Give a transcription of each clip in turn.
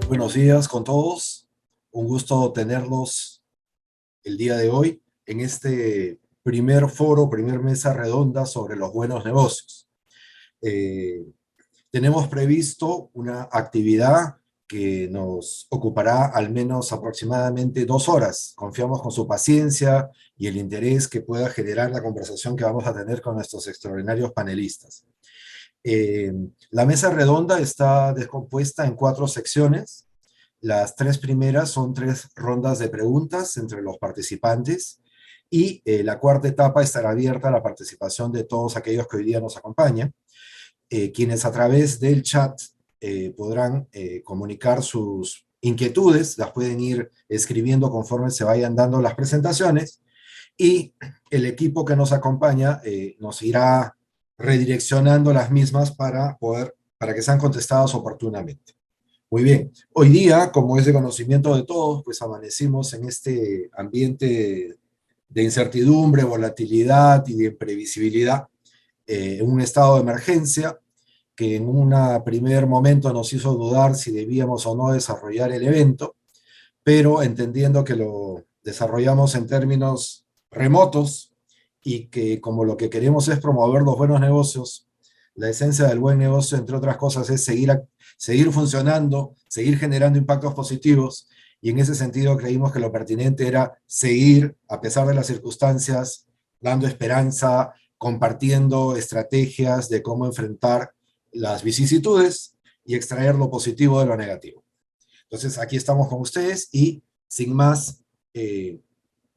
Buenos días con todos. Un gusto tenerlos el día de hoy en este primer foro, primer mesa redonda sobre los buenos negocios. Eh, Tenemos previsto una actividad que nos ocupará al menos aproximadamente 2 horas. Confiamos con su paciencia y el interés que pueda generar la conversación que vamos a tener con nuestros extraordinarios panelistas. Eh, la mesa redonda está descompuesta en 4 secciones. Las 3 primeras son 3 rondas de preguntas entre los participantes y la cuarta etapa estará abierta a la participación de todos aquellos que hoy día nos acompañan, quienes a través del chat podrán comunicar sus inquietudes, las pueden ir escribiendo conforme se vayan dando las presentaciones, y el equipo que nos acompaña nos irá redireccionando las mismas para que sean contestadas oportunamente. Muy bien. Hoy día, como es de conocimiento de todos, pues amanecimos en este ambiente de incertidumbre, volatilidad y de imprevisibilidad, en un estado de emergencia que en un primer momento nos hizo dudar si debíamos o no desarrollar el evento, pero entendiendo que lo desarrollamos en términos remotos y que como lo que queremos es promover los buenos negocios, la esencia del buen negocio, entre otras cosas, es seguir funcionando, seguir generando impactos positivos, y en ese sentido creímos que lo pertinente era seguir, a pesar de las circunstancias, dando esperanza, compartiendo estrategias de cómo enfrentar las vicisitudes y extraer lo positivo de lo negativo. Entonces, aquí estamos con ustedes y, sin más,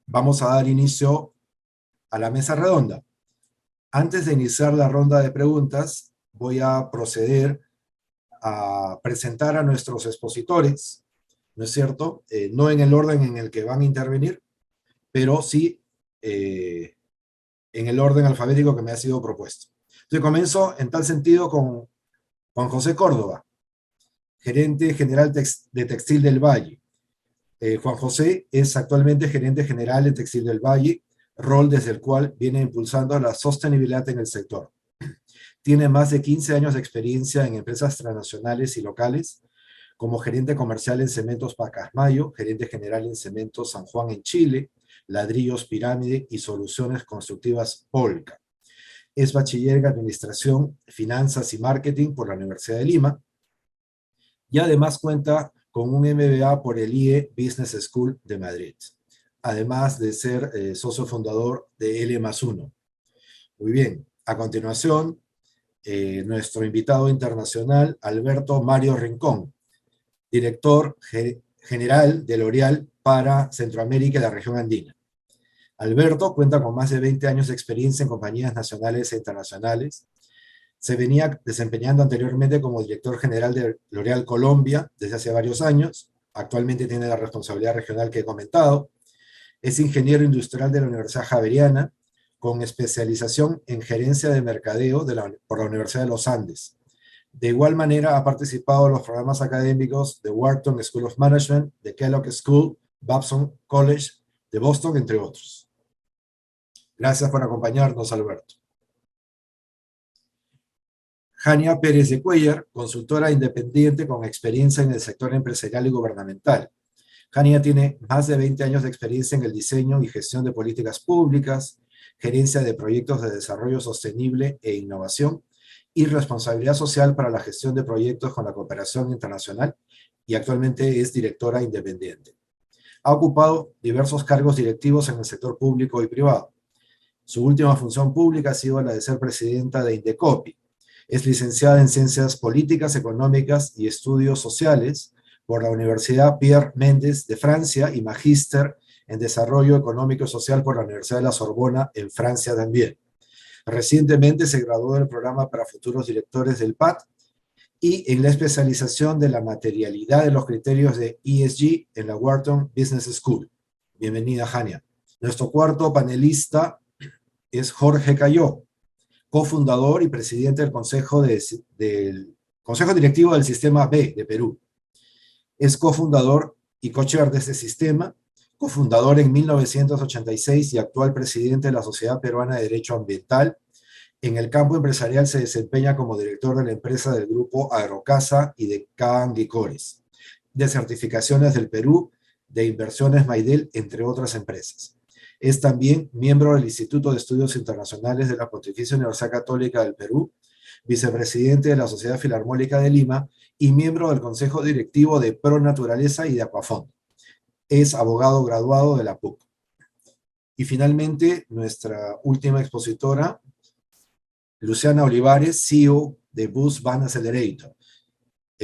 vamos a dar inicio a la mesa redonda. Antes de iniciar la ronda de preguntas, voy a proceder a presentar a nuestros expositores, ¿no es cierto? No en el orden en el que van a intervenir, pero sí en el orden alfabético que me ha sido propuesto. Entonces, comienzo en tal sentido con Juan José Córdoba, gerente general de Textil del Valle. Juan José es actualmente gerente general de Textil del Valle, rol desde el cual viene impulsando la sostenibilidad en el sector. Tiene más de 15 años de experiencia en empresas transnacionales y locales, como gerente comercial en Cementos Pacasmayo, gerente general en Cementos San Juan en Chile, Ladrillos Pirámide y Soluciones Constructivas Polca. Es bachiller en Administración, Finanzas y Marketing por la Universidad de Lima, y además cuenta con un MBA por el IE Business School de Madrid, además de ser socio fundador de L+1. Muy bien, a continuación, nuestro invitado internacional, Alberto Mario Rincón, director general de L'Oréal para Centroamérica y la región andina. Alberto cuenta con más de 20 años de experiencia en compañías nacionales e internacionales. Se venía desempeñando anteriormente como director general de L'Oréal Colombia desde hace varios años. Actualmente tiene la responsabilidad regional que he comentado. Es ingeniero industrial de la Universidad Javeriana, con especialización en gerencia de mercadeo por la Universidad de los Andes. De igual manera, ha participado en los programas académicos de Wharton School of Management, de Kellogg School, Babson College de Boston, entre otros. Gracias por acompañarnos, Alberto. Jania Pérez de Cuellar, consultora independiente con experiencia en el sector empresarial y gubernamental. Jania tiene más de 20 años de experiencia en el diseño y gestión de políticas públicas, gerencia de proyectos de desarrollo sostenible e innovación, y responsabilidad social para la gestión de proyectos con la cooperación internacional, y actualmente es directora independiente. Ha ocupado diversos cargos directivos en el sector público y privado. Su última función pública ha sido la de ser presidenta de Indecopi. Es licenciada en Ciencias Políticas, Económicas y Estudios Sociales por la Universidad Pierre Mendes de Francia y magíster en Desarrollo Económico y Social por la Universidad de la Sorbona en Francia también. Recientemente se graduó del programa para futuros directores del PAT y en la especialización de la materialidad de los criterios de ESG en la Wharton Business School. Bienvenida, Jania. Nuestro cuarto panelista es Jorge Cayó, cofundador y presidente del Consejo Directivo del Sistema B de Perú. Es cofundador y co-chair de este sistema, cofundador en 1986 y actual presidente de la Sociedad Peruana de Derecho Ambiental. En el campo empresarial se desempeña como director de la empresa del grupo Aerocasa y de Can Licores. de certificaciones del Perú, de Inversiones Maidel, entre otras empresas. Es también miembro del Instituto de Estudios Internacionales de la Pontificia Universidad Católica del Perú, vicepresidente de la Sociedad Filarmónica de Lima y miembro del Consejo Directivo de Pro Naturaleza y de Aquafond. Es abogado graduado de la PUC. Y finalmente, nuestra última expositora, Luciana Olivares, CEO de Boost Van Accelerator.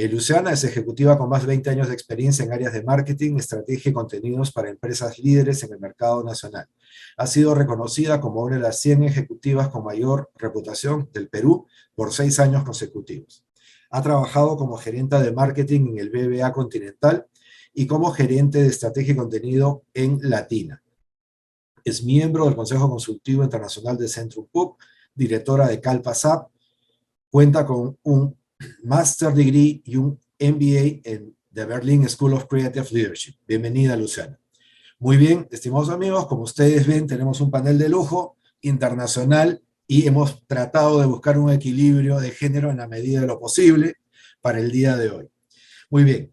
Luciana es ejecutiva con más de 20 años de experiencia en áreas de marketing, estrategia y contenidos para empresas líderes en el mercado nacional. Ha sido reconocida como una de las 100 ejecutivas con mayor reputación del Perú por 6 años consecutivos. Ha trabajado como gerente de marketing en el BBA Continental y como gerente de estrategia y contenido en Latina. Es miembro del Consejo Consultivo Internacional de Centrum PUC, directora de CalpaSAP, cuenta con un Master Degree y un MBA en The Berlin School of Creative Leadership. Bienvenida, Luciana. Muy bien, estimados amigos, como ustedes ven, tenemos un panel de lujo internacional y hemos tratado de buscar un equilibrio de género en la medida de lo posible para el día de hoy. Muy bien,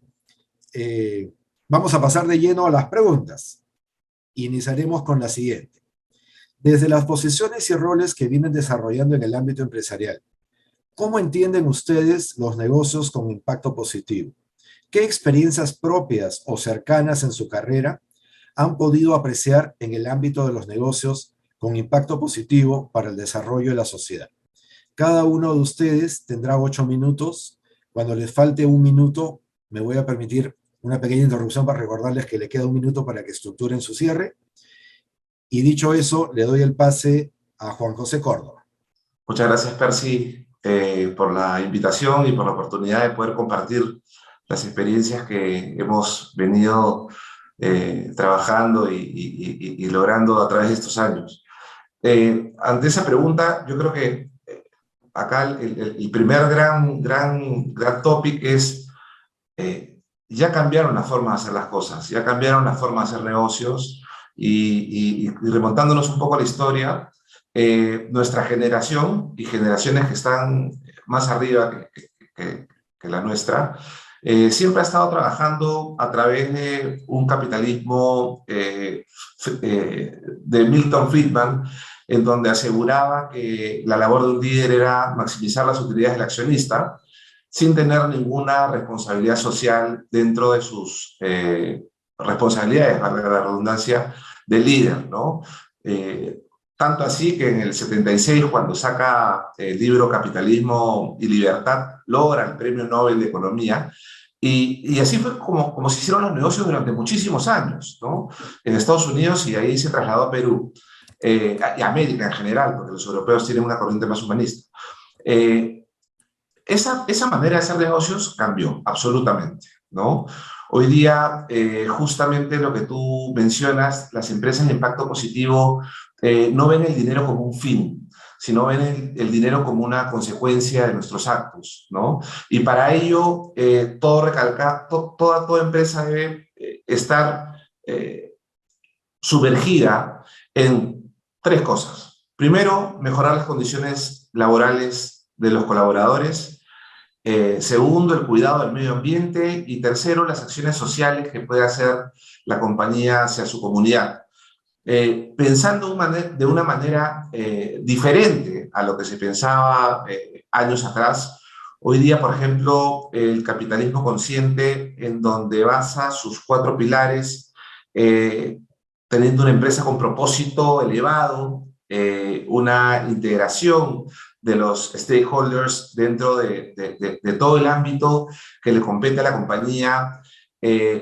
vamos a pasar de lleno a las preguntas. Iniciaremos con la siguiente. Desde las posiciones y roles que vienen desarrollando en el ámbito empresarial, ¿cómo entienden ustedes los negocios con impacto positivo? ¿Qué experiencias propias o cercanas en su carrera han podido apreciar en el ámbito de los negocios con impacto positivo para el desarrollo de la sociedad? Cada uno de ustedes tendrá 8 minutos. Cuando les falte un minuto, me voy a permitir una pequeña interrupción para recordarles que le queda un minuto para que estructuren su cierre. Y dicho eso, le doy el pase a Juan José Córdoba. Muchas gracias, Percy, por la invitación y por la oportunidad de poder compartir las experiencias que hemos venido trabajando y logrando a través de estos años. Ante esa pregunta, yo creo que acá el primer gran topic es ya cambiaron la forma de hacer las cosas, ya cambiaron la forma de hacer negocios y remontándonos un poco a la historia, nuestra generación y generaciones que están más arriba que la nuestra, siempre ha estado trabajando a través de un capitalismo de Milton Friedman, en donde aseguraba que la labor de un líder era maximizar las utilidades del accionista, sin tener ninguna responsabilidad social dentro de sus responsabilidades, valga la redundancia, de líder, ¿no? Tanto así que en el 76, cuando saca el libro Capitalismo y Libertad, logra el Premio Nobel de Economía, y así fue como se hicieron los negocios durante muchísimos años, ¿no? En Estados Unidos, y ahí se trasladó a Perú, y a América en general, porque los europeos tienen una corriente más humanista. Esa manera de hacer negocios cambió absolutamente, ¿no? Hoy día, justamente lo que tú mencionas, las empresas de impacto positivo no ven el dinero como un fin, sino ven el dinero como una consecuencia de nuestros actos, ¿no? Y para ello, toda empresa debe estar sumergida en 3 cosas. Primero, mejorar las condiciones laborales de los colaboradores. Segundo, el cuidado del medio ambiente. Y tercero, las acciones sociales que puede hacer la compañía hacia su comunidad. Pensando de una manera diferente a lo que se pensaba años atrás, hoy día, por ejemplo, el capitalismo consciente, en donde basa sus 4 pilares, teniendo una empresa con propósito elevado, una integración de los stakeholders dentro de todo el ámbito que le compete a la compañía,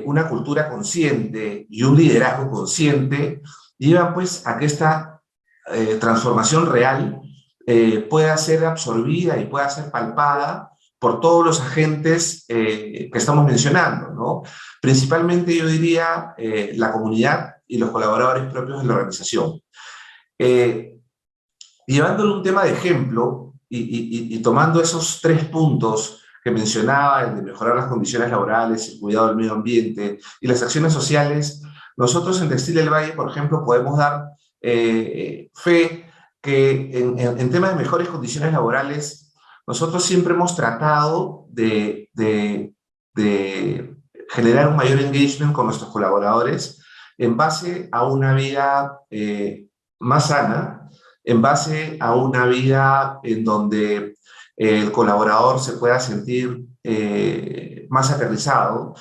una cultura consciente y un liderazgo consciente, llevan pues a que esta transformación real pueda ser absorbida y pueda ser palpada por todos los agentes que estamos mencionando, ¿no? Principalmente yo diría la comunidad y los colaboradores propios de la organización. Llevándolo un tema de ejemplo y tomando esos 3 puntos que mencionaba, el de mejorar las condiciones laborales, el cuidado del medio ambiente y las acciones sociales, nosotros en Textil del Valle, por ejemplo, podemos dar fe que en temas de mejores condiciones laborales, nosotros siempre hemos tratado de generar un mayor engagement con nuestros colaboradores en base a una vida más sana, en base a una vida en donde el colaborador se pueda sentir más aterrizado.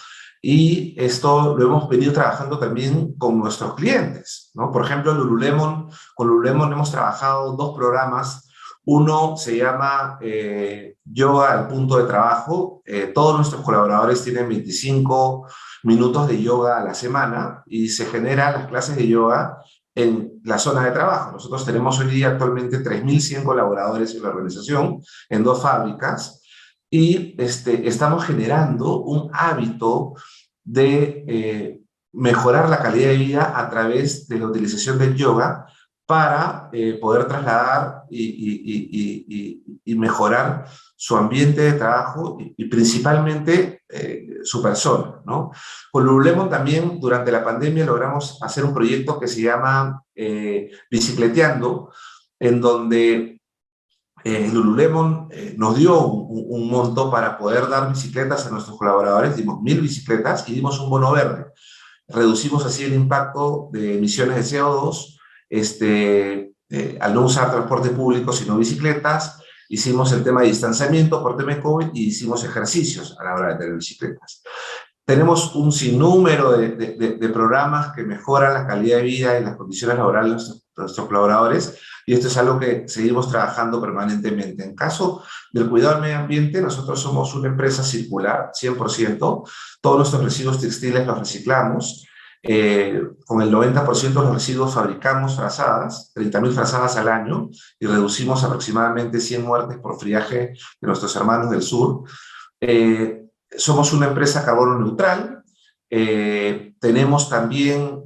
Y esto lo hemos venido trabajando también con nuestros clientes, ¿no? Por ejemplo, con Lululemon hemos trabajado 2 programas. Uno se llama Yoga al punto de trabajo. Todos nuestros colaboradores tienen 25 minutos de yoga a la semana y se generan las clases de yoga en la zona de trabajo. Nosotros tenemos hoy día actualmente 3.100 colaboradores en la organización, en 2 fábricas, y estamos generando un hábito de mejorar la calidad de vida a través de la utilización del yoga para poder trasladar y mejorar su ambiente de trabajo y principalmente su persona, ¿no? Con Lululemon también durante la pandemia logramos hacer un proyecto que se llama Bicicleteando, en donde Lululemon nos dio un monto para poder dar bicicletas a nuestros colaboradores, dimos 1.000 bicicletas y dimos un bono verde. Reducimos así el impacto de emisiones de CO2 al no usar transporte público sino bicicletas. Hicimos el tema de distanciamiento por tema de COVID y hicimos ejercicios a la hora de tener bicicletas. Tenemos un sinnúmero de programas que mejoran la calidad de vida y las condiciones laborales de nuestros colaboradores, y esto es algo que seguimos trabajando permanentemente. En caso del cuidado del medio ambiente, nosotros somos una empresa circular, 100%. Todos nuestros residuos textiles los reciclamos. Con el 90% de los residuos fabricamos frazadas, 30.000 frazadas al año, y reducimos aproximadamente 100 muertes por friaje de nuestros hermanos del sur. Somos una empresa carbono neutral. Tenemos también,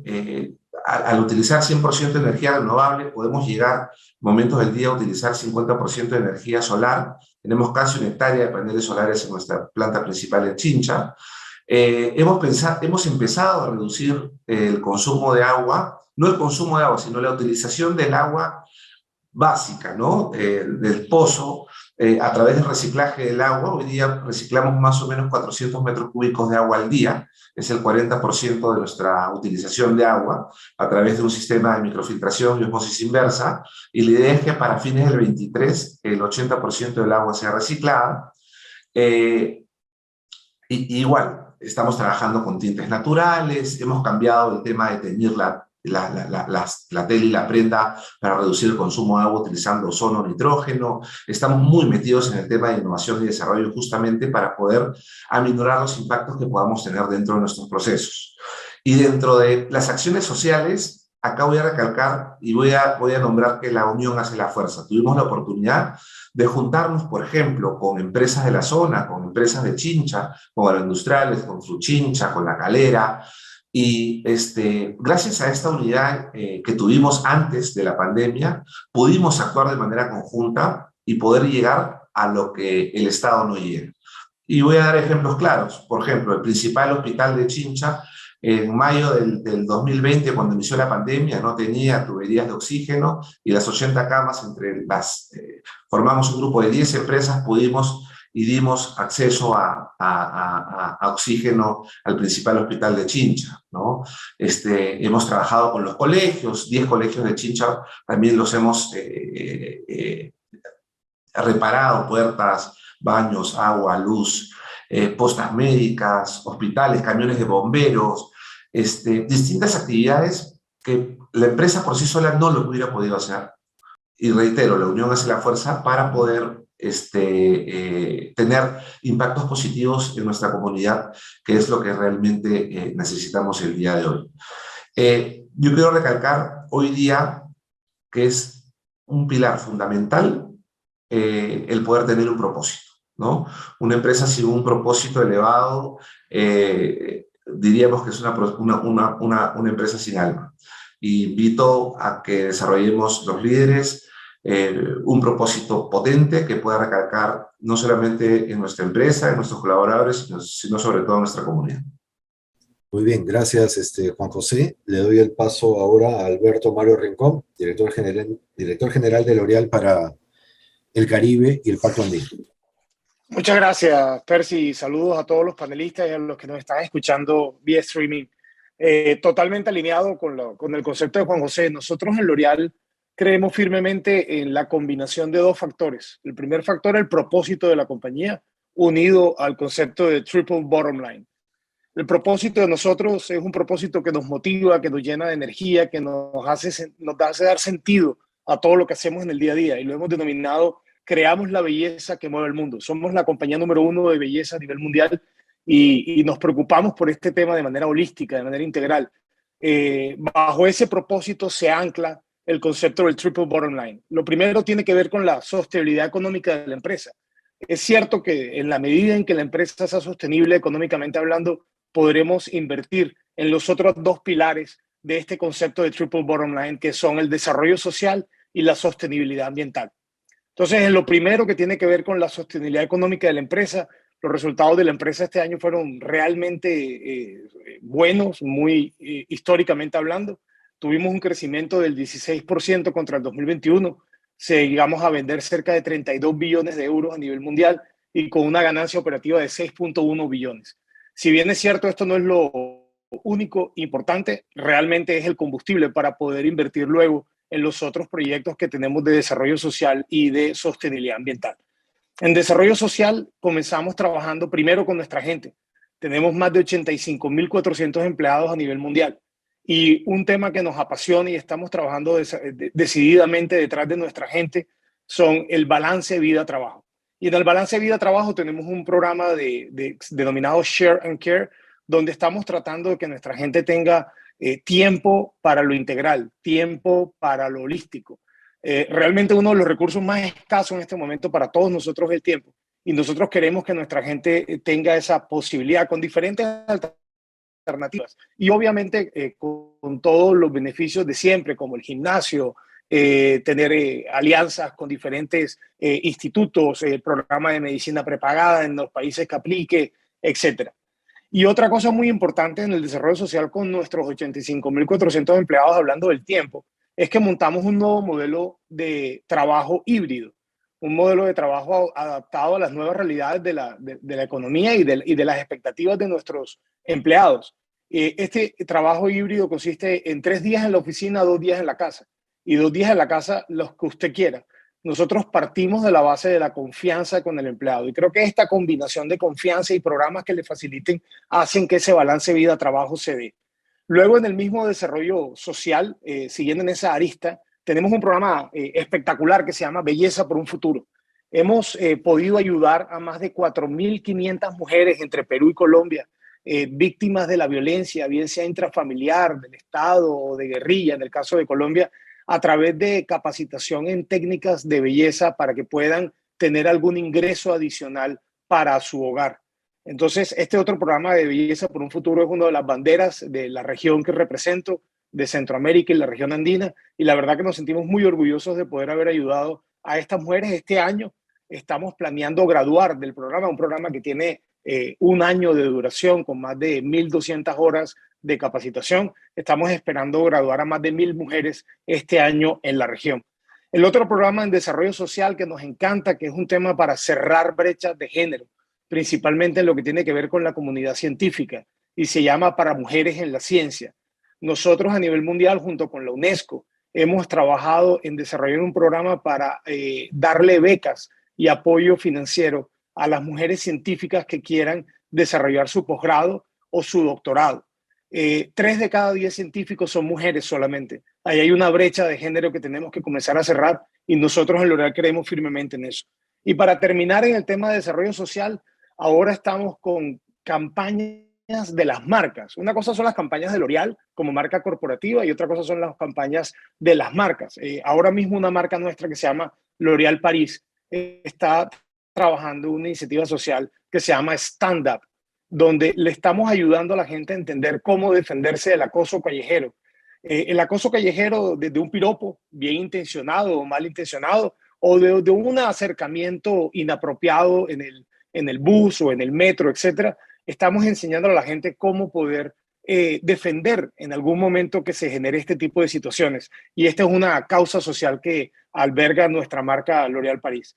al utilizar 100% de energía renovable, podemos llegar momentos del día a utilizar 50% de energía solar. Tenemos casi 1 hectárea de paneles solares en nuestra planta principal en Chincha. Hemos empezado a reducir el consumo de agua, no el consumo de agua, sino la utilización del agua básica, ¿no? Del pozo, a través del reciclaje del agua. Hoy día reciclamos más o menos 400 metros cúbicos de agua al día, es el 40% de nuestra utilización de agua, a través de un sistema de microfiltración y osmosis inversa, y la idea es que para fines del 23 el 80% del agua sea reciclada. Igual, estamos trabajando con tintes naturales, hemos cambiado el tema de teñir la tela y la prenda para reducir el consumo de agua utilizando ozono nitrógeno. Estamos muy metidos en el tema de innovación y desarrollo justamente para poder aminorar los impactos que podamos tener dentro de nuestros procesos. Y dentro de las acciones sociales, acá voy a recalcar y voy a nombrar que la unión hace la fuerza. Tuvimos la oportunidad de juntarnos, por ejemplo, con empresas de la zona, con empresas de Chincha, con agroindustriales, con Fruchincha, con La Calera, y gracias a esta unidad que tuvimos antes de la pandemia, pudimos actuar de manera conjunta y poder llegar a lo que el Estado no llega. Y voy a dar ejemplos claros. Por ejemplo, el principal hospital de Chincha, en mayo del 2020, cuando inició la pandemia, no tenía tuberías de oxígeno y las 80 camas, formamos un grupo de 10 empresas, pudimos y dimos acceso a oxígeno al principal hospital de Chincha, ¿no? Hemos trabajado con los colegios, 10 colegios de Chincha, también los hemos reparado, puertas, baños, agua, luz, postas médicas, hospitales, camiones de bomberos, distintas actividades que la empresa por sí sola no lo hubiera podido hacer. Y reitero, la unión hace la fuerza para poder tener impactos positivos en nuestra comunidad, que es lo que realmente necesitamos el día de hoy. Yo quiero recalcar hoy día que es un pilar fundamental el poder tener un propósito, ¿no? Una empresa sin un propósito elevado, diríamos que es una empresa sin alma. Invito a que desarrollemos los líderes un propósito potente que pueda recalcar no solamente en nuestra empresa, en nuestros colaboradores, sino sobre todo en nuestra comunidad. Muy bien, gracias Juan José. Le doy el paso ahora a Alberto Mario Rincón, director general de L'Oréal para el Caribe y el Pacto Andino. Muchas gracias, Percy. Saludos a todos los panelistas y a los que nos están escuchando vía streaming. Totalmente alineado con el concepto de Juan José. Nosotros en L'Oréal creemos firmemente en la combinación de dos factores. El primer factor, el propósito de la compañía, unido al concepto de triple bottom line. El propósito de nosotros es un propósito que nos motiva, que nos llena de energía, que nos hace dar sentido a todo lo que hacemos en el día a día. Y lo hemos denominado creamos la belleza que mueve el mundo. Somos la compañía número uno de belleza a nivel mundial y nos preocupamos por este tema de manera holística, de manera integral. Bajo ese propósito se ancla el concepto del triple bottom line. Lo primero tiene que ver con la sostenibilidad económica de la empresa. Es cierto que en la medida en que la empresa sea sostenible económicamente hablando, podremos invertir en los otros dos pilares de este concepto de triple bottom line, que son el desarrollo social y la sostenibilidad ambiental. Entonces, en lo primero que tiene que ver con la sostenibilidad económica de la empresa, los resultados de la empresa este año fueron realmente buenos, muy históricamente hablando. Tuvimos un crecimiento del 16% contra el 2021. Llegamos a vender cerca de 32 billones de euros a nivel mundial y con una ganancia operativa de 6.1 billones. Si bien es cierto, esto no es lo único importante, realmente es el combustible para poder invertir luego en los otros proyectos que tenemos de desarrollo social y de sostenibilidad ambiental. En desarrollo social comenzamos trabajando primero con nuestra gente. Tenemos más de 85.400 empleados a nivel mundial. Y un tema que nos apasiona y estamos trabajando decididamente detrás de nuestra gente son el balance vida-trabajo. Y en el balance vida-trabajo tenemos un programa denominado Share and Care, donde estamos tratando de que nuestra gente tenga tiempo para lo integral, tiempo para lo holístico. Realmente uno de los recursos más escasos en este momento para todos nosotros es el tiempo. Y nosotros queremos que nuestra gente tenga esa posibilidad con diferentes alternativas. Y obviamente con todos los beneficios de siempre, como el gimnasio, tener alianzas con diferentes institutos, el programa de medicina prepagada en los países que aplique, etcétera. Y otra cosa muy importante en el desarrollo social con nuestros 85.400 empleados, hablando del tiempo, es que montamos un nuevo modelo de trabajo híbrido, un modelo de trabajo adaptado a las nuevas realidades de la economía y de las expectativas de nuestros empleados. Este trabajo híbrido consiste en 3 días en la oficina, 2 días en la casa, y 2 días en la casa los que usted quiera. Nosotros partimos de la base de la confianza con el empleado y creo que esta combinación de confianza y programas que le faciliten hacen que ese balance vida-trabajo se dé. Luego, en el mismo desarrollo social, siguiendo en esa arista, tenemos un programa espectacular que se llama Belleza por un Futuro. Hemos podido ayudar a más de 4.500 mujeres entre Perú y Colombia, víctimas de la violencia, bien sea intrafamiliar, del Estado o de guerrilla, en el caso de Colombia, a través de capacitación en técnicas de belleza para que puedan tener algún ingreso adicional para su hogar. Entonces, este otro programa de Belleza por un Futuro es una de las banderas de la región que represento, de Centroamérica y la región andina, y la verdad que nos sentimos muy orgullosos de poder haber ayudado a estas mujeres. Este año estamos planeando graduar del programa, un programa que tiene un año de duración con más de 1.200 horas de capacitación. Estamos esperando graduar a más de 1.000 mujeres este año en la región. El otro programa en desarrollo social que nos encanta, que es un tema para cerrar brechas de género, principalmente en lo que tiene que ver con la comunidad científica, y se llama Para Mujeres en la Ciencia. Nosotros a nivel mundial, junto con la UNESCO, hemos trabajado en desarrollar un programa para darle becas y apoyo financiero a las mujeres científicas que quieran desarrollar su posgrado o su doctorado. 3 de cada 10 científicos son mujeres solamente. Ahí hay una brecha de género que tenemos que comenzar a cerrar y nosotros en L'Oréal creemos firmemente en eso. Y para terminar en el tema de desarrollo social, ahora estamos con campañas de las marcas. Una cosa son las campañas de L'Oréal como marca corporativa y otra cosa son las campañas de las marcas. Ahora mismo una marca nuestra que se llama L'Oréal París está trabajando una iniciativa social que se llama Stand Up, donde le estamos ayudando a la gente a entender cómo defenderse del acoso callejero. El acoso callejero desde un piropo bien intencionado o mal intencionado o de un acercamiento inapropiado en el bus o en el metro, etcétera. Estamos enseñando a la gente cómo poder defender en algún momento que se genere este tipo de situaciones. Y esta es una causa social que alberga nuestra marca L'Oréal París.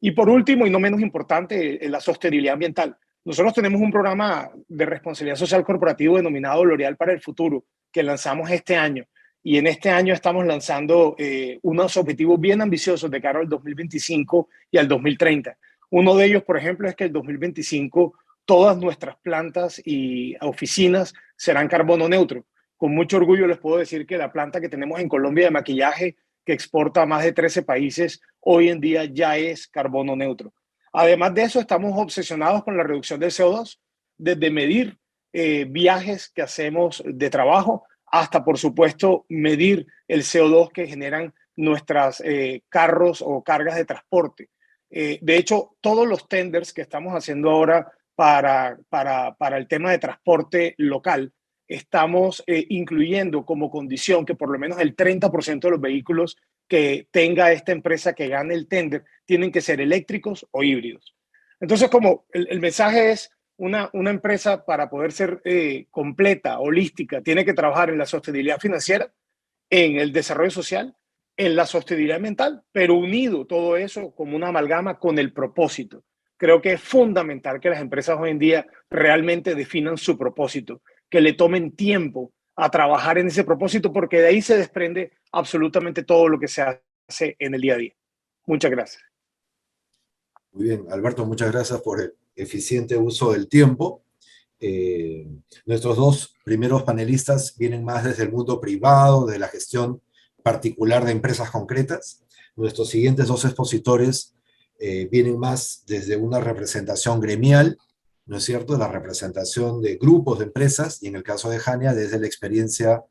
Y por último, y no menos importante, la sostenibilidad ambiental. Nosotros tenemos un programa de responsabilidad social corporativo denominado L'Oréal para el Futuro, que lanzamos este año. Y en este año estamos lanzando unos objetivos bien ambiciosos de cara al 2025 y al 2030. Uno de ellos, por ejemplo, es que el 2025 todas nuestras plantas y oficinas serán carbono neutro. Con mucho orgullo les puedo decir que la planta que tenemos en Colombia de maquillaje, que exporta a más de 13 países, hoy en día ya es carbono neutro. Además de eso, estamos obsesionados con la reducción del CO2, desde medir viajes que hacemos de trabajo hasta, por supuesto, medir el CO2 que generan nuestros carros o cargas de transporte. De hecho, todos los tenders que estamos haciendo ahora para el tema de transporte local, estamos incluyendo como condición que por lo menos el 30% de los vehículos que tenga esta empresa que gane el tender tienen que ser eléctricos o híbridos. Entonces, como el mensaje es, una empresa para poder ser completa, holística, tiene que trabajar en la sostenibilidad financiera, en el desarrollo social, en la sostenibilidad ambiental, pero unido todo eso como una amalgama con el propósito. Creo que es fundamental que las empresas hoy en día realmente definan su propósito, que le tomen tiempo a trabajar en ese propósito, porque de ahí se desprende absolutamente todo lo que se hace en el día a día. Muchas gracias. Muy bien, Alberto, muchas gracias por el eficiente uso del tiempo. Nuestros dos primeros panelistas vienen más desde el mundo privado, de la gestión particular de empresas concretas. Nuestros siguientes dos expositores vienen más desde una representación gremial, ¿no es cierto?, de la representación de grupos de empresas, y en el caso de Hania, desde la experiencia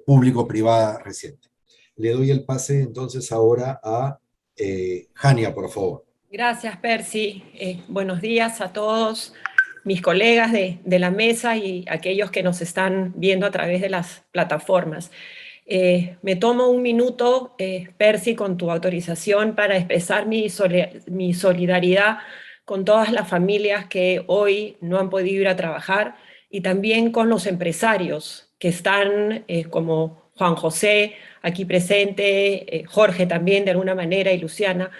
público-privada reciente. Le doy el pase entonces ahora a Hania, por favor. Gracias, Percy. Buenos días a todos mis colegas de la mesa y aquellos que nos están viendo a través de las plataformas. Me tomo un minuto, Percy, con tu autorización, para expresar mi solidaridad con todas las familias que hoy no han podido ir a trabajar y también con los empresarios que están, como Juan José, aquí presente, Jorge también de alguna manera y Luciana,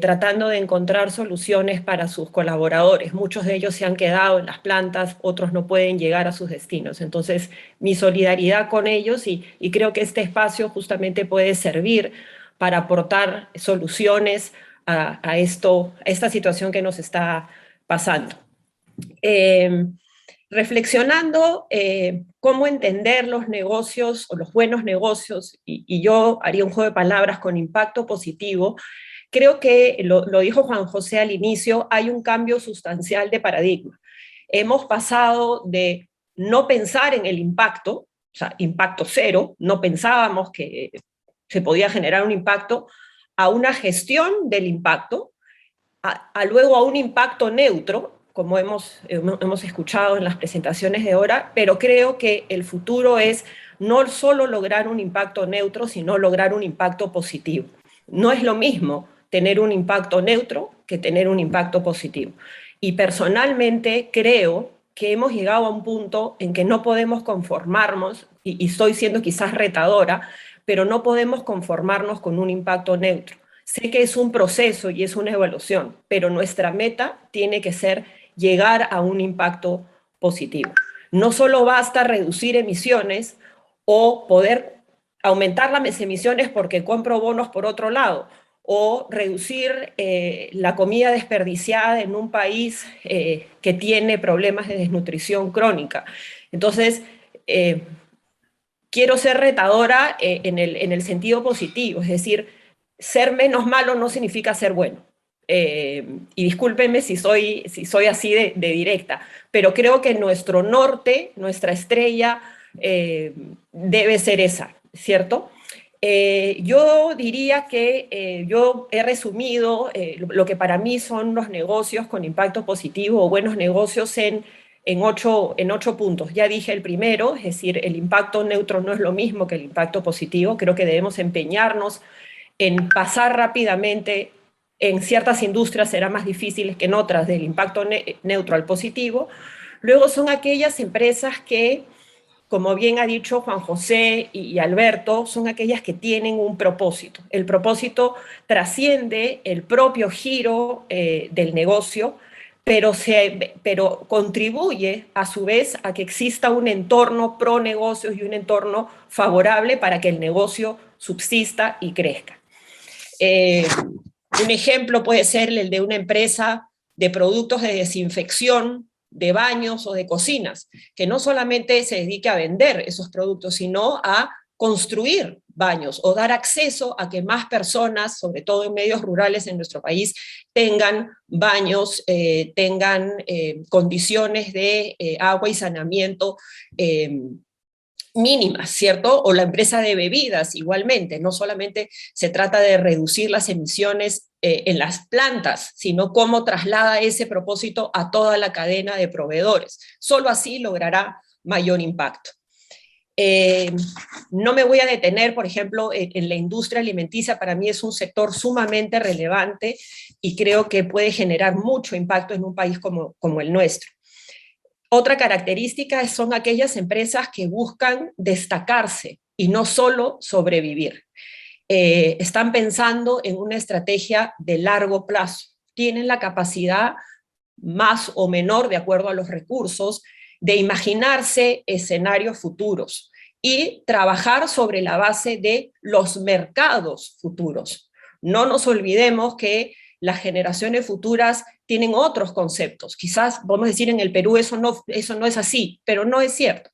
tratando de encontrar soluciones para sus colaboradores. Muchos de ellos se han quedado en las plantas, otros no pueden llegar a sus destinos. Entonces, mi solidaridad con ellos y creo que este espacio justamente puede servir para aportar soluciones a esta situación que nos está pasando. Reflexionando cómo entender los negocios o los buenos negocios, y yo haría un juego de palabras con impacto positivo. Creo que, lo dijo Juan José al inicio, hay un cambio sustancial de paradigma. Hemos pasado de no pensar en el impacto, o sea, impacto cero, no pensábamos que se podía generar un impacto, a una gestión del impacto, luego a un impacto neutro, como hemos escuchado en las presentaciones de ahora, pero creo que el futuro es no solo lograr un impacto neutro, sino lograr un impacto positivo. No es lo mismo tener un impacto neutro que tener un impacto positivo. Y personalmente creo que hemos llegado a un punto en que no podemos conformarnos, y estoy siendo quizás retadora, pero no podemos conformarnos con un impacto neutro. Sé que es un proceso y es una evaluación, pero nuestra meta tiene que ser llegar a un impacto positivo. No solo basta reducir emisiones o poder aumentar las emisiones porque compro bonos por otro lado, o reducir la comida desperdiciada en un país que tiene problemas de desnutrición crónica. Entonces, quiero ser retadora en el sentido positivo, es decir, ser menos malo no significa ser bueno. Y discúlpenme si soy así de directa, pero creo que nuestro norte, nuestra estrella, debe ser esa, ¿cierto? Yo diría que yo he resumido lo que para mí son los negocios con impacto positivo o buenos negocios en 8 puntos. Ya dije el primero, es decir, el impacto neutro no es lo mismo que el impacto positivo. Creo que debemos empeñarnos en pasar rápidamente. En ciertas industrias será más difícil que en otras del impacto neutro al positivo. Luego son aquellas empresas que como bien ha dicho Juan José y Alberto, son aquellas que tienen un propósito. El propósito trasciende el propio giro del negocio, pero contribuye a su vez a que exista un entorno pro negocios y un entorno favorable para que el negocio subsista y crezca. Un ejemplo puede ser el de una empresa de productos de desinfección, de baños o de cocinas, que no solamente se dedique a vender esos productos, sino a construir baños o dar acceso a que más personas, sobre todo en medios rurales en nuestro país, tengan baños, tengan condiciones de agua y saneamiento mínimas, ¿cierto? O la empresa de bebidas igualmente, no solamente se trata de reducir las emisiones en las plantas, sino cómo traslada ese propósito a toda la cadena de proveedores. Solo así logrará mayor impacto. No me voy a detener, por ejemplo, en la industria alimenticia. Para mí es un sector sumamente relevante y creo que puede generar mucho impacto en un país como el nuestro. Otra característica son aquellas empresas que buscan destacarse y no solo sobrevivir. Están pensando en una estrategia de largo plazo. Tienen la capacidad, más o menor de acuerdo a los recursos, de imaginarse escenarios futuros y trabajar sobre la base de los mercados futuros. No nos olvidemos que las generaciones futuras tienen otros conceptos. Quizás, vamos a decir, en el Perú eso no es así, pero no es cierto.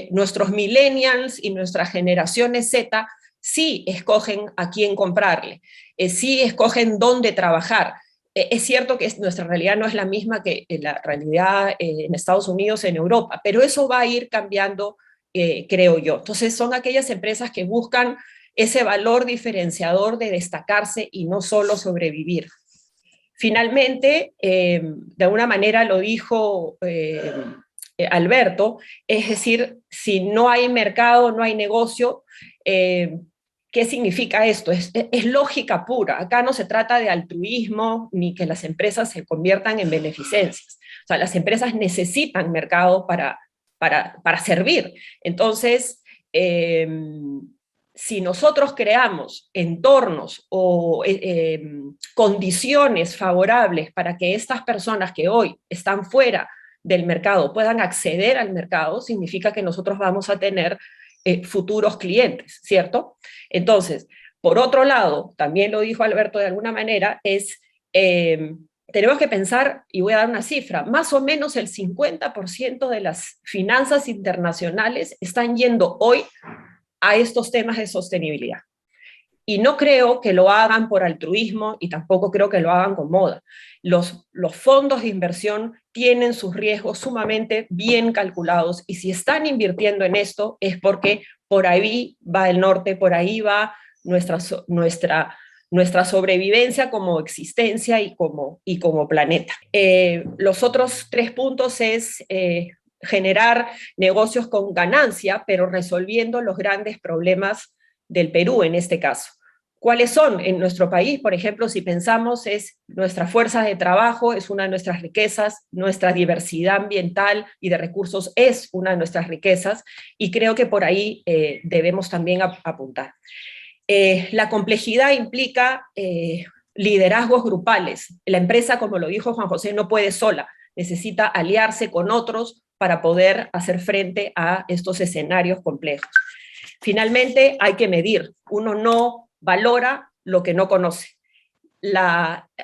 Nuestros millennials y nuestras generaciones Z sí escogen a quién comprarle, sí escogen dónde trabajar. Es cierto que nuestra realidad no es la misma que la realidad en Estados Unidos, en Europa, pero eso va a ir cambiando, creo yo. Entonces son aquellas empresas que buscan ese valor diferenciador de destacarse y no solo sobrevivir. Finalmente, de alguna manera lo dijo Alberto, es decir, si no hay mercado, no hay negocio, ¿qué significa esto? Es lógica pura. Acá no se trata de altruismo ni que las empresas se conviertan en beneficencias. O sea, las empresas necesitan mercado para servir. Entonces, si nosotros creamos entornos o condiciones favorables para que estas personas que hoy están fuera del mercado puedan acceder al mercado, significa que nosotros vamos a tener futuros clientes, ¿cierto? Entonces, por otro lado, también lo dijo Alberto de alguna manera, tenemos que pensar, y voy a dar una cifra, más o menos el 50% de las finanzas internacionales están yendo hoy a estos temas de sostenibilidad. Y no creo que lo hagan por altruismo y tampoco creo que lo hagan con moda. Los fondos de inversión tienen sus riesgos sumamente bien calculados y si están invirtiendo en esto es porque por ahí va el norte, por ahí va nuestra sobrevivencia como existencia y como planeta. Los otros 3 puntos es generar negocios con ganancia, pero resolviendo los grandes problemas del Perú en este caso. ¿Cuáles son? En nuestro país, por ejemplo, si pensamos, es nuestra fuerza de trabajo, es una de nuestras riquezas, nuestra diversidad ambiental y de recursos es una de nuestras riquezas, y creo que por ahí debemos también apuntar. La complejidad implica liderazgos grupales. La empresa, como lo dijo Juan José, no puede sola, necesita aliarse con otros para poder hacer frente a estos escenarios complejos. Finalmente, hay que medir. Uno no valora lo que no conoce.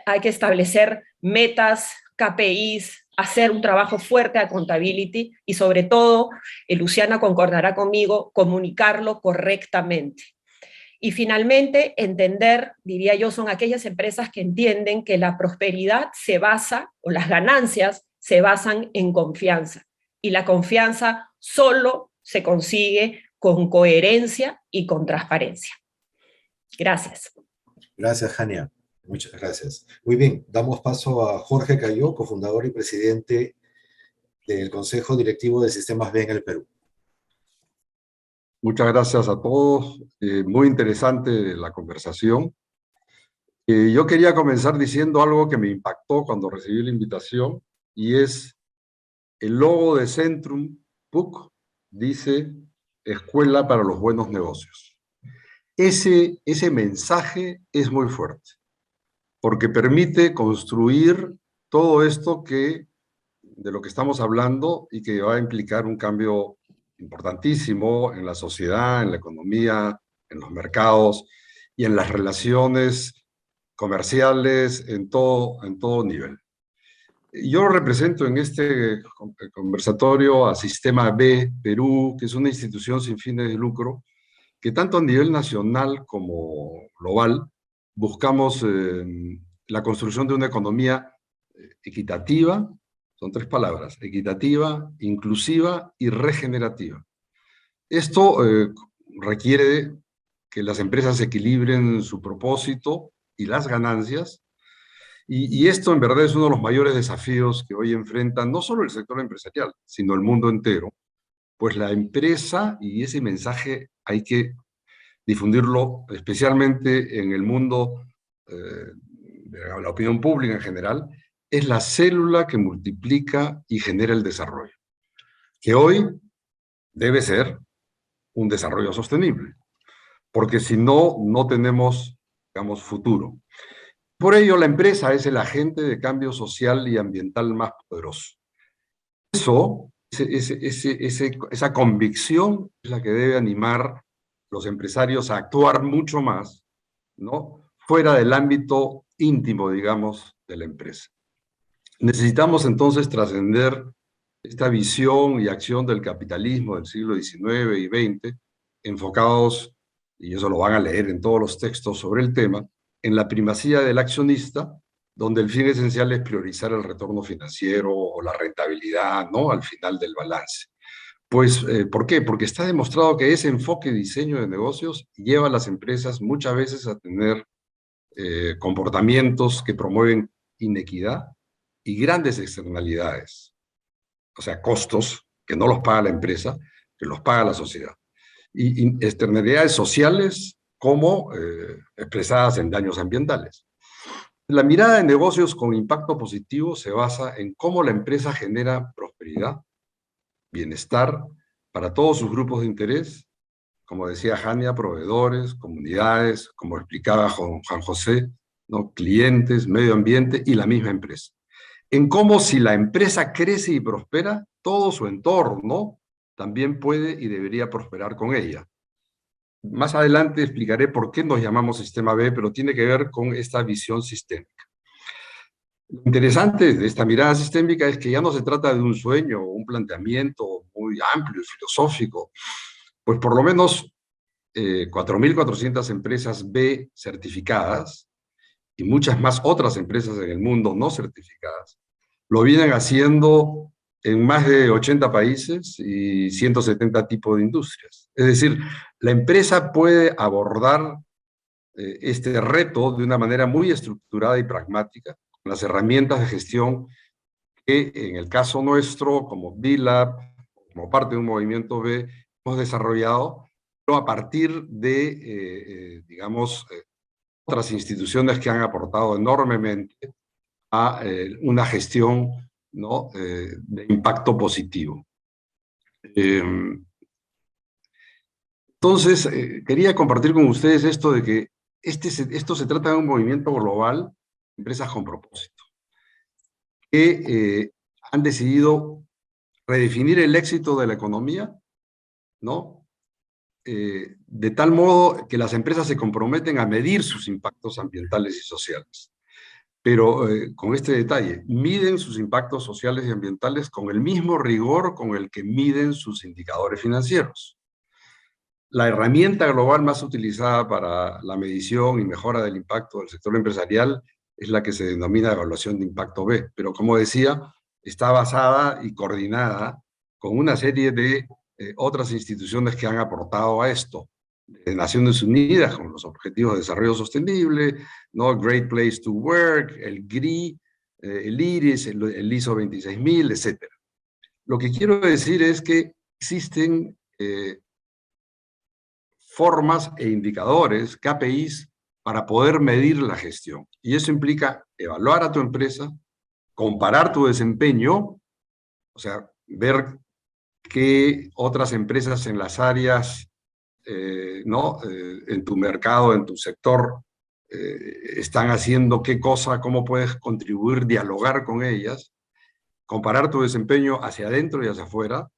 Hay que establecer metas, KPIs, hacer un trabajo fuerte a accountability y sobre todo, Luciana concordará conmigo, comunicarlo correctamente. Y finalmente, entender, diría yo, son aquellas empresas que entienden que la prosperidad se basa, o las ganancias se basan en confianza. Y la confianza solo se consigue con coherencia y con transparencia. Gracias. Gracias, Jania. Muchas gracias. Muy bien, damos paso a Jorge Cayó, cofundador y presidente del Consejo Directivo de Sistemas B en el Perú. Muchas gracias a todos. Muy interesante la conversación. Yo quería comenzar diciendo algo que me impactó cuando recibí la invitación, y es el logo de Centrum PUC dice Escuela para los Buenos Negocios. Ese mensaje es muy fuerte, porque permite construir todo esto de lo que estamos hablando y que va a implicar un cambio importantísimo en la sociedad, en la economía, en los mercados y en las relaciones comerciales en todo nivel. Yo represento en este conversatorio a Sistema B Perú, que es una institución sin fines de lucro, que tanto a nivel nacional como global buscamos la construcción de una economía equitativa, son 3 palabras: equitativa, inclusiva y regenerativa. Esto requiere que las empresas equilibren su propósito y las ganancias, y esto en verdad es uno de los mayores desafíos que hoy enfrentan no solo el sector empresarial, sino el mundo entero, pues la empresa, y ese mensaje hay que difundirlo especialmente en el mundo de la opinión pública en general, es la célula que multiplica y genera el desarrollo, que hoy debe ser un desarrollo sostenible, porque si no, no tenemos, digamos, futuro. Por ello, la empresa es el agente de cambio social y ambiental más poderoso. Eso, esa convicción es la que debe animar a los empresarios a actuar mucho más, ¿no?, fuera del ámbito íntimo, digamos, de la empresa. Necesitamos entonces trascender esta visión y acción del capitalismo del siglo XIX y XX, enfocados, y eso lo van a leer en todos los textos sobre el tema, en la primacía del accionista, donde el fin esencial es priorizar el retorno financiero o la rentabilidad, ¿no?, al final del balance. Pues, ¿por qué? Porque está demostrado que ese enfoque de diseño de negocios lleva a las empresas muchas veces a tener comportamientos que promueven inequidad y grandes externalidades, o sea, costos que no los paga la empresa, que los paga la sociedad, y externalidades sociales como expresadas en daños ambientales. La mirada de negocios con impacto positivo se basa en cómo la empresa genera prosperidad, bienestar para todos sus grupos de interés, como decía Jania, proveedores, comunidades, como explicaba Juan José, ¿no?, clientes, medio ambiente y la misma empresa. En cómo, si la empresa crece y prospera, todo su entorno también puede y debería prosperar con ella. Más adelante explicaré por qué nos llamamos Sistema B, pero tiene que ver con esta visión sistémica. Lo interesante de esta mirada sistémica es que ya no se trata de un sueño o un planteamiento muy amplio y filosófico, pues por lo menos 4.400 empresas B certificadas y muchas más otras empresas en el mundo no certificadas lo vienen haciendo en más de 80 países y 170 tipos de industrias. Es decir, la empresa puede abordar este reto de una manera muy estructurada y pragmática, con las herramientas de gestión que en el caso nuestro, como B-Lab, como parte de un movimiento B, hemos desarrollado, pero a partir de, digamos, otras instituciones que han aportado enormemente a una gestión, ¿no?, de impacto positivo. Entonces, quería compartir con ustedes esto de que esto se trata de un movimiento global, empresas con propósito, que han decidido redefinir el éxito de la economía, ¿no?, de tal modo que las empresas se comprometen a medir sus impactos ambientales y sociales. Pero con este detalle, miden sus impactos sociales y ambientales con el mismo rigor con el que miden sus indicadores financieros. La herramienta global más utilizada para la medición y mejora del impacto del sector empresarial es la que se denomina evaluación de impacto B, pero como decía, está basada y coordinada con una serie de otras instituciones que han aportado a esto, de Naciones Unidas, con los Objetivos de Desarrollo Sostenible, ¿no?, Great Place to Work, el GRI, el IRIS, el ISO 26000, etc. Lo que quiero decir es que existen formas e indicadores, KPIs, para poder medir la gestión. Y eso implica evaluar a tu empresa, comparar tu desempeño, o sea, ver qué otras empresas en las áreas, ¿no? En tu mercado, en tu sector, están haciendo qué cosa, cómo puedes contribuir, dialogar con ellas, comparar tu desempeño hacia adentro y hacia afuera,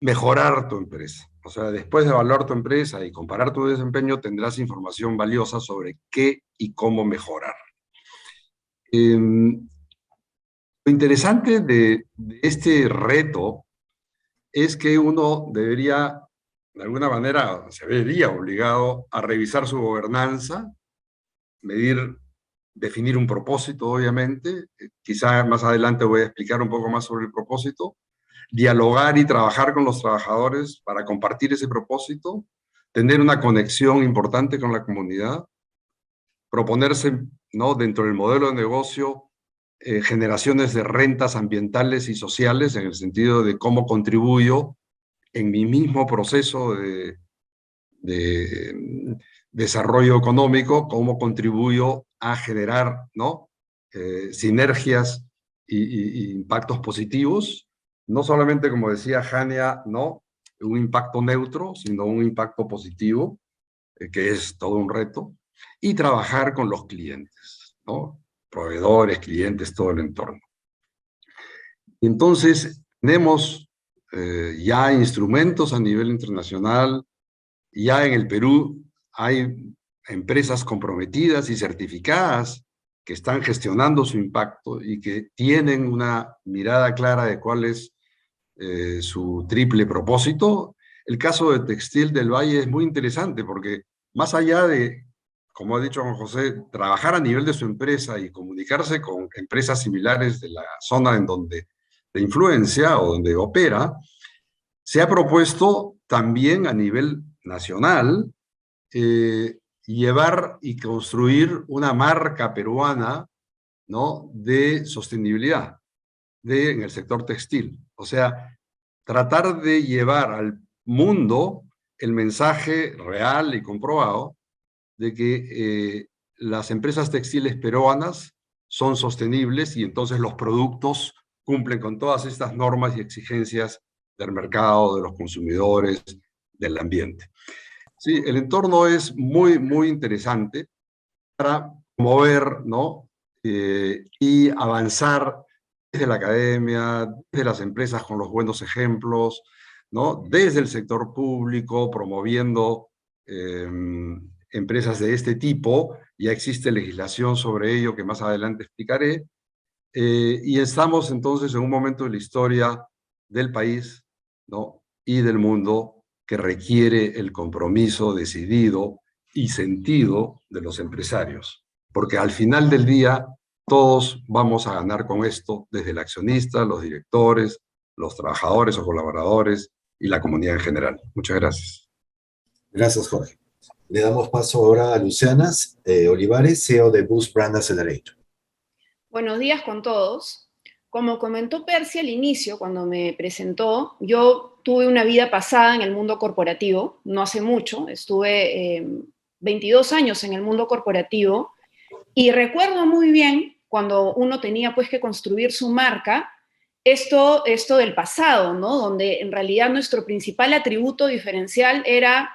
mejorar tu empresa. O sea, después de evaluar tu empresa y comparar tu desempeño, tendrás información valiosa sobre qué y cómo mejorar. Lo interesante de este reto es que uno debería, de alguna manera, se vería obligado a revisar su gobernanza, medir, definir un propósito, obviamente. Quizá más adelante voy a explicar un poco más sobre el propósito. Dialogar y trabajar con los trabajadores para compartir ese propósito, tener una conexión importante con la comunidad, proponerse, ¿no?, dentro del modelo de negocio, generaciones de rentas ambientales y sociales en el sentido de cómo contribuyo en mi mismo proceso de desarrollo económico, cómo contribuyo a generar, ¿no?, sinergias y impactos positivos, no solamente, como decía Jania, ¿no?, un impacto neutro, sino un impacto positivo, que es todo un reto, y trabajar con los clientes, ¿no?, proveedores, clientes, todo el entorno. Entonces, tenemos ya instrumentos a nivel internacional. Ya en el Perú hay empresas comprometidas y certificadas que están gestionando su impacto y que tienen una mirada clara de cuál es su triple propósito. El caso de Textil del Valle es muy interesante porque más allá de, como ha dicho Juan José, trabajar a nivel de su empresa y comunicarse con empresas similares de la zona en donde de influencia o donde opera, se ha propuesto también a nivel nacional llevar y construir una marca peruana, ¿no?, de sostenibilidad en el sector textil. O sea, tratar de llevar al mundo el mensaje real y comprobado de que las empresas textiles peruanas son sostenibles y entonces los productos cumplen con todas estas normas y exigencias del mercado, de los consumidores, del ambiente. Sí, el entorno es muy, muy interesante para mover, ¿no?, y avanzar desde la academia, desde las empresas con los buenos ejemplos, ¿no?, desde el sector público, promoviendo empresas de este tipo. Ya existe legislación sobre ello que más adelante explicaré. Y estamos entonces en un momento de la historia del país, ¿no?, y del mundo que requiere el compromiso decidido y sentido de los empresarios. Porque al final del día, todos vamos a ganar con esto, desde el accionista, los directores, los trabajadores o colaboradores y la comunidad en general. Muchas gracias. Gracias, Jorge. Le damos paso ahora a Luciana Olivares, CEO de Boost Brand Accelerator. Buenos días con todos. Como comentó Percy al inicio, cuando me presentó, yo tuve una vida pasada en el mundo corporativo, no hace mucho, estuve 22 años en el mundo corporativo y recuerdo muy bien cuando uno tenía pues que construir su marca, esto del pasado, ¿no? Donde en realidad nuestro principal atributo diferencial era,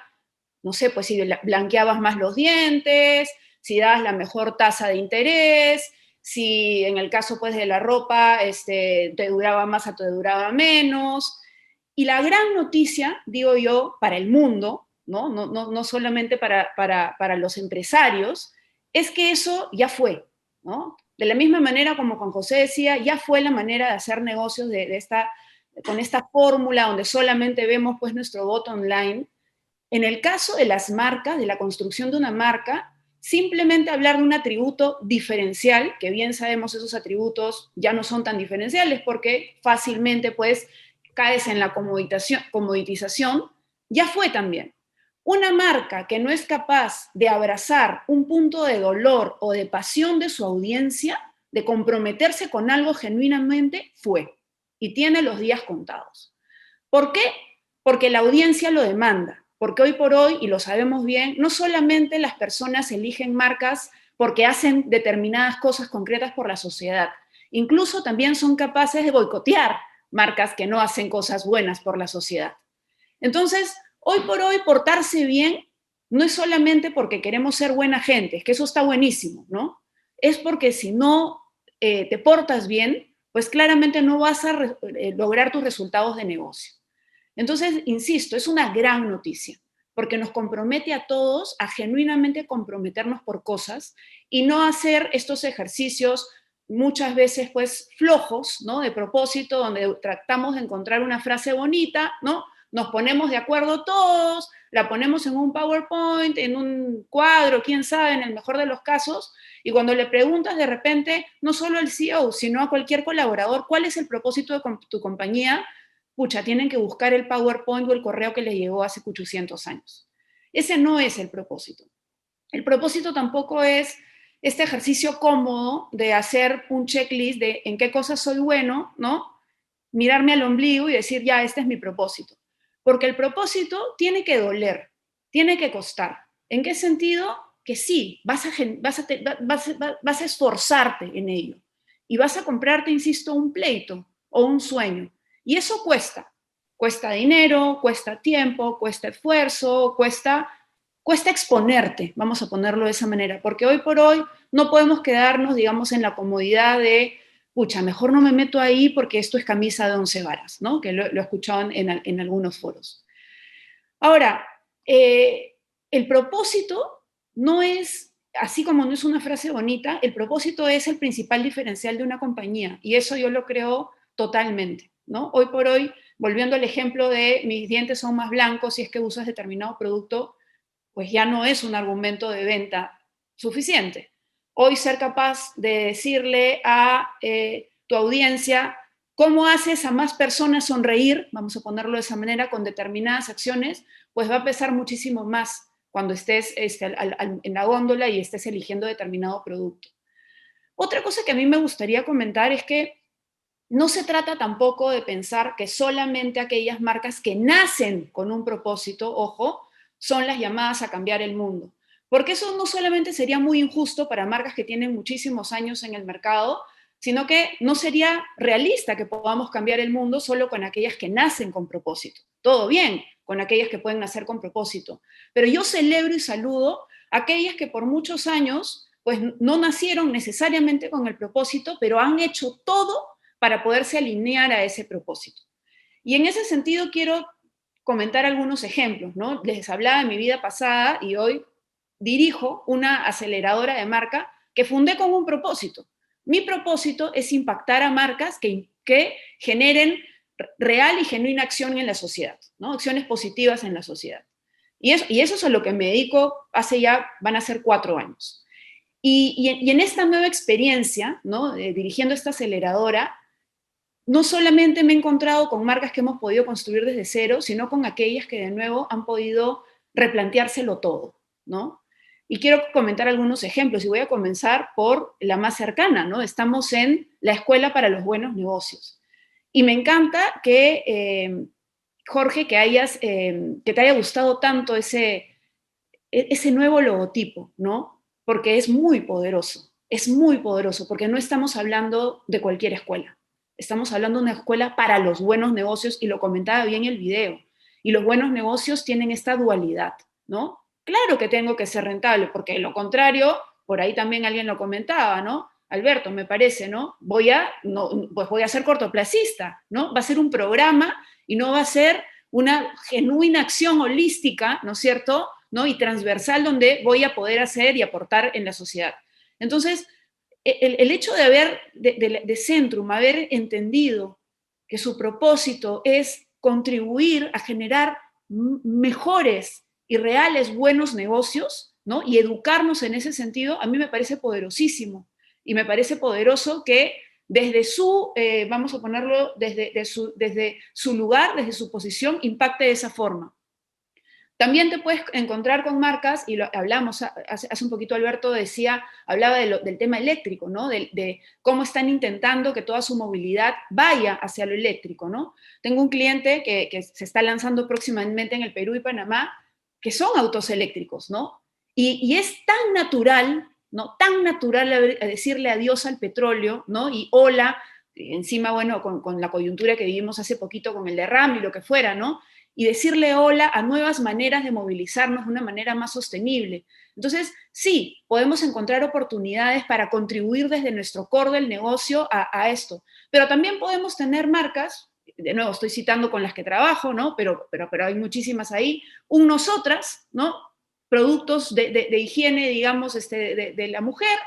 no sé, pues si blanqueabas más los dientes, si dabas la mejor tasa de interés, si en el caso pues de la ropa te duraba más o te duraba menos. Y la gran noticia, digo yo, para el mundo, no solamente para los empresarios, es que eso ya fue, ¿no? De la misma manera como Juan José decía, ya fue la manera de hacer negocios con esta fórmula donde solamente vemos pues nuestro bottom line. En el caso de las marcas, de la construcción de una marca, simplemente hablar de un atributo diferencial, que bien sabemos esos atributos ya no son tan diferenciales porque fácilmente pues caes en la comoditización, ya fue también. Una marca que no es capaz de abrazar un punto de dolor o de pasión de su audiencia, de comprometerse con algo genuinamente, fue. Y tiene los días contados. ¿Por qué? Porque la audiencia lo demanda. Porque hoy por hoy, y lo sabemos bien, no solamente las personas eligen marcas porque hacen determinadas cosas concretas por la sociedad, incluso también son capaces de boicotear marcas que no hacen cosas buenas por la sociedad. Entonces, hoy por hoy, portarse bien no es solamente porque queremos ser buena gente, es que eso está buenísimo, ¿no? Es porque si no te portas bien, pues claramente no vas a lograr tus resultados de negocio. Entonces, insisto, es una gran noticia, porque nos compromete a todos a genuinamente comprometernos por cosas y no hacer estos ejercicios muchas veces pues flojos, ¿no? De propósito, donde tratamos de encontrar una frase bonita, ¿no? Nos ponemos de acuerdo todos, la ponemos en un PowerPoint, en un cuadro, quién sabe, en el mejor de los casos, y cuando le preguntas de repente, no solo al CEO, sino a cualquier colaborador, ¿cuál es el propósito de tu compañía? Pucha, tienen que buscar el PowerPoint o el correo que les llegó hace 800 años. Ese no es el propósito. El propósito tampoco es este ejercicio cómodo de hacer un checklist de en qué cosas soy bueno, ¿no? Mirarme al ombligo y decir, ya, este es mi propósito. Porque el propósito tiene que doler, tiene que costar. ¿En qué sentido? Que sí, vas a esforzarte en ello. Y vas a comprarte, insisto, un pleito o un sueño. Y eso cuesta. Cuesta dinero, cuesta tiempo, cuesta esfuerzo, cuesta exponerte, vamos a ponerlo de esa manera. Porque hoy por hoy no podemos quedarnos, digamos, en la comodidad de pucha, mejor no me meto ahí porque esto es camisa de 11 varas, ¿no? Que lo he escuchado en algunos foros. Ahora, el propósito no es, así como no es una frase bonita, el propósito es el principal diferencial de una compañía, y eso yo lo creo totalmente, ¿no? Hoy por hoy, volviendo al ejemplo de mis dientes son más blancos si es que usas determinado producto, pues ya no es un argumento de venta suficiente. Hoy ser capaz de decirle a tu audiencia cómo haces a más personas sonreír, vamos a ponerlo de esa manera, con determinadas acciones, pues va a pesar muchísimo más cuando estés en la góndola y estés eligiendo determinado producto. Otra cosa que a mí me gustaría comentar es que no se trata tampoco de pensar que solamente aquellas marcas que nacen con un propósito, ojo, son las llamadas a cambiar el mundo. Porque eso no solamente sería muy injusto para marcas que tienen muchísimos años en el mercado, sino que no sería realista que podamos cambiar el mundo solo con aquellas que nacen con propósito. Todo bien con aquellas que pueden nacer con propósito, pero yo celebro y saludo a aquellas que por muchos años pues no nacieron necesariamente con el propósito, pero han hecho todo para poderse alinear a ese propósito. Y en ese sentido quiero comentar algunos ejemplos, ¿no? Les hablaba de mi vida pasada y hoy dirijo una aceleradora de marca que fundé con un propósito. Mi propósito es impactar a marcas que generen real y genuina acción en la sociedad, ¿no? Acciones positivas en la sociedad. Y eso es a lo que me dedico hace ya, van a ser 4 años. Y en esta nueva experiencia, ¿no? Dirigiendo esta aceleradora, no solamente me he encontrado con marcas que hemos podido construir desde cero, sino con aquellas que de nuevo han podido replanteárselo todo, ¿no? Y quiero comentar algunos ejemplos y voy a comenzar por la más cercana, ¿no? Estamos en la Escuela para los Buenos Negocios. Y me encanta que, Jorge, que te haya gustado tanto ese nuevo logotipo, ¿no? Porque es muy poderoso, porque no estamos hablando de cualquier escuela. Estamos hablando de una escuela para los buenos negocios, y lo comentaba bien el video. Y los buenos negocios tienen esta dualidad, ¿no? Claro que tengo que ser rentable, porque de lo contrario, por ahí también alguien lo comentaba, ¿no? Alberto, me parece, ¿no? Pues voy a ser cortoplacista, ¿no? Va a ser un programa y no va a ser una genuina acción holística, ¿no es cierto?, ¿no? Y transversal, donde voy a poder hacer y aportar en la sociedad. Entonces, el hecho de Centrum haber entendido que su propósito es contribuir a generar mejores y reales buenos negocios, ¿no? Y educarnos en ese sentido, a mí me parece poderosísimo. Y me parece poderoso que desde vamos a ponerlo, desde su lugar, desde su posición, impacte de esa forma. También te puedes encontrar con marcas, y lo hablamos hace un poquito, Alberto hablaba del tema eléctrico, ¿no? De cómo están intentando que toda su movilidad vaya hacia lo eléctrico, ¿no? Tengo un cliente que se está lanzando próximamente en el Perú y Panamá, que son autos eléctricos, ¿no? Y es tan natural, ¿no? Tan natural decirle adiós al petróleo, ¿no? Y hola, encima, bueno, con la coyuntura que vivimos hace poquito con el derrame y lo que fuera, ¿no? Y decirle hola a nuevas maneras de movilizarnos de una manera más sostenible. Entonces, sí, podemos encontrar oportunidades para contribuir desde nuestro core del negocio a esto, pero también podemos tener marcas, de nuevo estoy citando con las que trabajo, ¿no? Pero hay muchísimas ahí, un nosotras, ¿no? Productos de higiene, digamos, de la mujer,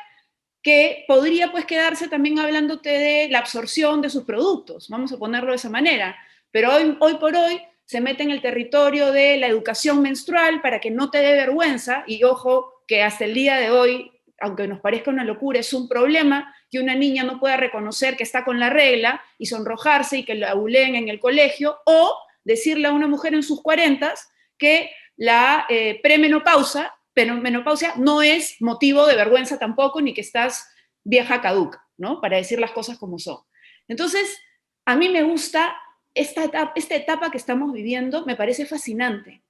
que podría pues quedarse también hablándote de la absorción de sus productos, vamos a ponerlo de esa manera, pero hoy por hoy se mete en el territorio de la educación menstrual para que no te dé vergüenza, y ojo que hasta el día de hoy, aunque nos parezca una locura, es un problema que una niña no pueda reconocer que está con la regla y sonrojarse y que la buleen en el colegio, o decirle a una mujer en sus 40s que la premenopausia no es motivo de vergüenza tampoco, ni que estás vieja caduca, ¿no? Para decir las cosas como son. Entonces, a mí me gusta esta etapa que estamos viviendo, me parece fascinante,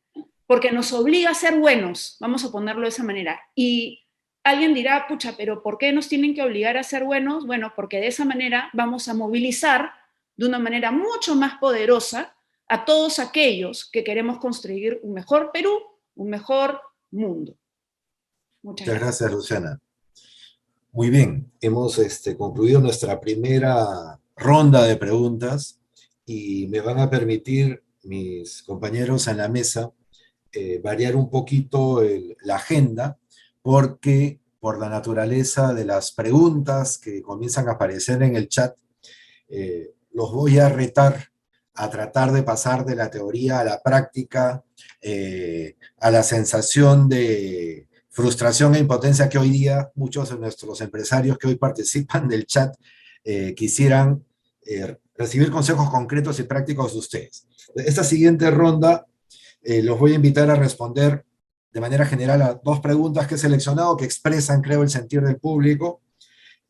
porque nos obliga a ser buenos, vamos a ponerlo de esa manera. Y alguien dirá, pucha, pero ¿por qué nos tienen que obligar a ser buenos? Bueno, porque de esa manera vamos a movilizar de una manera mucho más poderosa a todos aquellos que queremos construir un mejor Perú, un mejor mundo. Muchas gracias, Luciana. Muy bien, hemos concluido nuestra primera ronda de preguntas y me van a permitir mis compañeros en la mesa variar un poquito la agenda, porque por la naturaleza de las preguntas que comienzan a aparecer en el chat, los voy a retar a tratar de pasar de la teoría a la práctica, a la sensación de frustración e impotencia que hoy día muchos de nuestros empresarios que hoy participan del chat quisieran recibir consejos concretos y prácticos de ustedes. Esta siguiente ronda los voy a invitar a responder de manera general a 2 preguntas que he seleccionado que expresan, creo, el sentir del público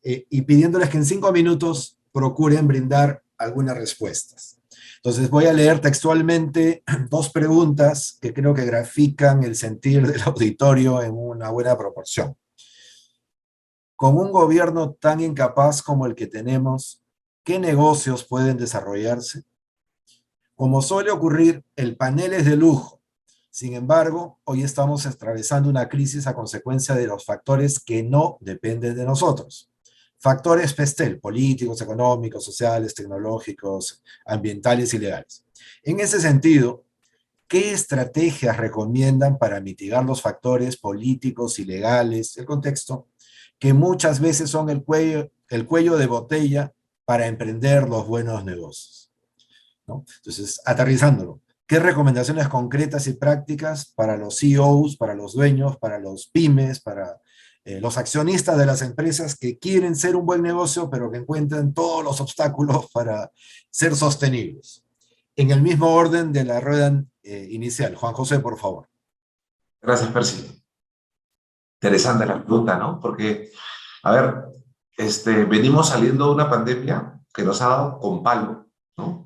y pidiéndoles que en 5 minutos procuren brindar algunas respuestas. Entonces voy a leer textualmente 2 preguntas que creo que grafican el sentir del auditorio en una buena proporción. Con un gobierno tan incapaz como el que tenemos, ¿qué negocios pueden desarrollarse? Como suele ocurrir, el panel es de lujo. Sin embargo, hoy estamos atravesando una crisis a consecuencia de los factores que no dependen de nosotros. Factores PESTEL, políticos, económicos, sociales, tecnológicos, ambientales y legales. En ese sentido, ¿qué estrategias recomiendan para mitigar los factores políticos y legales, el contexto, que muchas veces son el cuello de botella para emprender los buenos negocios? ¿No? Entonces, aterrizándolo, ¿qué recomendaciones concretas y prácticas para los CEOs, para los dueños, para los pymes, para los accionistas de las empresas que quieren ser un buen negocio, pero que encuentran todos los obstáculos para ser sostenibles? En el mismo orden de la rueda inicial. Juan José, por favor. Gracias, Percy. Interesante la pregunta, ¿no? Porque, a ver, venimos saliendo de una pandemia que nos ha dado con palo, ¿no?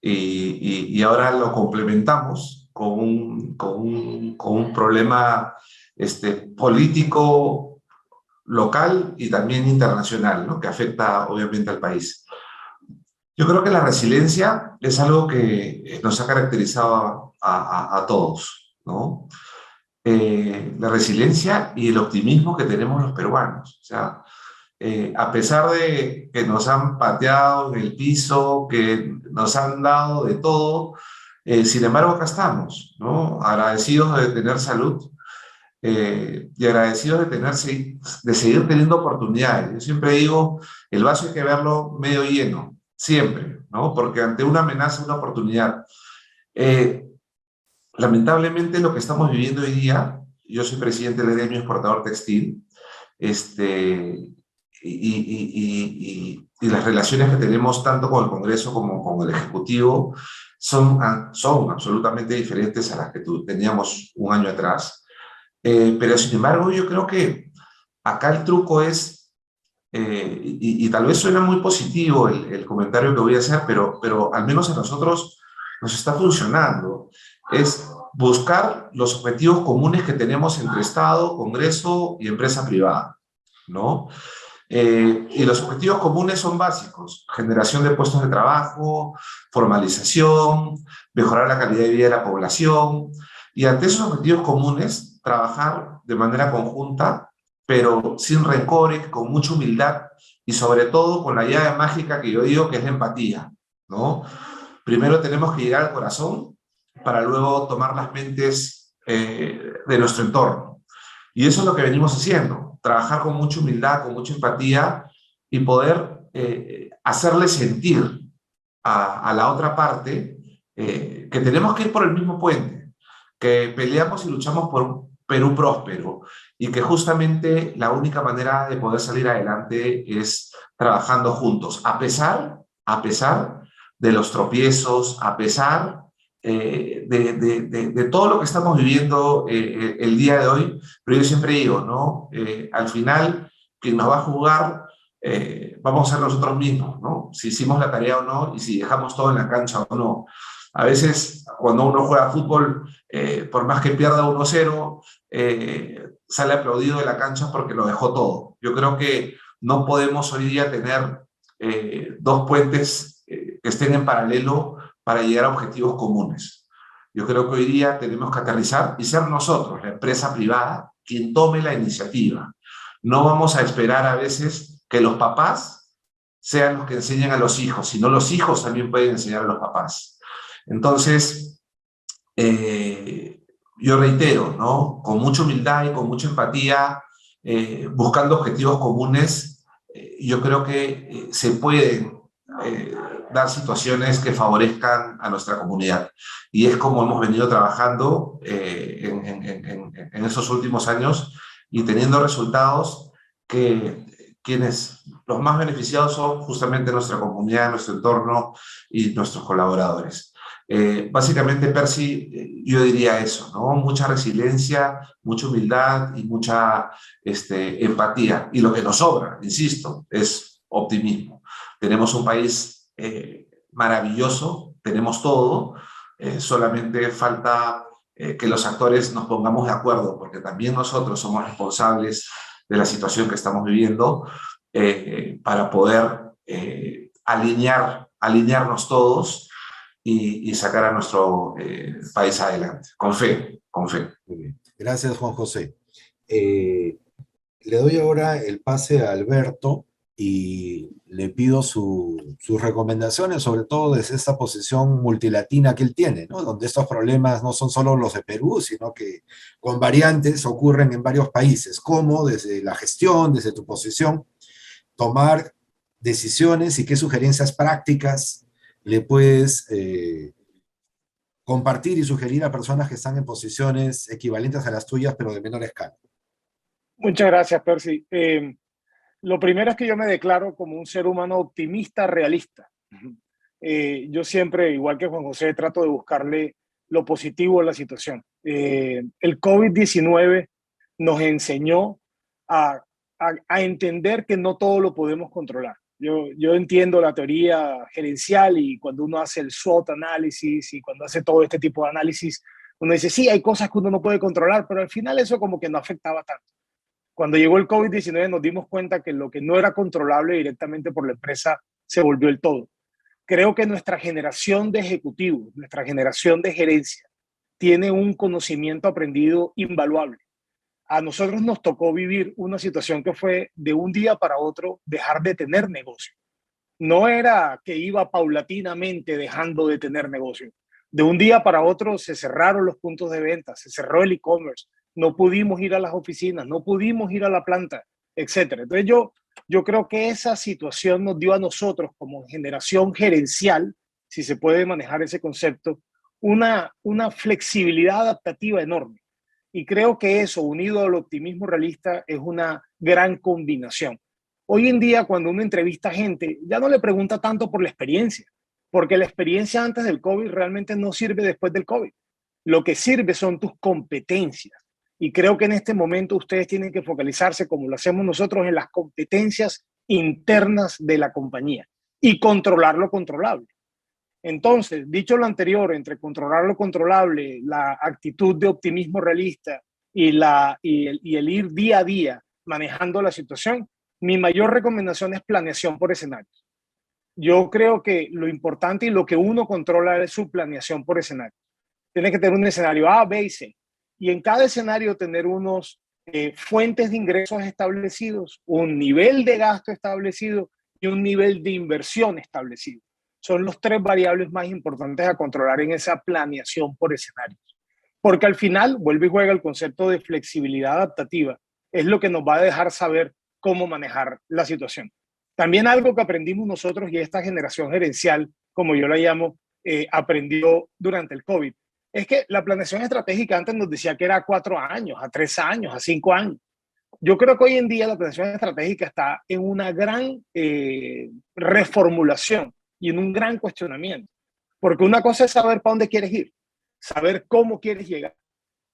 Y ahora lo complementamos con un problema político local y también internacional, ¿no? Que afecta obviamente al país. Yo creo que la resiliencia es algo que nos ha caracterizado a todos, ¿no? La resiliencia y el optimismo que tenemos los peruanos. O sea, a pesar de que nos han pateado en el piso, que nos han dado de todo, sin embargo acá estamos, ¿no? Agradecidos de tener salud y agradecidos de seguir teniendo oportunidades. Yo siempre digo, el vaso hay que verlo medio lleno, siempre, ¿no? Porque ante una amenaza, una oportunidad. Lamentablemente lo que estamos viviendo hoy día, yo soy presidente del gremio exportador textil, y las relaciones que tenemos tanto con el Congreso como con el Ejecutivo son absolutamente diferentes a las que teníamos un año atrás. Pero sin embargo yo creo que acá el truco es, y tal vez suena muy positivo el comentario que voy a hacer, pero al menos a nosotros nos está funcionando, es buscar los objetivos comunes que tenemos entre Estado, Congreso y empresa privada, ¿no? Y los objetivos comunes son básicos: generación de puestos de trabajo, formalización, mejorar la calidad de vida de la población. Y ante esos objetivos comunes, trabajar de manera conjunta, pero sin rencores, con mucha humildad y sobre todo con la llave mágica que yo digo que es la empatía, ¿no? Primero tenemos que llegar al corazón para luego tomar las mentes de nuestro entorno. Y eso es lo que venimos haciendo: trabajar con mucha humildad, con mucha empatía y poder hacerle sentir a la otra parte que tenemos que ir por el mismo puente, que peleamos y luchamos por un Perú próspero y que justamente la única manera de poder salir adelante es trabajando juntos, a pesar de los tropiezos, a pesar de todo lo que estamos viviendo el día de hoy. Pero yo siempre digo, ¿no? Al final, quien nos va a jugar vamos a ser nosotros mismos, ¿no? Si hicimos la tarea o no y si dejamos todo en la cancha o no. A veces, cuando uno juega fútbol, por más que pierda 1-0, sale aplaudido de la cancha porque lo dejó todo. Yo creo que no podemos hoy día tener dos puentes que estén en paralelo para llegar a objetivos comunes. Yo creo que hoy día tenemos que aterrizar y ser nosotros, la empresa privada, quien tome la iniciativa. No vamos a esperar a veces que los papás sean los que enseñen a los hijos, sino los hijos también pueden enseñar a los papás. Entonces, yo reitero, ¿no? Con mucha humildad y con mucha empatía, buscando objetivos comunes, yo creo que se pueden dar situaciones que favorezcan a nuestra comunidad. Y es como hemos venido trabajando en esos últimos años y teniendo resultados que los más beneficiados son justamente nuestra comunidad, nuestro entorno y nuestros colaboradores. Básicamente, Percy, yo diría eso, ¿no? Mucha resiliencia, mucha humildad y mucha empatía. Y lo que nos sobra, insisto, es optimismo. Tenemos un país maravilloso, tenemos todo, solamente falta que los actores nos pongamos de acuerdo, porque también nosotros somos responsables de la situación que estamos viviendo, para poder alinearnos todos y sacar a nuestro país adelante, con fe, con fe. Muy bien. Gracias, Juan José. Le doy ahora el pase a Alberto y le pido sus recomendaciones, sobre todo desde esta posición multilatina que él tiene, ¿no? Donde estos problemas no son solo los de Perú, sino que con variantes ocurren en varios países. ¿Cómo, desde la gestión, desde tu posición, tomar decisiones y qué sugerencias prácticas le puedes compartir y sugerir a personas que están en posiciones equivalentes a las tuyas, pero de menor escala? Muchas gracias, Percy. Lo primero es que yo me declaro como un ser humano optimista, realista. Yo siempre, igual que Juan José, trato de buscarle lo positivo a la situación. El COVID-19 nos enseñó a entender que no todo lo podemos controlar. Yo entiendo la teoría gerencial y cuando uno hace el SWOT análisis y cuando hace todo este tipo de análisis, uno dice, sí, hay cosas que uno no puede controlar, pero al final eso como que no afectaba tanto. Cuando llegó el COVID-19 nos dimos cuenta que lo que no era controlable directamente por la empresa se volvió el todo. Creo que nuestra generación de ejecutivos, nuestra generación de gerencia, tiene un conocimiento aprendido invaluable. A nosotros nos tocó vivir una situación que fue de un día para otro dejar de tener negocio. No era que iba paulatinamente dejando de tener negocio. De un día para otro se cerraron los puntos de venta, se cerró el e-commerce, no pudimos ir a las oficinas, no pudimos ir a la planta, etc. Entonces yo creo que esa situación nos dio a nosotros como generación gerencial, si se puede manejar ese concepto, una flexibilidad adaptativa enorme. Y creo que eso, unido al optimismo realista, es una gran combinación. Hoy en día, cuando uno entrevista a gente, ya no le pregunta tanto por la experiencia, porque la experiencia antes del COVID realmente no sirve después del COVID. Lo que sirve son tus competencias. Y creo que en este momento ustedes tienen que focalizarse, como lo hacemos nosotros, en las competencias internas de la compañía y controlar lo controlable. Entonces, dicho lo anterior, entre controlar lo controlable, la actitud de optimismo realista y el ir día a día manejando la situación, mi mayor recomendación es planeación por escenarios. Yo creo que lo importante y lo que uno controla es su planeación por escenario. Tiene que tener un escenario A, B y C. Y en cada escenario tener unos fuentes de ingresos establecidos, un nivel de gasto establecido y un nivel de inversión establecido. Son los tres variables más importantes a controlar en esa planeación por escenarios. Porque al final vuelve y juega el concepto de flexibilidad adaptativa. Es lo que nos va a dejar saber cómo manejar la situación. También algo que aprendimos nosotros y esta generación gerencial, como yo la llamo, aprendió durante el COVID, es que la planeación estratégica antes nos decía que era a 4 años, a 3 años, a 5 años. Yo creo que hoy en día la planeación estratégica está en una gran reformulación y en un gran cuestionamiento. Porque una cosa es saber para dónde quieres ir, saber cómo quieres llegar,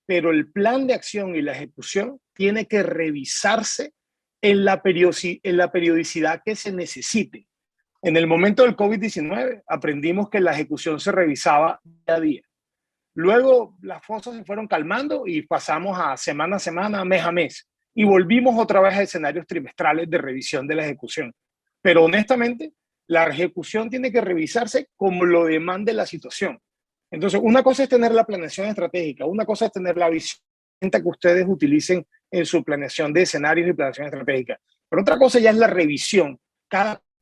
pero el plan de acción y la ejecución tiene que revisarse en la periodicidad que se necesite. En el momento del COVID-19 aprendimos que la ejecución se revisaba día a día. Luego las cosas se fueron calmando y pasamos a semana, mes a mes. Y volvimos otra vez a escenarios trimestrales de revisión de la ejecución. Pero honestamente, la ejecución tiene que revisarse como lo demande la situación. Entonces, una cosa es tener la planeación estratégica, una cosa es tener la visión que ustedes utilicen en su planeación de escenarios y planeación estratégica. Pero otra cosa ya es la revisión.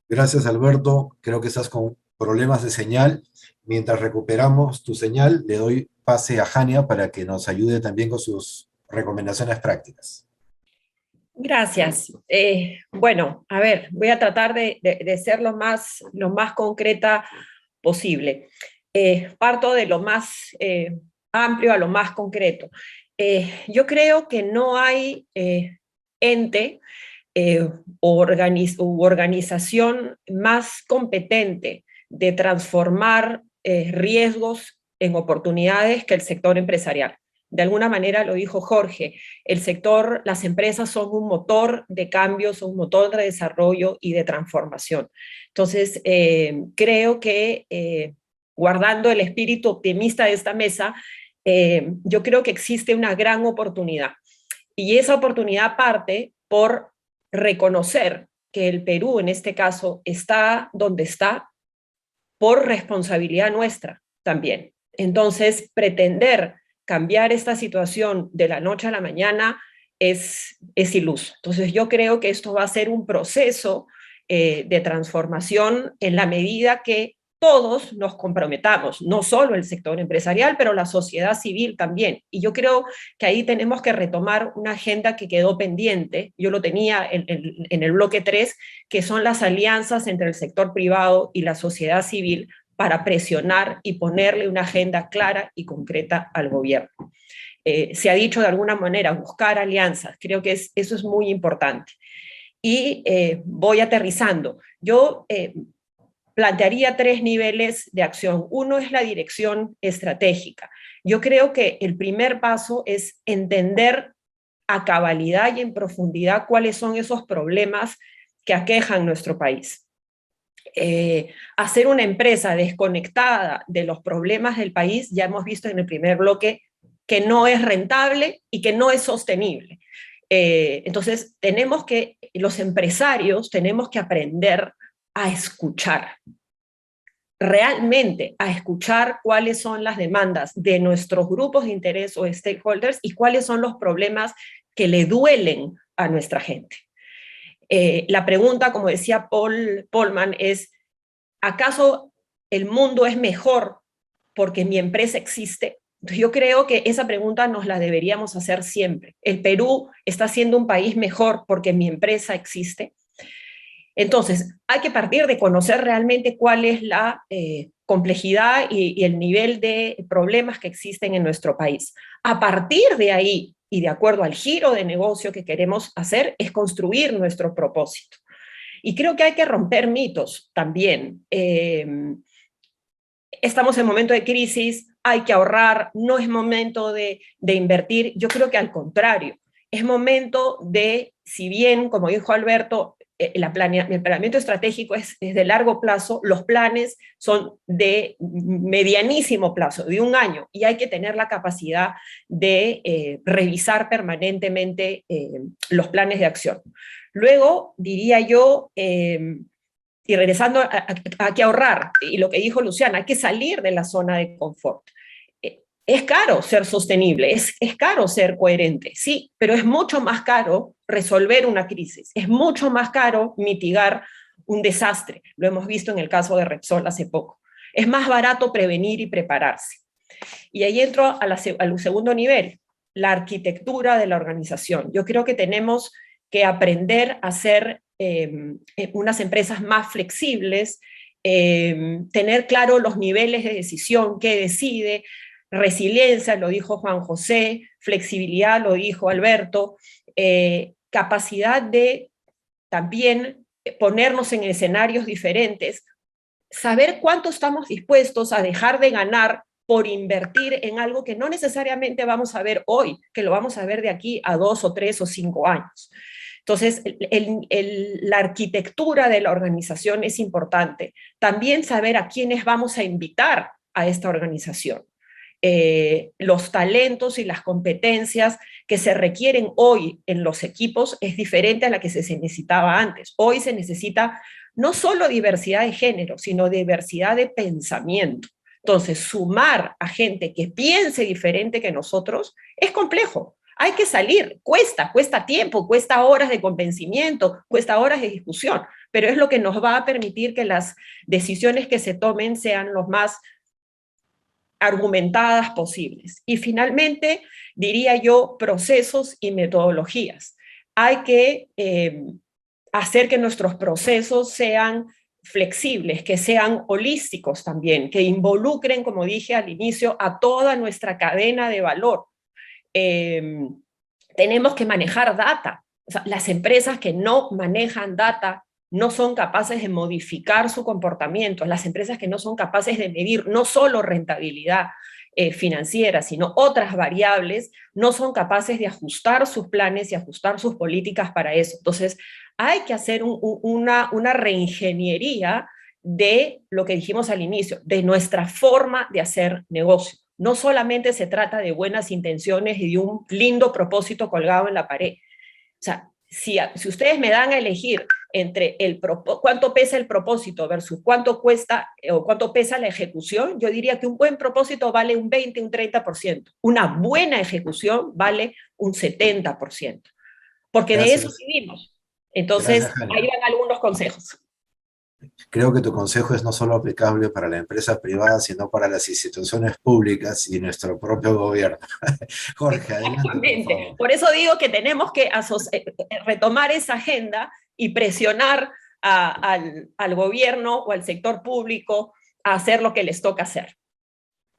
Gracias, Alberto. Creo que estás con problemas de señal. Mientras recuperamos tu señal, le doy pase a Jania para que nos ayude también con sus recomendaciones prácticas. Gracias. Bueno, a ver, voy a tratar de ser lo más concreta posible. Parto de lo más amplio a lo más concreto. Yo creo que no hay ente u organización más competente de transformar riesgos en oportunidades que el sector empresarial. De alguna manera lo dijo Jorge, las empresas son un motor de cambio, son un motor de desarrollo y de transformación. Entonces, creo que guardando el espíritu optimista de esta mesa, yo creo que existe una gran oportunidad. Y esa oportunidad parte por reconocer que el Perú, en este caso, está donde está por responsabilidad nuestra también. Entonces, pretender cambiar esta situación de la noche a la mañana es iluso. Entonces, yo creo que esto va a ser un proceso de transformación en la medida que todos nos comprometamos, no solo el sector empresarial, pero la sociedad civil también. Y yo creo que ahí tenemos que retomar una agenda que quedó pendiente, yo lo tenía en el bloque 3, que son las alianzas entre el sector privado y la sociedad civil para presionar y ponerle una agenda clara y concreta al gobierno. Se ha dicho de alguna manera, buscar alianzas, creo que eso es muy importante. Y voy aterrizando. Yo plantearía 3 niveles de acción. Uno es la dirección estratégica. Yo creo que el primer paso es entender a cabalidad y en profundidad cuáles son esos problemas que aquejan nuestro país. Hacer una empresa desconectada de los problemas del país, ya hemos visto en el primer bloque que no es rentable y que no es sostenible. Entonces, los empresarios tenemos que aprender a escuchar, realmente a escuchar cuáles son las demandas de nuestros grupos de interés o stakeholders y cuáles son los problemas que le duelen a nuestra gente. La pregunta, como decía Polman, es: ¿acaso el mundo es mejor porque mi empresa existe? Yo creo que esa pregunta nos la deberíamos hacer siempre. ¿El Perú está siendo un país mejor porque mi empresa existe? Entonces, hay que partir de conocer realmente cuál es la complejidad y el nivel de problemas que existen en nuestro país. A partir de ahí, y de acuerdo al giro de negocio que queremos hacer, es construir nuestro propósito. Y creo que hay que romper mitos también. Estamos en momento de crisis, hay que ahorrar, no es momento de invertir. Yo creo que al contrario, es momento de, si bien, como dijo Alberto, el planeamiento estratégico es de largo plazo, los planes son de medianísimo plazo, de 1 año, y hay que tener la capacidad de revisar permanentemente los planes de acción. Luego, diría yo, y regresando a que ahorrar, y lo que dijo Luciana, hay que salir de la zona de confort. Es caro ser sostenible, es caro ser coherente, sí, pero es mucho más caro resolver una crisis, es mucho más caro mitigar un desastre. Lo hemos visto en el caso de Repsol hace poco. Es más barato prevenir y prepararse. Y ahí entro al segundo nivel, la arquitectura de la organización. Yo creo que tenemos que aprender a ser unas empresas más flexibles, tener claro los niveles de decisión, qué decide, resiliencia, lo dijo Juan José, flexibilidad, lo dijo Alberto, capacidad de también ponernos en escenarios diferentes, saber cuánto estamos dispuestos a dejar de ganar por invertir en algo que no necesariamente vamos a ver hoy, que lo vamos a ver de aquí a 2 o 3 o 5 años. Entonces, la arquitectura de la organización es importante. También saber a quiénes vamos a invitar a esta organización. Los talentos y las competencias que se requieren hoy en los equipos es diferente a la que se necesitaba antes. Hoy se necesita no solo diversidad de género, sino diversidad de pensamiento. Entonces, sumar a gente que piense diferente que nosotros es complejo. Hay que salir, cuesta tiempo, cuesta horas de convencimiento, cuesta horas de discusión, pero es lo que nos va a permitir que las decisiones que se tomen sean los más argumentadas posibles. Y finalmente, diría yo, procesos y metodologías. Hay que hacer que nuestros procesos sean flexibles, que sean holísticos también, que involucren, como dije al inicio, a toda nuestra cadena de valor. Tenemos que manejar data. O sea, las empresas que no manejan data no son capaces de modificar su comportamiento. Las empresas que no son capaces de medir no solo rentabilidad financiera, sino otras variables, no son capaces de ajustar sus planes y ajustar sus políticas para eso. Entonces, hay que hacer una reingeniería de lo que dijimos al inicio, de nuestra forma de hacer negocio. No solamente se trata de buenas intenciones y de un lindo propósito colgado en la pared. O sea, si ustedes me dan a elegir entre cuánto pesa el propósito versus cuánto cuesta o cuánto pesa la ejecución, yo diría que un buen propósito vale un 20, un 30%. Una buena ejecución vale un 70%. Porque de eso vivimos. Entonces, ahí van algunos consejos. Creo que tu consejo es no solo aplicable para la empresa privada, sino para las instituciones públicas y nuestro propio gobierno. Jorge, adelante, por favor. Por eso digo que tenemos que retomar esa agenda y presionar al gobierno o al sector público a hacer lo que les toca hacer.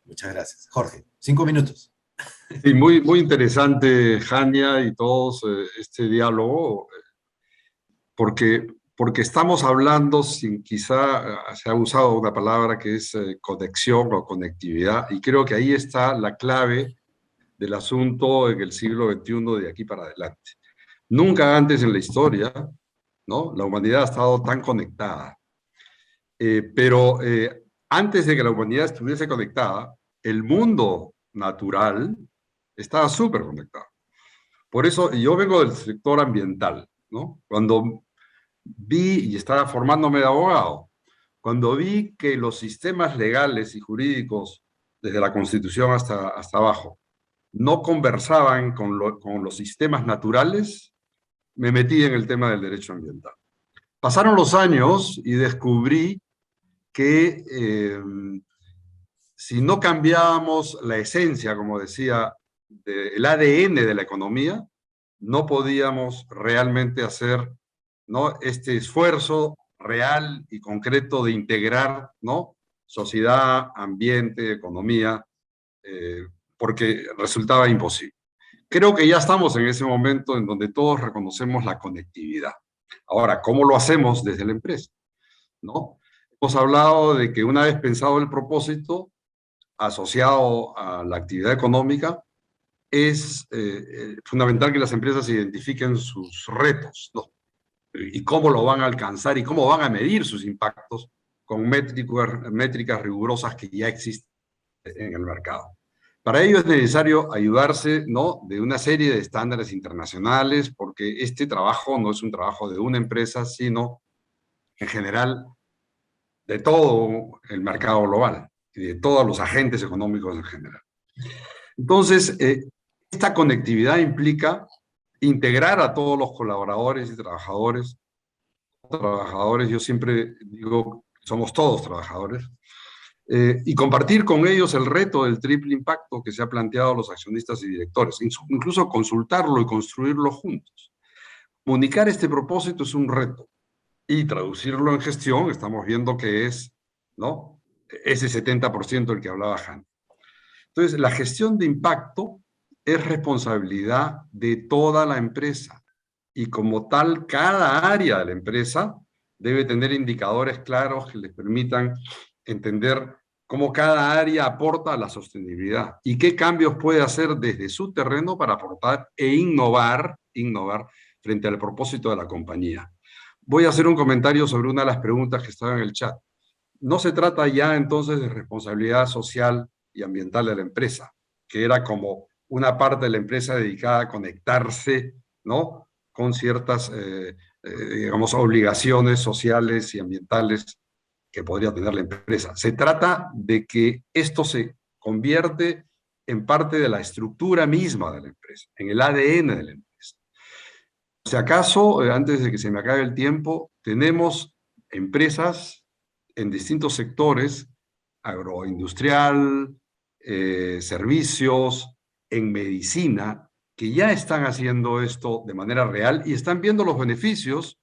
Muchas gracias. Jorge, 5 minutos. Sí, muy interesante, Jania, y todos este diálogo, porque estamos hablando, sin quizá se ha usado una palabra que es conexión o conectividad, y creo que ahí está la clave del asunto en el siglo XXI de aquí para adelante. Nunca antes en la historia, ¿no?, la humanidad ha estado tan conectada. Pero antes de que la humanidad estuviese conectada, el mundo natural estaba súper conectado. Por eso yo vengo del sector ambiental, ¿no? Cuando vi, y estaba formándome de abogado, cuando vi que los sistemas legales y jurídicos, desde la Constitución hasta abajo, no conversaban con los sistemas naturales, me metí en el tema del derecho ambiental. Pasaron los años y descubrí que si no cambiábamos la esencia, como decía, el ADN de la economía, no podíamos realmente hacer, ¿no?, este esfuerzo real y concreto de integrar, ¿no?, sociedad, ambiente, economía, porque resultaba imposible. Creo que ya estamos en ese momento en donde todos reconocemos la conectividad. Ahora, ¿cómo lo hacemos desde la empresa?, ¿no? Hemos hablado de que una vez pensado el propósito asociado a la actividad económica, es fundamental que las empresas identifiquen sus retos, ¿no?, y cómo lo van a alcanzar y cómo van a medir sus impactos con métricas rigurosas que ya existen en el mercado. Para ello es necesario ayudarse, ¿no?, de una serie de estándares internacionales, porque este trabajo no es un trabajo de una empresa, sino en general de todo el mercado global y de todos los agentes económicos en general. Entonces, esta conectividad implica integrar a todos los colaboradores y trabajadores. Yo siempre digo, somos todos trabajadores, y compartir con ellos el reto del triple impacto que se ha planteado a los accionistas y directores, incluso consultarlo y construirlo juntos. Comunicar este propósito es un reto, y traducirlo en gestión, estamos viendo que es, ¿no?, ese 70% del que hablaba Han. Entonces, la gestión de impacto es responsabilidad de toda la empresa, y como tal, cada área de la empresa debe tener indicadores claros que les permitan entender cómo cada área aporta a la sostenibilidad y qué cambios puede hacer desde su terreno para aportar e innovar frente al propósito de la compañía. Voy a hacer un comentario sobre una de las preguntas que estaba en el chat. No se trata ya entonces de responsabilidad social y ambiental de la empresa, que era como una parte de la empresa dedicada a conectarse, ¿no?, con ciertas, digamos, obligaciones sociales y ambientales que podría tener la empresa. Se trata de que esto se convierte en parte de la estructura misma de la empresa, en el ADN de la empresa. Si acaso, antes de que se me acabe el tiempo, tenemos empresas en distintos sectores, agroindustrial, servicios, en medicina, que ya están haciendo esto de manera real y están viendo los beneficios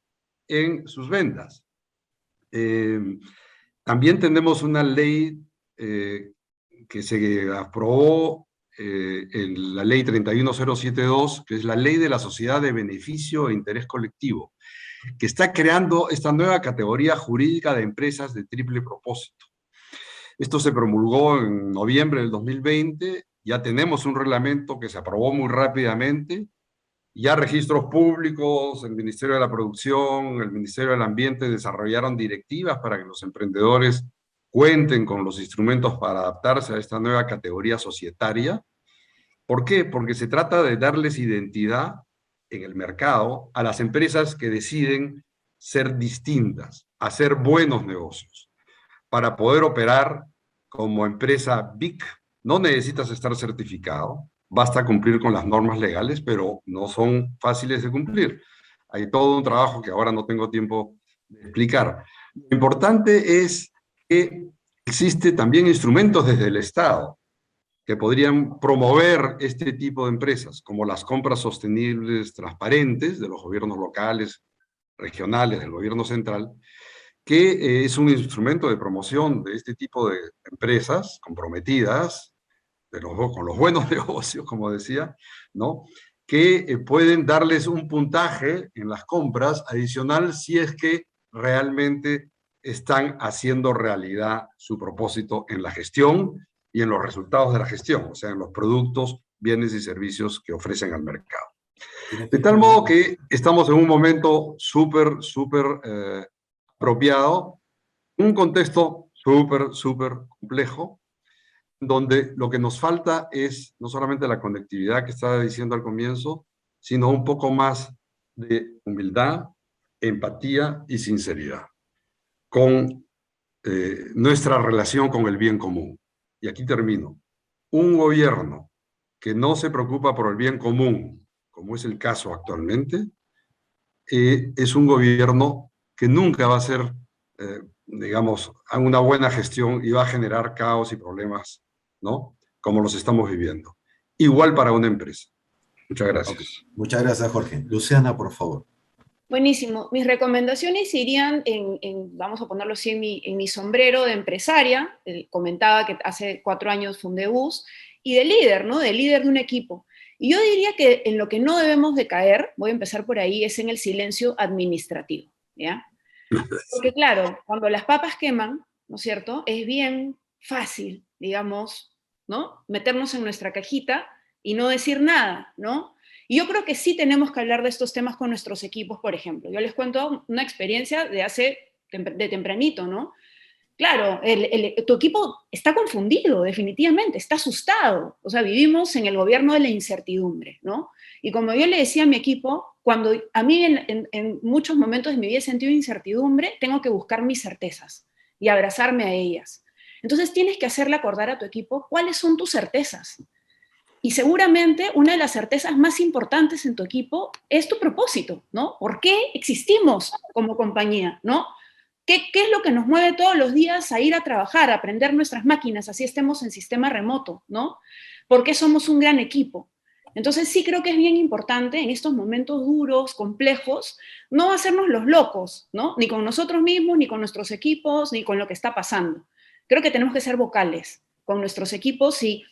en sus ventas. También tenemos una ley que se aprobó, en la ley 31072, que es la ley de la sociedad de beneficio e interés colectivo, que está creando esta nueva categoría jurídica de empresas de triple propósito. Esto se promulgó en noviembre del 2020, ya tenemos un reglamento que se aprobó muy rápidamente, ya registros públicos, el Ministerio de la Producción, el Ministerio del Ambiente desarrollaron directivas para que los emprendedores cuenten con los instrumentos para adaptarse a esta nueva categoría societaria. ¿Por qué? Porque se trata de darles identidad en el mercado a las empresas que deciden ser distintas, hacer buenos negocios. Para poder operar como empresa BIC, no necesitas estar certificado, basta cumplir con las normas legales, pero no son fáciles de cumplir. Hay todo un trabajo que ahora no tengo tiempo de explicar. Lo importante es que existen también instrumentos desde el Estado que podrían promover este tipo de empresas, como las compras sostenibles transparentes de los gobiernos locales, regionales, del gobierno central, que es un instrumento de promoción de este tipo de empresas comprometidas, con los buenos negocios, como decía, ¿no?, que pueden darles un puntaje en las compras adicional si es que realmente están haciendo realidad su propósito en la gestión y en los resultados de la gestión, o sea, en los productos, bienes y servicios que ofrecen al mercado. De tal modo que estamos en un momento súper apropiado, un contexto súper complejo, donde lo que nos falta es no solamente la conectividad que estaba diciendo al comienzo, sino un poco más de humildad, empatía y sinceridad con nuestra relación con el bien común. Y aquí termino. Un gobierno que no se preocupa por el bien común, como es el caso actualmente, es un gobierno que nunca va a ser, digamos, una buena gestión y va a generar caos y problemas, ¿no?, como los estamos viviendo. Igual para una empresa. Muchas gracias. Okay. Muchas gracias, Jorge. Luciana, por favor. Buenísimo. Mis recomendaciones irían vamos a ponerlo así, en mi sombrero de empresaria. Comentaba que hace 4 años fundé BUS, y de líder, ¿no? De líder de un equipo. Y yo diría que en lo que no debemos de caer, voy a empezar por ahí, es en el silencio administrativo, ¿ya? Porque claro, cuando las papas queman, ¿no es cierto?, es bien fácil, digamos, ¿no?, meternos en nuestra cajita y no decir nada, ¿no? Y yo creo que sí tenemos que hablar de estos temas con nuestros equipos, por ejemplo. Yo les cuento una experiencia de tempranito, ¿no? Claro, tu equipo está confundido, definitivamente, está asustado. O sea, vivimos en el gobierno de la incertidumbre, ¿no? Y como yo le decía a mi equipo, cuando a mí en muchos momentos de mi vida he sentido incertidumbre, tengo que buscar mis certezas y abrazarme a ellas. Entonces tienes que hacerle acordar a tu equipo cuáles son tus certezas. Y seguramente una de las certezas más importantes en tu equipo es tu propósito, ¿no? ¿Por qué existimos como compañía, ¿no? ¿Qué es lo que nos mueve todos los días a ir a trabajar, a aprender nuestras máquinas, así estemos en sistema remoto, ¿no? ¿Por qué somos un gran equipo? Entonces sí creo que es bien importante en estos momentos duros, complejos, no hacernos los locos, ¿no? Ni con nosotros mismos, ni con nuestros equipos, ni con lo que está pasando. Creo que tenemos que ser vocales con nuestros equipos y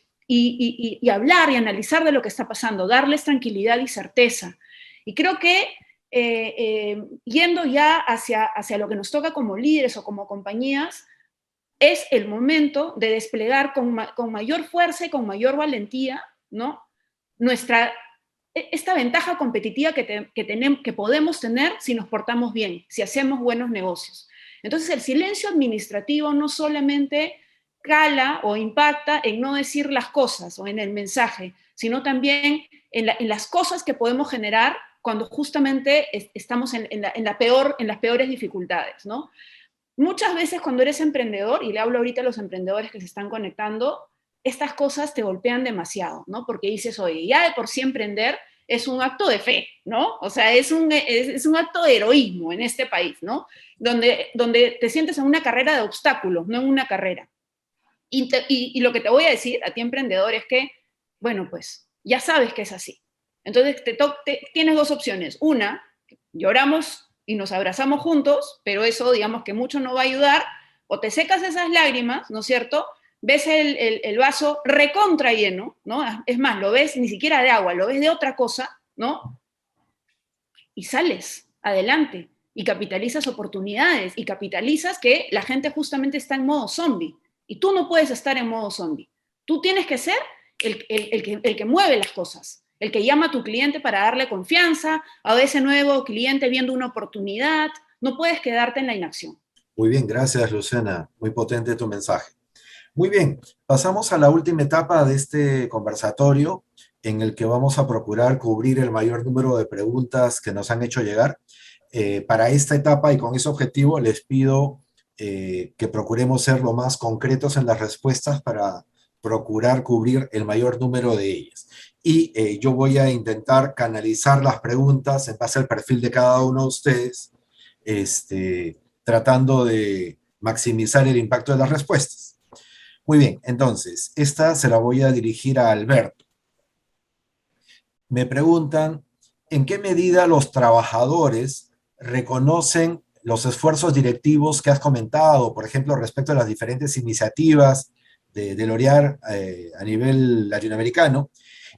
hablar y analizar de lo que está pasando, darles tranquilidad y certeza. Y creo que yendo ya hacia lo que nos toca como líderes o como compañías, es el momento de desplegar con mayor fuerza y con mayor valentía, ¿no? Esta ventaja competitiva que podemos tener si nos portamos bien, si hacemos buenos negocios. Entonces, el silencio administrativo no solamente cala o impacta en no decir las cosas o en el mensaje, sino también en las cosas que podemos generar cuando justamente estamos en las peores dificultades, ¿no? Muchas veces cuando eres emprendedor, y le hablo ahorita a los emprendedores que se están conectando, estas cosas te golpean demasiado, ¿no? Porque dices, oye, ya de por sí emprender es un acto de fe, ¿no? O sea, es un acto de heroísmo en este país, ¿no? Donde te sientes en una carrera de obstáculos, no en una carrera. Y lo que te voy a decir a ti, emprendedor, es que, bueno, pues ya sabes que es así. Entonces, tienes dos opciones. Una, lloramos y nos abrazamos juntos, pero eso, digamos que mucho no va a ayudar, o te secas esas lágrimas, ¿no es cierto? Ves el vaso recontra lleno, ¿no? Es más, lo ves ni siquiera de agua, lo ves de otra cosa, ¿no? Y sales adelante y capitalizas oportunidades y capitalizas que la gente justamente está en modo zombie y tú no puedes estar en modo zombie. Tú tienes que ser el que mueve las cosas, el que llama a tu cliente para darle confianza, a ese nuevo cliente viendo una oportunidad. No puedes quedarte en la inacción. Muy bien, gracias, Luciana. Muy potente tu mensaje. Muy bien, pasamos a la última etapa de este conversatorio en el que vamos a procurar cubrir el mayor número de preguntas que nos han hecho llegar. Para esta etapa y con ese objetivo les pido que procuremos ser lo más concretos en las respuestas para procurar cubrir el mayor número de ellas. Y yo voy a intentar canalizar las preguntas en base al perfil de cada uno de ustedes, tratando de maximizar el impacto de las respuestas. Muy bien, entonces, esta se la voy a dirigir a Alberto. Me preguntan, ¿en qué medida los trabajadores reconocen los esfuerzos directivos que has comentado, por ejemplo, respecto a las diferentes iniciativas de L'Oréal a nivel latinoamericano?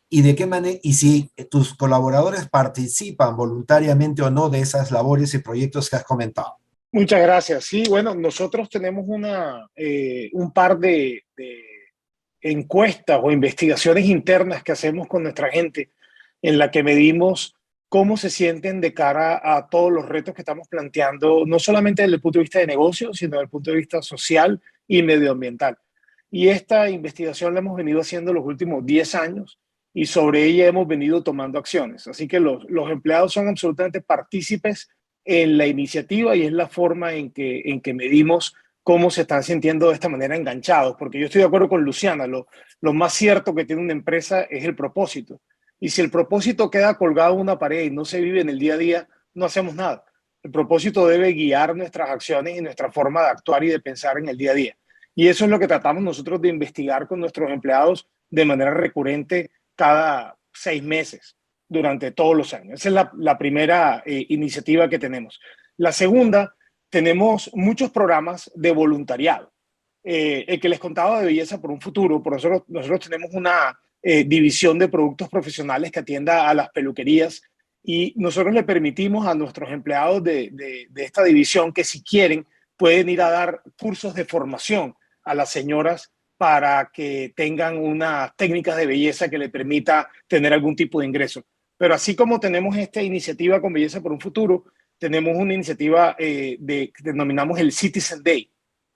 ¿Y de qué manera, y si tus colaboradores participan voluntariamente o no de esas labores y proyectos que has comentado? Muchas gracias. Sí, bueno, nosotros tenemos un par de encuestas o investigaciones internas que hacemos con nuestra gente en la que medimos cómo se sienten de cara a todos los retos que estamos planteando, no solamente desde el punto de vista de negocio, sino desde el punto de vista social y medioambiental. Y esta investigación la hemos venido haciendo los últimos 10 años y sobre ella hemos venido tomando acciones. Así que los empleados son absolutamente partícipes en la iniciativa y es la forma en que medimos cómo se están sintiendo de esta manera enganchados, porque yo estoy de acuerdo con Luciana, lo más cierto que tiene una empresa es el propósito. Y si el propósito queda colgado en una pared y no se vive en el día a día, no hacemos nada. El propósito debe guiar nuestras acciones y nuestra forma de actuar y de pensar en el día a día. Y eso es lo que tratamos nosotros de investigar con nuestros empleados de manera recurrente cada 6 meses durante todos los años. Esa es la primera iniciativa que tenemos. La segunda, tenemos muchos programas de voluntariado. El que les contaba de Belleza por un Futuro, por eso nosotros tenemos una división de productos profesionales que atienda a las peluquerías y nosotros le permitimos a nuestros empleados de esta división que si quieren pueden ir a dar cursos de formación a las señoras para que tengan unas técnicas de belleza que le permita tener algún tipo de ingreso. Pero así como tenemos esta iniciativa con Belleza por un Futuro, tenemos una iniciativa que denominamos el Citizen Day,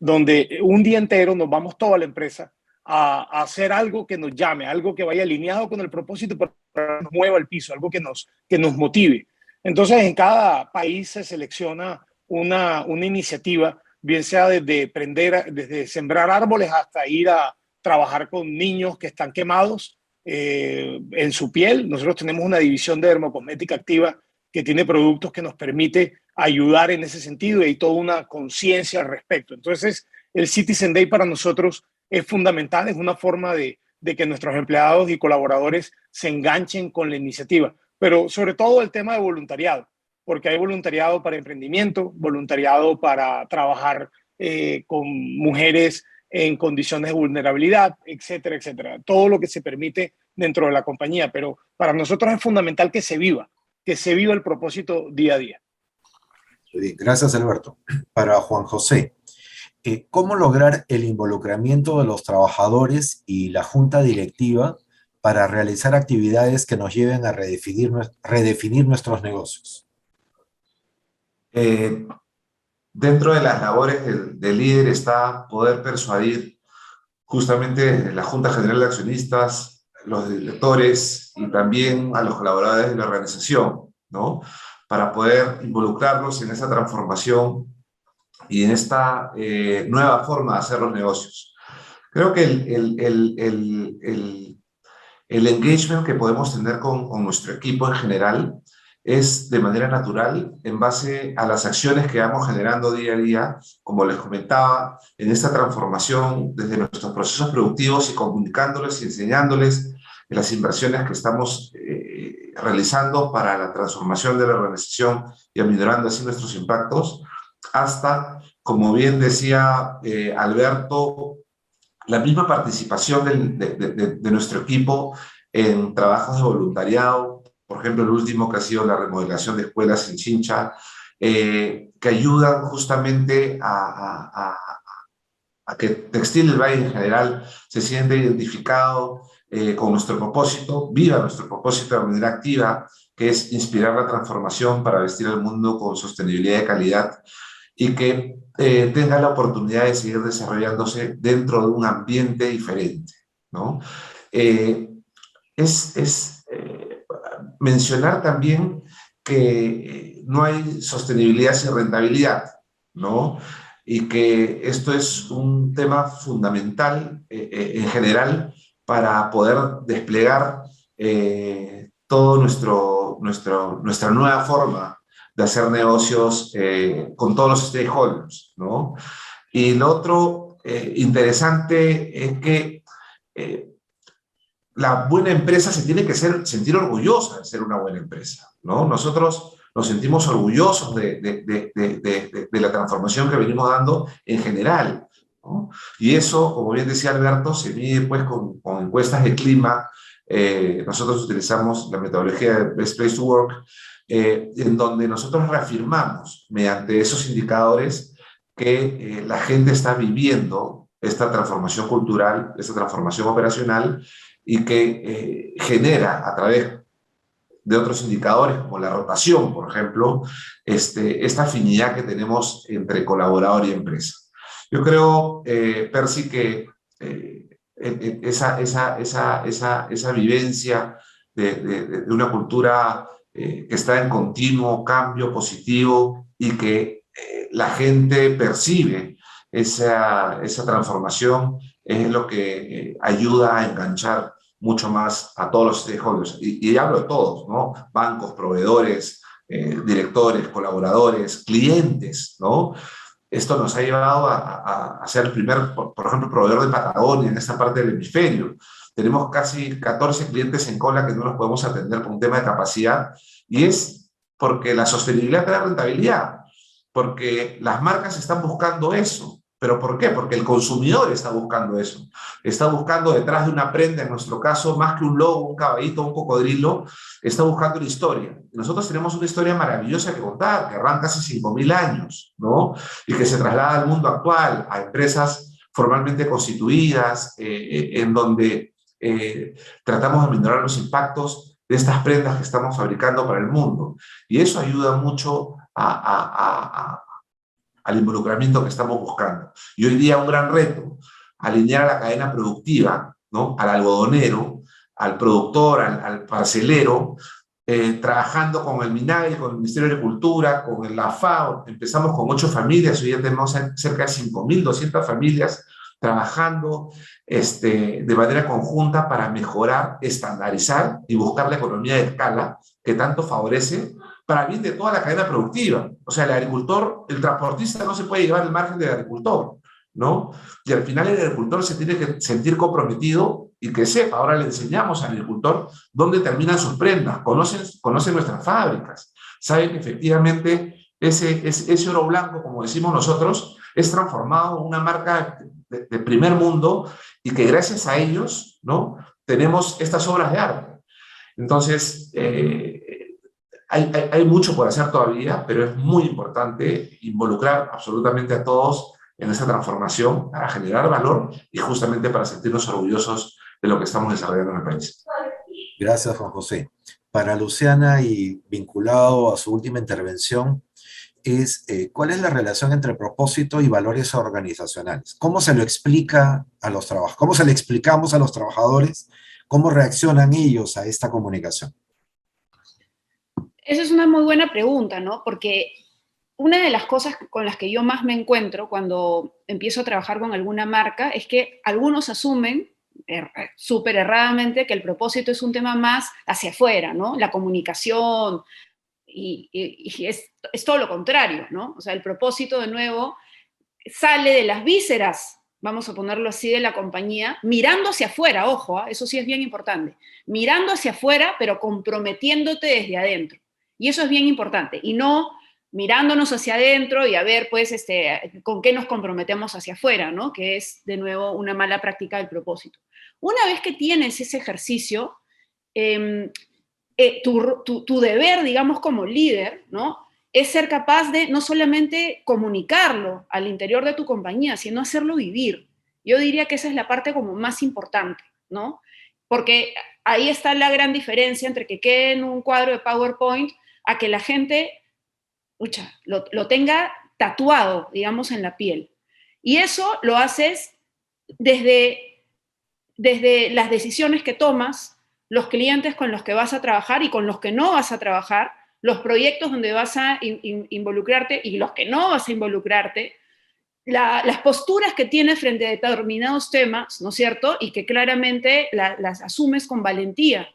donde un día entero nos vamos toda la empresa a hacer algo que nos llame, algo que vaya alineado con el propósito, pero que nos mueva el piso, algo que nos motive. Entonces, en cada país se selecciona una iniciativa, bien sea desde sembrar árboles hasta ir a trabajar con niños que están quemados en su piel. Nosotros tenemos una división de dermocosmética activa que tiene productos que nos permite ayudar en ese sentido y hay toda una conciencia al respecto. Entonces, el Citizen Day para nosotros es fundamental, es una forma de que nuestros empleados y colaboradores se enganchen con la iniciativa, pero sobre todo el tema de voluntariado, porque hay voluntariado para emprendimiento, voluntariado para trabajar con mujeres en condiciones de vulnerabilidad, etcétera, etcétera. Todo lo que se permite dentro de la compañía, pero para nosotros es fundamental que se viva el propósito día a día. Bien, gracias, Alberto. Para Juan José, ¿cómo lograr el involucramiento de los trabajadores y la junta directiva para realizar actividades que nos lleven a redefinir nuestros negocios? Dentro de las labores del líder está poder persuadir justamente la Junta General de Accionistas, los directores y también a los colaboradores de la organización, ¿no? Para poder involucrarlos en esa transformación y en esta nueva forma de hacer los negocios. Creo que el engagement que podemos tener con nuestro equipo en general es de manera natural en base a las acciones que vamos generando día a día, como les comentaba, en esta transformación desde nuestros procesos productivos y comunicándoles y enseñándoles las inversiones que estamos realizando para la transformación de la organización y aminorando así nuestros impactos, hasta, como bien decía Alberto, la misma participación de nuestro equipo en trabajos de voluntariado, por ejemplo, el último que ha sido la remodelación de escuelas en Chincha, que ayudan justamente a que Textil del Valle en general se siente identificado con nuestro propósito, viva nuestro propósito de manera activa, que es inspirar la transformación para vestir al mundo con sostenibilidad y calidad, y que tenga la oportunidad de seguir desarrollándose dentro de un ambiente diferente, ¿no? Mencionar también que no hay sostenibilidad sin rentabilidad, ¿no? Y que esto es un tema fundamental en general para poder desplegar todo nuestra nueva forma de hacer negocios con todos los stakeholders, ¿no? Y lo otro interesante es que la buena empresa se tiene que sentir orgullosa de ser una buena empresa, ¿no? Nosotros nos sentimos orgullosos de la transformación que venimos dando en general, ¿no? Y eso, como bien decía Alberto, se mide pues con encuestas de clima. Nosotros utilizamos la metodología de Best Place to Work, en donde nosotros reafirmamos mediante esos indicadores que la gente está viviendo esta transformación cultural, esta transformación operacional, y que genera a través de otros indicadores como la rotación, por ejemplo, esta afinidad que tenemos entre colaborador y empresa. Yo creo, Percy, que esa vivencia de una cultura que está en continuo cambio positivo y que la gente percibe esa transformación es lo que ayuda a enganchar mucho más a todos los stakeholders. Y hablo de todos, ¿no? Bancos, proveedores, directores, colaboradores, clientes, ¿no? Esto nos ha llevado a ser el primer, por ejemplo, proveedor de Patagonia en esta parte del hemisferio. Tenemos casi 14 clientes en cola que no los podemos atender por un tema de capacidad, y es porque la sostenibilidad trae rentabilidad, porque las marcas están buscando eso. ¿Pero por qué? Porque el consumidor está buscando eso. Está buscando detrás de una prenda, en nuestro caso, más que un logo, un caballito, un cocodrilo, está buscando una historia. Nosotros tenemos una historia maravillosa que contar, que arranca hace 5.000 años, ¿no? Y que se traslada al mundo actual, a empresas formalmente constituidas, en donde tratamos de minorar los impactos de estas prendas que estamos fabricando para el mundo. Y eso ayuda mucho a al involucramiento que estamos buscando. Y hoy día un gran reto, alinear a la cadena productiva, ¿no? Al algodonero, al productor, al parcelero, trabajando con el MINAGRE, con el Ministerio de Agricultura, con la FAO. Empezamos con 8 familias, hoy ya tenemos cerca de 5.200 familias trabajando de manera conjunta para mejorar, estandarizar y buscar la economía de escala que tanto favorece para bien de toda la cadena productiva. O sea, el agricultor, el transportista no se puede llevar el margen del agricultor, ¿no? Y al final el agricultor se tiene que sentir comprometido y que sepa. Ahora le enseñamos al agricultor dónde terminan sus prendas, conocen nuestras fábricas, saben que efectivamente ese oro blanco, como decimos nosotros, es transformado en una marca de primer mundo y que gracias a ellos, ¿no? Tenemos estas obras de arte. Entonces, hay mucho por hacer todavía, pero es muy importante involucrar absolutamente a todos en esa transformación para generar valor y justamente para sentirnos orgullosos de lo que estamos desarrollando en el país. Gracias, Juan José. Para Luciana, y vinculado a su última intervención, ¿cuál es la relación entre propósito y valores organizacionales? ¿Cómo se lo explica a los trabajadores? ¿Cómo se le explicamos a los trabajadores? ¿Cómo reaccionan ellos a esta comunicación? Esa es una muy buena pregunta, ¿no? Porque una de las cosas con las que yo más me encuentro cuando empiezo a trabajar con alguna marca es que algunos asumen súper erradamente que el propósito es un tema más hacia afuera, ¿no? La comunicación, y es todo lo contrario, ¿no? O sea, el propósito, de nuevo, sale de las vísceras, vamos a ponerlo así, de la compañía, mirando hacia afuera, ojo, eso sí es bien importante, mirando hacia afuera, pero comprometiéndote desde adentro. Y eso es bien importante, y no mirándonos hacia adentro y a ver, pues, con qué nos comprometemos hacia afuera, ¿no? Que es, de nuevo, una mala práctica del propósito. Una vez que tienes ese ejercicio, tu deber, digamos, como líder, ¿no? Es ser capaz de no solamente comunicarlo al interior de tu compañía, sino hacerlo vivir. Yo diría que esa es la parte como más importante, ¿no? Porque ahí está la gran diferencia entre que quede en un cuadro de PowerPoint a que la gente lo tenga tatuado, digamos, en la piel. Y eso lo haces desde las decisiones que tomas, los clientes con los que vas a trabajar y con los que no vas a trabajar, los proyectos donde vas a involucrarte y los que no vas a involucrarte, las posturas que tienes frente a determinados temas, ¿no es cierto? Y que claramente las asumes con valentía.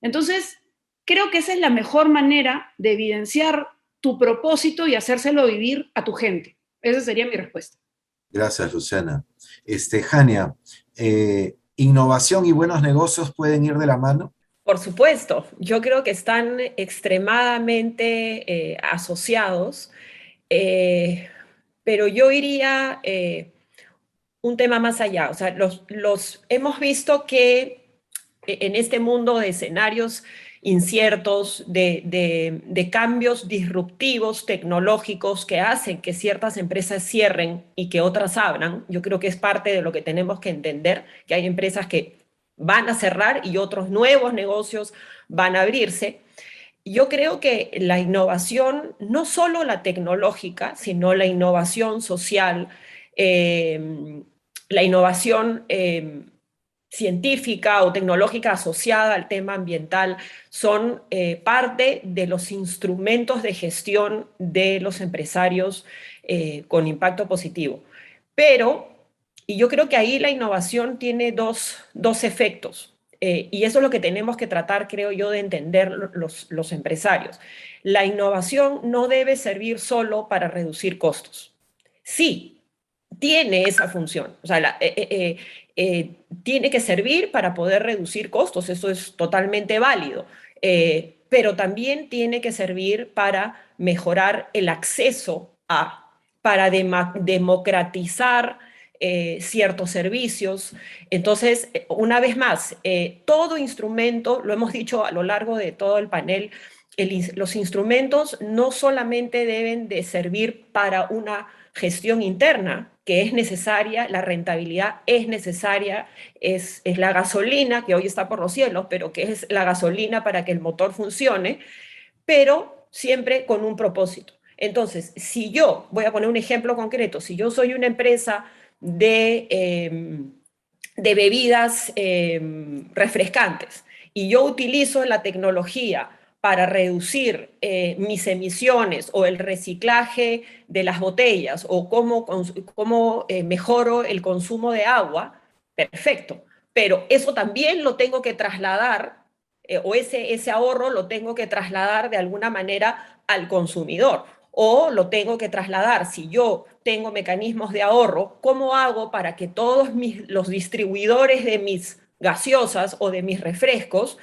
Entonces, creo que esa es la mejor manera de evidenciar tu propósito y hacérselo vivir a tu gente. Esa sería mi respuesta. Gracias, Luciana. Jania, ¿innovación y buenos negocios pueden ir de la mano? Por supuesto, yo creo que están extremadamente asociados, pero yo iría un tema más allá. O sea, hemos visto que en este mundo de escenarios inciertos, de cambios disruptivos tecnológicos que hacen que ciertas empresas cierren y que otras abran, yo creo que es parte de lo que tenemos que entender, que hay empresas que van a cerrar y otros nuevos negocios van a abrirse. Yo creo que la innovación, no solo la tecnológica, sino la innovación social, la innovación científica o tecnológica asociada al tema ambiental, son parte de los instrumentos de gestión de los empresarios con impacto positivo. Pero, y yo creo que ahí la innovación tiene dos efectos. Y eso es lo que tenemos que tratar, creo yo, de entender los empresarios. La innovación no debe servir solo para reducir costos. Sí, tiene esa función. O sea, tiene que servir para poder reducir costos, eso es totalmente válido. Pero también tiene que servir para mejorar el acceso para democratizar ciertos servicios. Entonces, una vez más, todo instrumento, lo hemos dicho a lo largo de todo el panel, los instrumentos no solamente deben de servir para una gestión interna, que es necesaria, la rentabilidad es necesaria, es la gasolina, que hoy está por los cielos, pero que es la gasolina para que el motor funcione, pero siempre con un propósito. Entonces, si yo, voy a poner un ejemplo concreto, si yo soy una empresa de bebidas refrescantes y yo utilizo la tecnología para reducir mis emisiones o el reciclaje de las botellas o cómo mejoro el consumo de agua, perfecto. Pero eso también lo tengo que trasladar, o ese ahorro lo tengo que trasladar de alguna manera al consumidor. O lo tengo que trasladar, si yo tengo mecanismos de ahorro, ¿cómo hago para que todos los distribuidores de mis gaseosas o de mis refrescos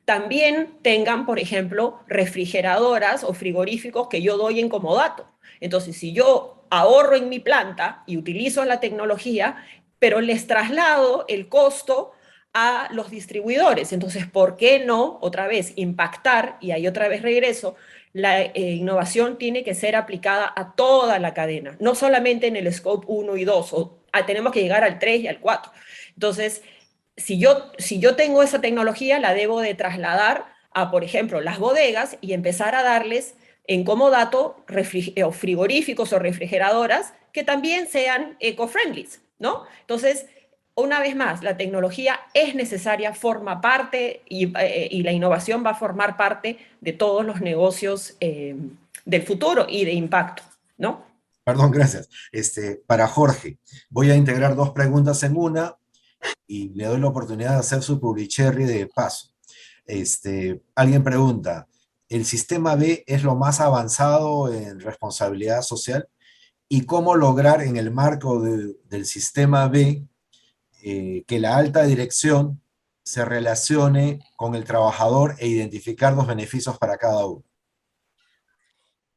también tengan, por ejemplo, refrigeradoras o frigoríficos que yo doy en comodato? Entonces, si yo ahorro en mi planta y utilizo la tecnología, pero les traslado el costo a los distribuidores. Entonces, ¿por qué no, otra vez, impactar? Y ahí otra vez regreso, la innovación tiene que ser aplicada a toda la cadena, no solamente en el scope 1 y 2, tenemos que llegar al 3 y al 4. Entonces, si yo tengo esa tecnología, la debo de trasladar a, por ejemplo, las bodegas y empezar a darles en comodato frigoríficos o refrigeradoras que también sean eco-friendly, ¿no? Entonces, una vez más, la tecnología es necesaria, forma parte y la innovación va a formar parte de todos los negocios del futuro y de impacto, ¿no? Perdón, gracias. Para Jorge, voy a integrar dos preguntas en una y le doy la oportunidad de hacer su publicherry de paso. Alguien pregunta, ¿el sistema B es lo más avanzado en responsabilidad social? ¿Y cómo lograr en el marco del sistema B que la alta dirección se relacione con el trabajador e identificar los beneficios para cada uno?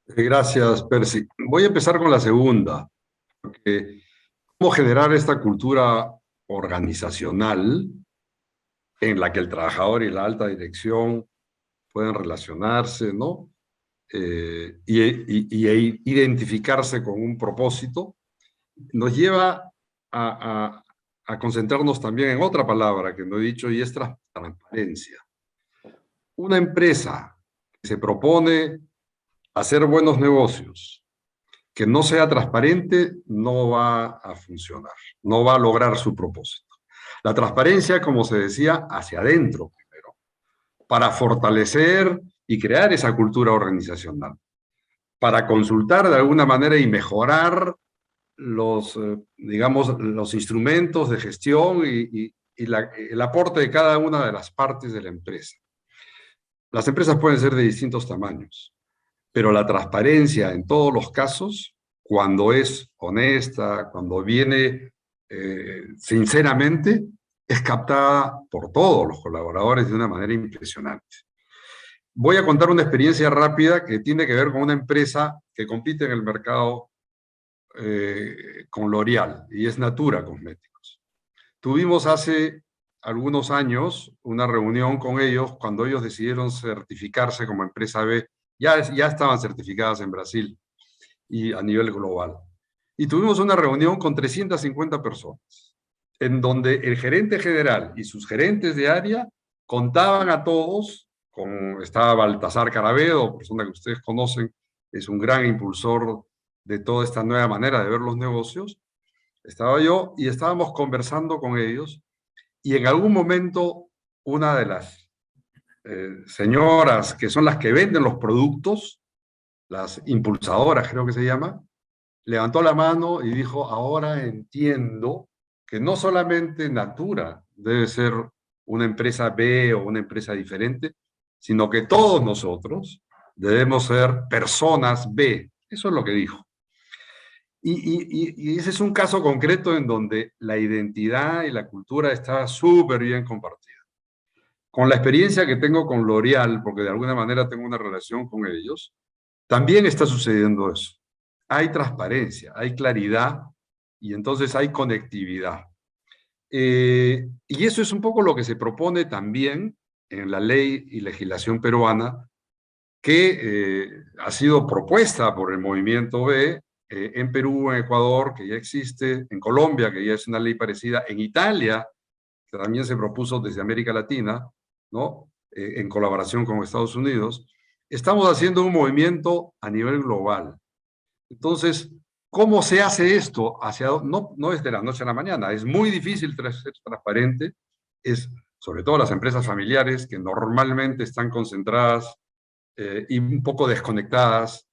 Gracias, Percy. Voy a empezar con la segunda, porque cómo generar esta cultura organizacional en la que el trabajador y la alta dirección pueden relacionarse, ¿no? Y identificarse con un propósito, nos lleva a concentrarnos también en otra palabra que no he dicho, y es transparencia. Una empresa que se propone hacer buenos negocios, que no sea transparente, no va a funcionar, no va a lograr su propósito. La transparencia, como se decía, hacia adentro primero, para fortalecer y crear esa cultura organizacional, para consultar de alguna manera y mejorar digamos, los instrumentos de gestión y el aporte de cada una de las partes de la empresa. Las empresas pueden ser de distintos tamaños, pero la transparencia en todos los casos, cuando es honesta, cuando viene sinceramente, es captada por todos los colaboradores de una manera impresionante. Voy a contar una experiencia rápida que tiene que ver con una empresa que compite en el mercado con L'Oréal, y es Natura Cosméticos. Tuvimos hace algunos años una reunión con ellos cuando ellos decidieron certificarse como empresa B. Ya estaban certificadas en Brasil y a nivel global. Y tuvimos una reunión con 350 personas, en donde el gerente general y sus gerentes de área contaban a todos, estaba Baltasar Carabedo, persona que ustedes conocen, es un gran impulsor de toda esta nueva manera de ver los negocios. Estaba yo y estábamos conversando con ellos, y en algún momento una de las señoras que son las que venden los productos, las impulsadoras creo que se llama, levantó la mano y dijo: ahora entiendo que no solamente Natura debe ser una empresa B o una empresa diferente, sino que todos nosotros debemos ser personas B. Eso es lo que dijo. Y ese es un caso concreto en donde la identidad y la cultura está súper bien compartida. Con la experiencia que tengo con L'Oréal, porque de alguna manera tengo una relación con ellos, también está sucediendo eso. Hay transparencia, hay claridad, y entonces hay conectividad. Y eso es un poco lo que se propone también en la ley y legislación peruana, que ha sido propuesta por el Movimiento B, en Perú, en Ecuador, que ya existe, en Colombia, que ya es una ley parecida, en Italia, que también se propuso desde América Latina, ¿no? En colaboración con Estados Unidos. Estamos haciendo un movimiento a nivel global. Entonces, ¿cómo se hace esto? No es de la noche a la mañana, es muy difícil ser transparente, es sobre todo las empresas familiares que normalmente están concentradas y un poco desconectadas,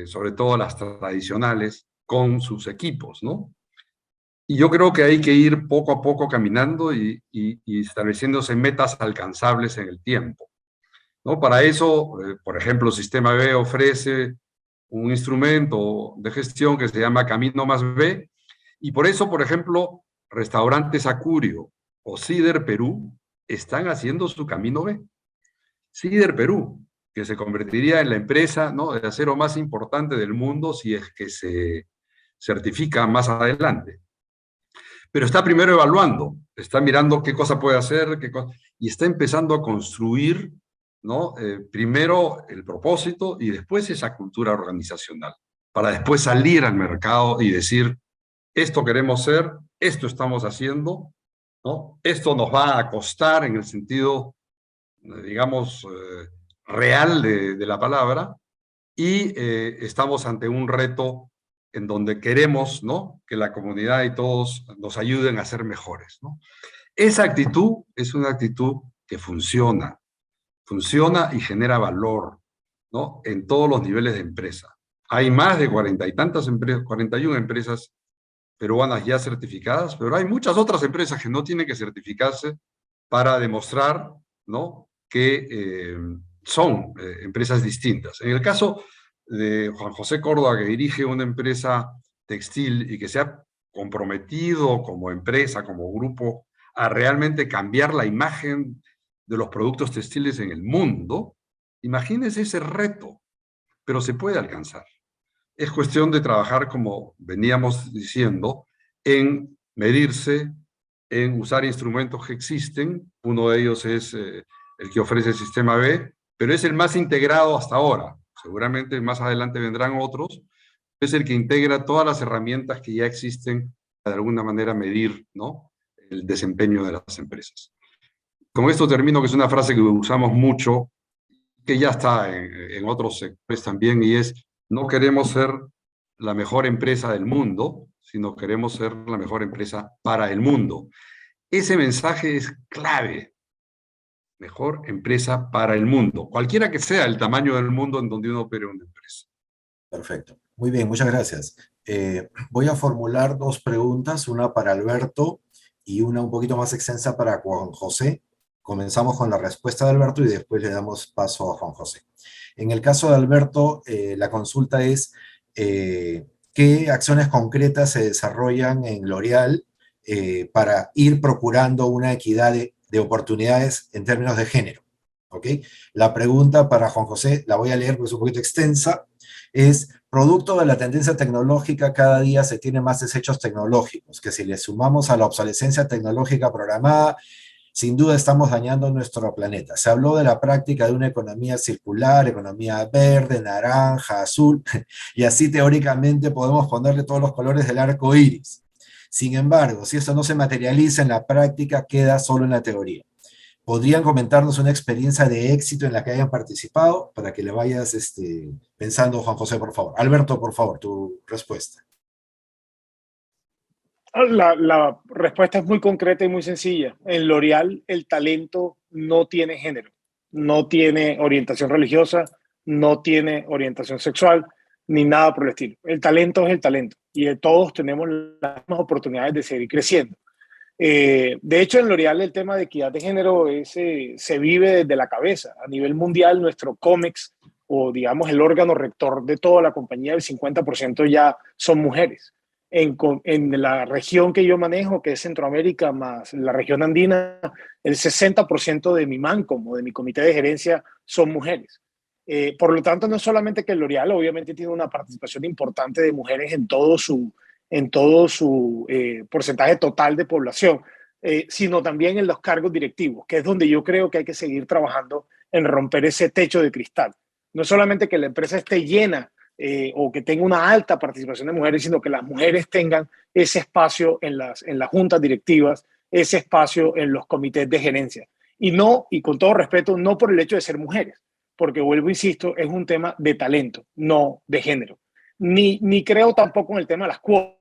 sobre todo las tradicionales, con sus equipos, ¿no? Y yo creo que hay que ir poco a poco caminando y estableciéndose metas alcanzables en el tiempo, ¿no? Para eso, por ejemplo, Sistema B ofrece un instrumento de gestión que se llama Camino Más B, y por eso, por ejemplo, Restaurantes Acurio o Cider Perú están haciendo su Camino B. Cider Perú, que se convertiría en la empresa, ¿no?, de acero más importante del mundo si es que se certifica más adelante. Pero está primero evaluando, está mirando qué cosa puede hacer, y está empezando a construir, ¿no?, primero el propósito y después esa cultura organizacional, para después salir al mercado y decir, esto queremos ser, esto estamos haciendo, ¿no? Esto nos va a costar en el sentido, digamos, real de la palabra, y estamos ante un reto en donde queremos, ¿no?, que la comunidad y todos nos ayuden a ser mejores, ¿no? Esa actitud es una actitud que funciona y genera valor, ¿no?, en todos los niveles de empresa. Hay más de 40 y tantas empresas, 41 empresas peruanas ya certificadas, pero hay muchas otras empresas que no tienen que certificarse para demostrar, ¿no?, que son empresas distintas. En el caso de Juan José Córdoba, que dirige una empresa textil y que se ha comprometido como empresa, como grupo, a realmente cambiar la imagen de los productos textiles en el mundo, imagínense ese reto, pero se puede alcanzar. Es cuestión de trabajar, como veníamos diciendo, en medirse, en usar instrumentos que existen. Uno de ellos es el que ofrece el Sistema B, pero es el más integrado hasta ahora. Seguramente más adelante vendrán otros. Es el que integra todas las herramientas que ya existen para de alguna manera medir, ¿no?, el desempeño de las empresas. Con esto termino, que es una frase que usamos mucho, que ya está en otros sectores también, y es: no queremos ser la mejor empresa del mundo, sino queremos ser la mejor empresa para el mundo. Ese mensaje es clave. Mejor empresa para el mundo, cualquiera que sea el tamaño del mundo en donde uno opere una empresa. Perfecto. Muy bien, muchas gracias. Voy a formular dos preguntas, una para Alberto y una un poquito más extensa para Juan José. Comenzamos con la respuesta de Alberto y después le damos paso a Juan José. En el caso de Alberto, la consulta es ¿qué acciones concretas se desarrollan en L'Oréal para ir procurando una equidad de oportunidades en términos de género? ¿Ok? La pregunta para Juan José, la voy a leer porque es un poquito extensa, es: producto de la tendencia tecnológica, cada día se tiene más desechos tecnológicos, que si le sumamos a la obsolescencia tecnológica programada, sin duda estamos dañando nuestro planeta. Se habló de la práctica de una economía circular, economía verde, naranja, azul, y así teóricamente podemos ponerle todos los colores del arco iris. Sin embargo, si esto no se materializa en la práctica, queda solo en la teoría. ¿Podrían comentarnos una experiencia de éxito en la que hayan participado? Para que le vayas pensando, Juan José, por favor. Alberto, por favor, tu respuesta. La respuesta es muy concreta y muy sencilla. En L'Oréal el talento no tiene género, no tiene orientación religiosa, no tiene orientación sexual, ni nada por el estilo. El talento es el talento y todos tenemos las mismas oportunidades de seguir creciendo. De hecho, en L'Oréal el tema de equidad de género se vive desde la cabeza. A nivel mundial, nuestro COMEX, o digamos el órgano rector de toda la compañía, el 50% ya son mujeres. En la región que yo manejo, que es Centroamérica más la región andina, el 60% de mi MANCOM o de mi comité de gerencia son mujeres. Por lo tanto, no es solamente que L'Oréal obviamente tiene una participación importante de mujeres en todo su porcentaje total de población, sino también en los cargos directivos, que es donde yo creo que hay que seguir trabajando en romper ese techo de cristal. No es solamente que la empresa esté llena o que tenga una alta participación de mujeres, sino que las mujeres tengan ese espacio en las juntas directivas, ese espacio en los comités de gerencia. Y con todo respeto, no por el hecho de ser mujeres, porque vuelvo, insisto, es un tema de talento, no de género. ni creo tampoco en el tema de las cuotas.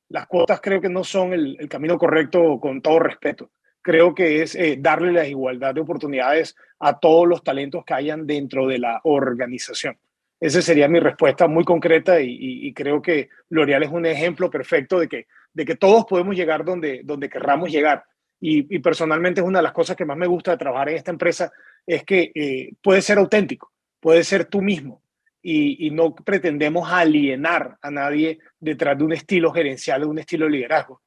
Las cuotas creo que no son el camino correcto, con todo respeto. Creo que es darle la igualdad de oportunidades a todos los talentos que hayan dentro de la organización. Esa sería mi respuesta muy concreta y creo que L'Oréal es un ejemplo perfecto de que todos podemos llegar donde querramos llegar. Y personalmente es una de las cosas que más me gusta de trabajar en esta empresa, es que puedes ser auténtico, puedes ser tú mismo y no pretendemos alienar a nadie detrás de un estilo gerencial, de un estilo de liderazgo.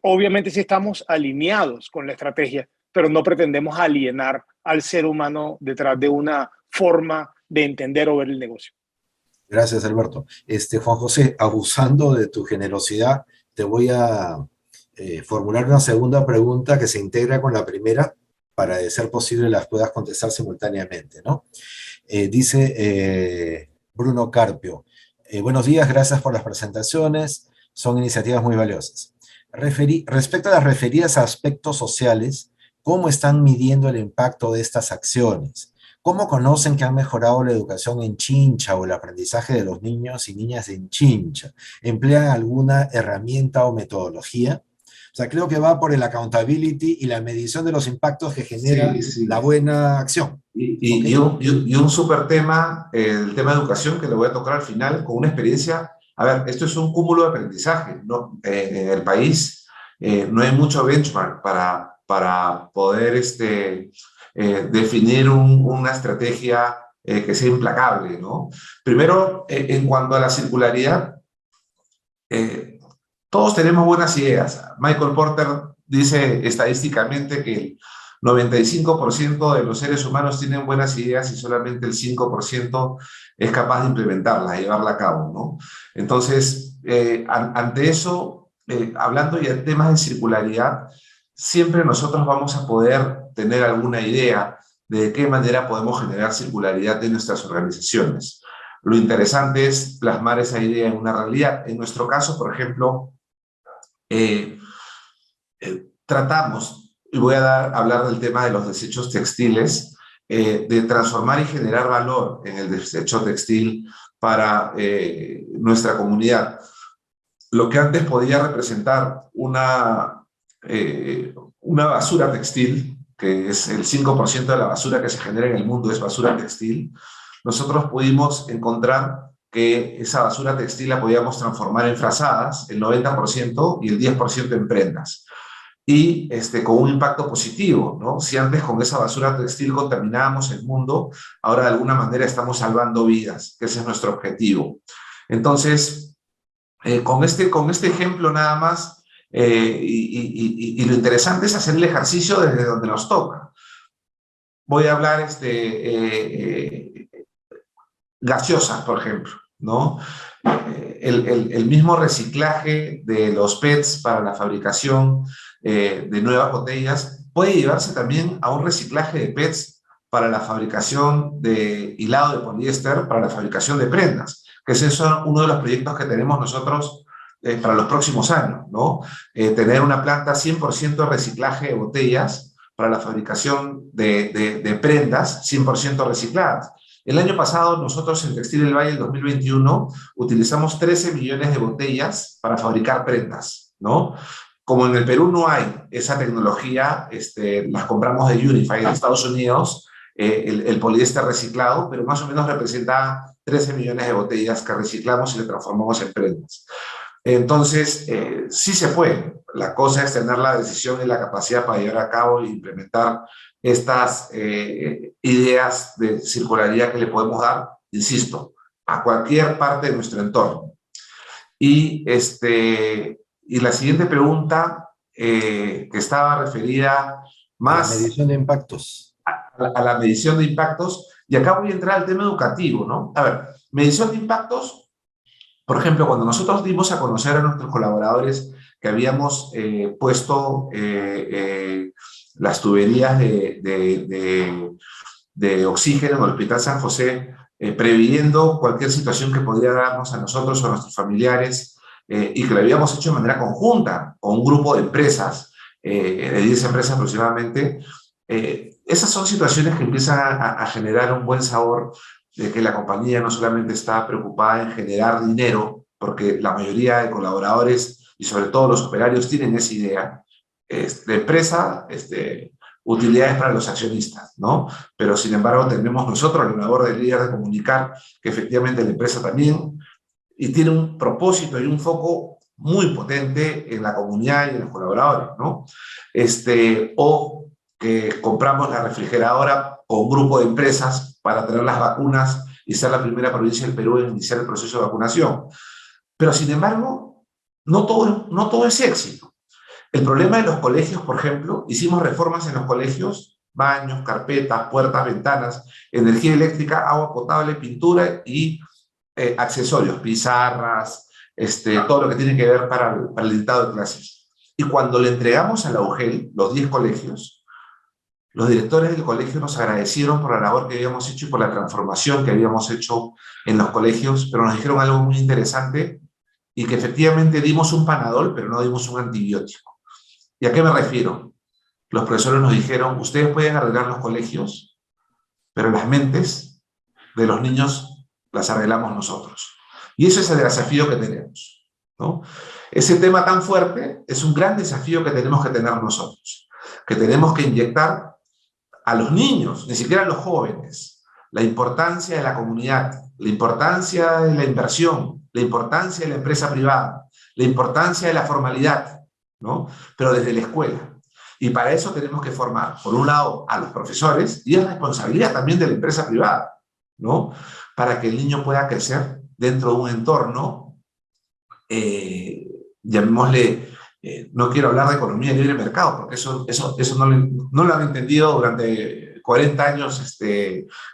Obviamente sí estamos alineados con la estrategia, pero no pretendemos alienar al ser humano detrás de una forma de entender o ver el negocio. Gracias, Alberto. Juan José, abusando de tu generosidad, te voy a formular una segunda pregunta que se integra con la primera para, de ser posible, las puedas contestar simultáneamente, ¿no? Dice Bruno Carpio, buenos días, gracias por las presentaciones, son iniciativas muy valiosas. Respecto a las referidas a aspectos sociales, ¿cómo están midiendo el impacto de estas acciones? ¿Cómo conocen que han mejorado la educación en Chincha o el aprendizaje de los niños y niñas en Chincha? ¿Emplean alguna herramienta o metodología? O sea, creo que va por el accountability y la medición de los impactos que genera la buena acción. Y un súper tema, el tema de educación, que lo voy a tocar al final con una experiencia. A ver, esto es un cúmulo de aprendizaje, ¿no? En el país no hay mucho benchmark para poder definir una estrategia que sea implacable, ¿no? Primero, en cuanto a la circularidad, todos tenemos buenas ideas. Michael Porter dice estadísticamente que el 95% de los seres humanos tienen buenas ideas y solamente el 5% es capaz de implementarlas, llevarla a cabo, ¿no? Entonces, ante eso, hablando ya de temas de circularidad, siempre nosotros vamos a poder tener alguna idea de qué manera podemos generar circularidad en nuestras organizaciones. Lo interesante es plasmar esa idea en una realidad. En nuestro caso, por ejemplo, tratamos, y voy a hablar del tema de los desechos textiles, de transformar y generar valor en el desecho textil para nuestra comunidad. Lo que antes podía representar una basura textil, que es el 5% de la basura que se genera en el mundo es basura textil, nosotros pudimos encontrar que esa basura textil la podíamos transformar en frazadas, el 90%, y el 10% en prendas. Y con un impacto positivo, ¿no? Si antes con esa basura textil contaminábamos el mundo, ahora de alguna manera estamos salvando vidas, que ese es nuestro objetivo. Entonces, con este ejemplo nada más, y lo interesante es hacer el ejercicio desde donde nos toca. Voy a hablar gaseosas, por ejemplo, ¿no? El mismo reciclaje de los PETs para la fabricación de nuevas botellas puede llevarse también a un reciclaje de PETs para la fabricación de hilado de poliéster, para la fabricación de prendas, que ese es uno de los proyectos que tenemos nosotros para los próximos años, ¿no? Tener una planta 100% de reciclaje de botellas para la fabricación de prendas 100% recicladas. El año pasado nosotros en Textil del Valle, el 2021, utilizamos 13 millones de botellas para fabricar prendas, ¿no? Como en el Perú no hay esa tecnología, las compramos de Unify en Estados Unidos, el poliéster reciclado, pero más o menos representa 13 millones de botellas que reciclamos y le transformamos en prendas. Entonces, sí se puede. La cosa es tener la decisión y la capacidad para llevar a cabo e implementar estas ideas de circularidad que le podemos dar, insisto, a cualquier parte de nuestro entorno. Y la siguiente pregunta, que estaba referida más la medición de impactos. A la medición de impactos, y acá voy a entrar al tema educativo, ¿no? A ver, medición de impactos, por ejemplo, cuando nosotros dimos a conocer a nuestros colaboradores que habíamos puesto las tuberías de oxígeno en el Hospital San José, previendo cualquier situación que podría darnos a nosotros o a nuestros familiares, y que lo habíamos hecho de manera conjunta con un grupo de empresas, de 10 empresas aproximadamente. Esas son situaciones que empiezan a generar un buen sabor, de que la compañía no solamente está preocupada en generar dinero, porque la mayoría de colaboradores y sobre todo los operarios tienen esa idea, de empresa, utilidades para los accionistas, ¿no? Pero sin embargo tenemos nosotros la labor del líder de comunicar que efectivamente la empresa también y tiene un propósito y un foco muy potente en la comunidad y en los colaboradores, ¿no? O que compramos la refrigeradora con un grupo de empresas para tener las vacunas y ser la primera provincia del Perú en iniciar el proceso de vacunación. Pero sin embargo, no todo es éxito. El problema de los colegios, por ejemplo, hicimos reformas en los colegios, baños, carpetas, puertas, ventanas, energía eléctrica, agua potable, pintura y accesorios, pizarras, todo lo que tiene que ver para el dictado de clases. Y cuando le entregamos a la UGEL, los 10 colegios, los directores del colegio nos agradecieron por la labor que habíamos hecho y por la transformación que habíamos hecho en los colegios, pero nos dijeron algo muy interesante y que efectivamente dimos un Panadol, pero no dimos un antibiótico. ¿Y a qué me refiero? Los profesores nos dijeron, ustedes pueden arreglar los colegios, pero las mentes de los niños las arreglamos nosotros. Y ese es el desafío que tenemos, ¿no? Ese tema tan fuerte es un gran desafío que tenemos que tener nosotros, que tenemos que inyectar a los niños, ni siquiera a los jóvenes, la importancia de la comunidad, la importancia de la inversión, la importancia de la empresa privada, la importancia de la formalidad, ¿no? Pero desde la escuela. Y para eso tenemos que formar, por un lado, a los profesores, y es responsabilidad también de la empresa privada, ¿no? Para que el niño pueda crecer dentro de un entorno, llamémosle, no quiero hablar de economía libre de mercado, porque eso no lo han entendido durante 40 años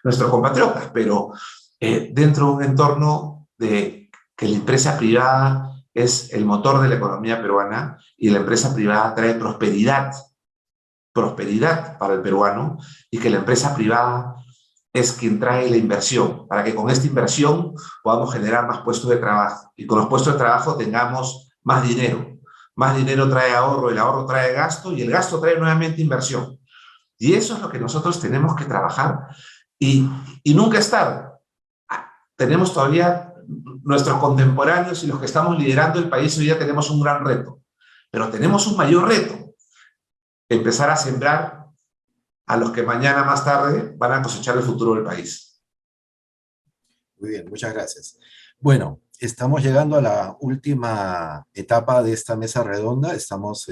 nuestros compatriotas, pero dentro de un entorno de que la empresa privada es el motor de la economía peruana y la empresa privada trae prosperidad para el peruano y que la empresa privada es quien trae la inversión, para que con esta inversión podamos generar más puestos de trabajo y con los puestos de trabajo tengamos más dinero. Más dinero trae ahorro, el ahorro trae gasto y el gasto trae nuevamente inversión. Y eso es lo que nosotros tenemos que trabajar y nunca es tarde. Tenemos todavía nuestros contemporáneos y los que estamos liderando el país hoy día tenemos un gran reto, pero tenemos un mayor reto, empezar a sembrar a los que mañana más tarde van a cosechar el futuro del país. Muy bien, muchas gracias. Bueno, estamos llegando a la última etapa de esta mesa redonda. Estamos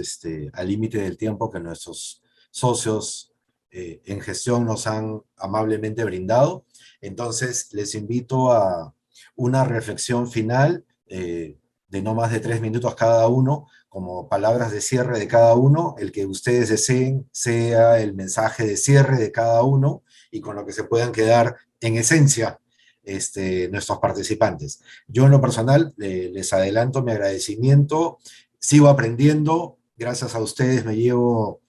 al límite del tiempo que nuestros socios en gestión nos han amablemente brindado. Entonces, les invito a una reflexión final de no más de 3 minutos cada uno, como palabras de cierre de cada uno, el que ustedes deseen sea el mensaje de cierre de cada uno y con lo que se puedan quedar en esencia nuestros participantes. Yo en lo personal les adelanto mi agradecimiento, sigo aprendiendo, gracias a ustedes me llevo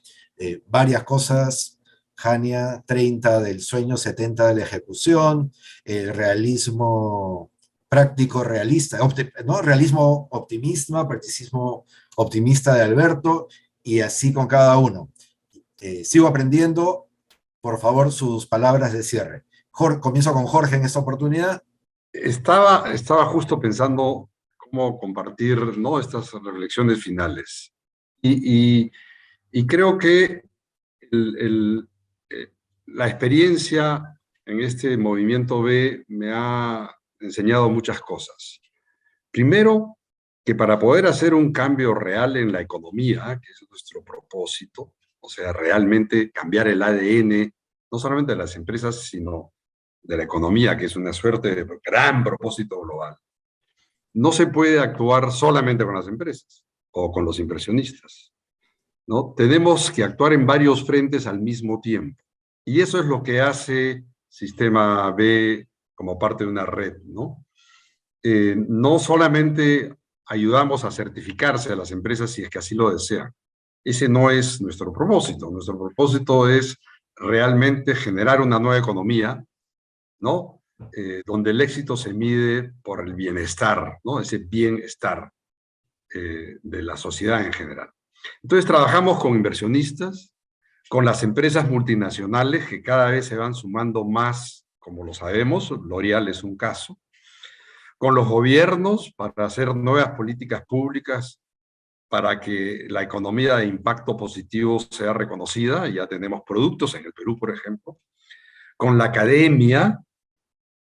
varias cosas. Jania, 30 del sueño, 70 de la ejecución, el realismo práctico, realista, ¿no? Realismo optimista, practicismo optimista de Alberto, y así con cada uno. Sigo aprendiendo, por favor, sus palabras de cierre. Comienzo con Jorge en esta oportunidad. Estaba justo pensando cómo compartir, ¿no?, estas reflexiones finales. Y creo que la experiencia en este movimiento B me ha enseñado muchas cosas. Primero, que para poder hacer un cambio real en la economía, que es nuestro propósito, o sea, realmente cambiar el ADN, no solamente de las empresas, sino de la economía, que es una suerte de gran propósito global, no se puede actuar solamente con las empresas o con los inversionistas, ¿no? Tenemos que actuar en varios frentes al mismo tiempo. Y eso es lo que hace Sistema B como parte de una red, ¿no? No solamente ayudamos a certificarse a las empresas si es que así lo desean. Ese no es nuestro propósito. Nuestro propósito es realmente generar una nueva economía, ¿no? Donde el éxito se mide por el bienestar, ¿no? Ese bienestar de la sociedad en general. Entonces trabajamos con inversionistas, con las empresas multinacionales que cada vez se van sumando más como lo sabemos, L'Oréal es un caso, con los gobiernos para hacer nuevas políticas públicas para que la economía de impacto positivo sea reconocida, ya tenemos productos en el Perú, por ejemplo, con la academia,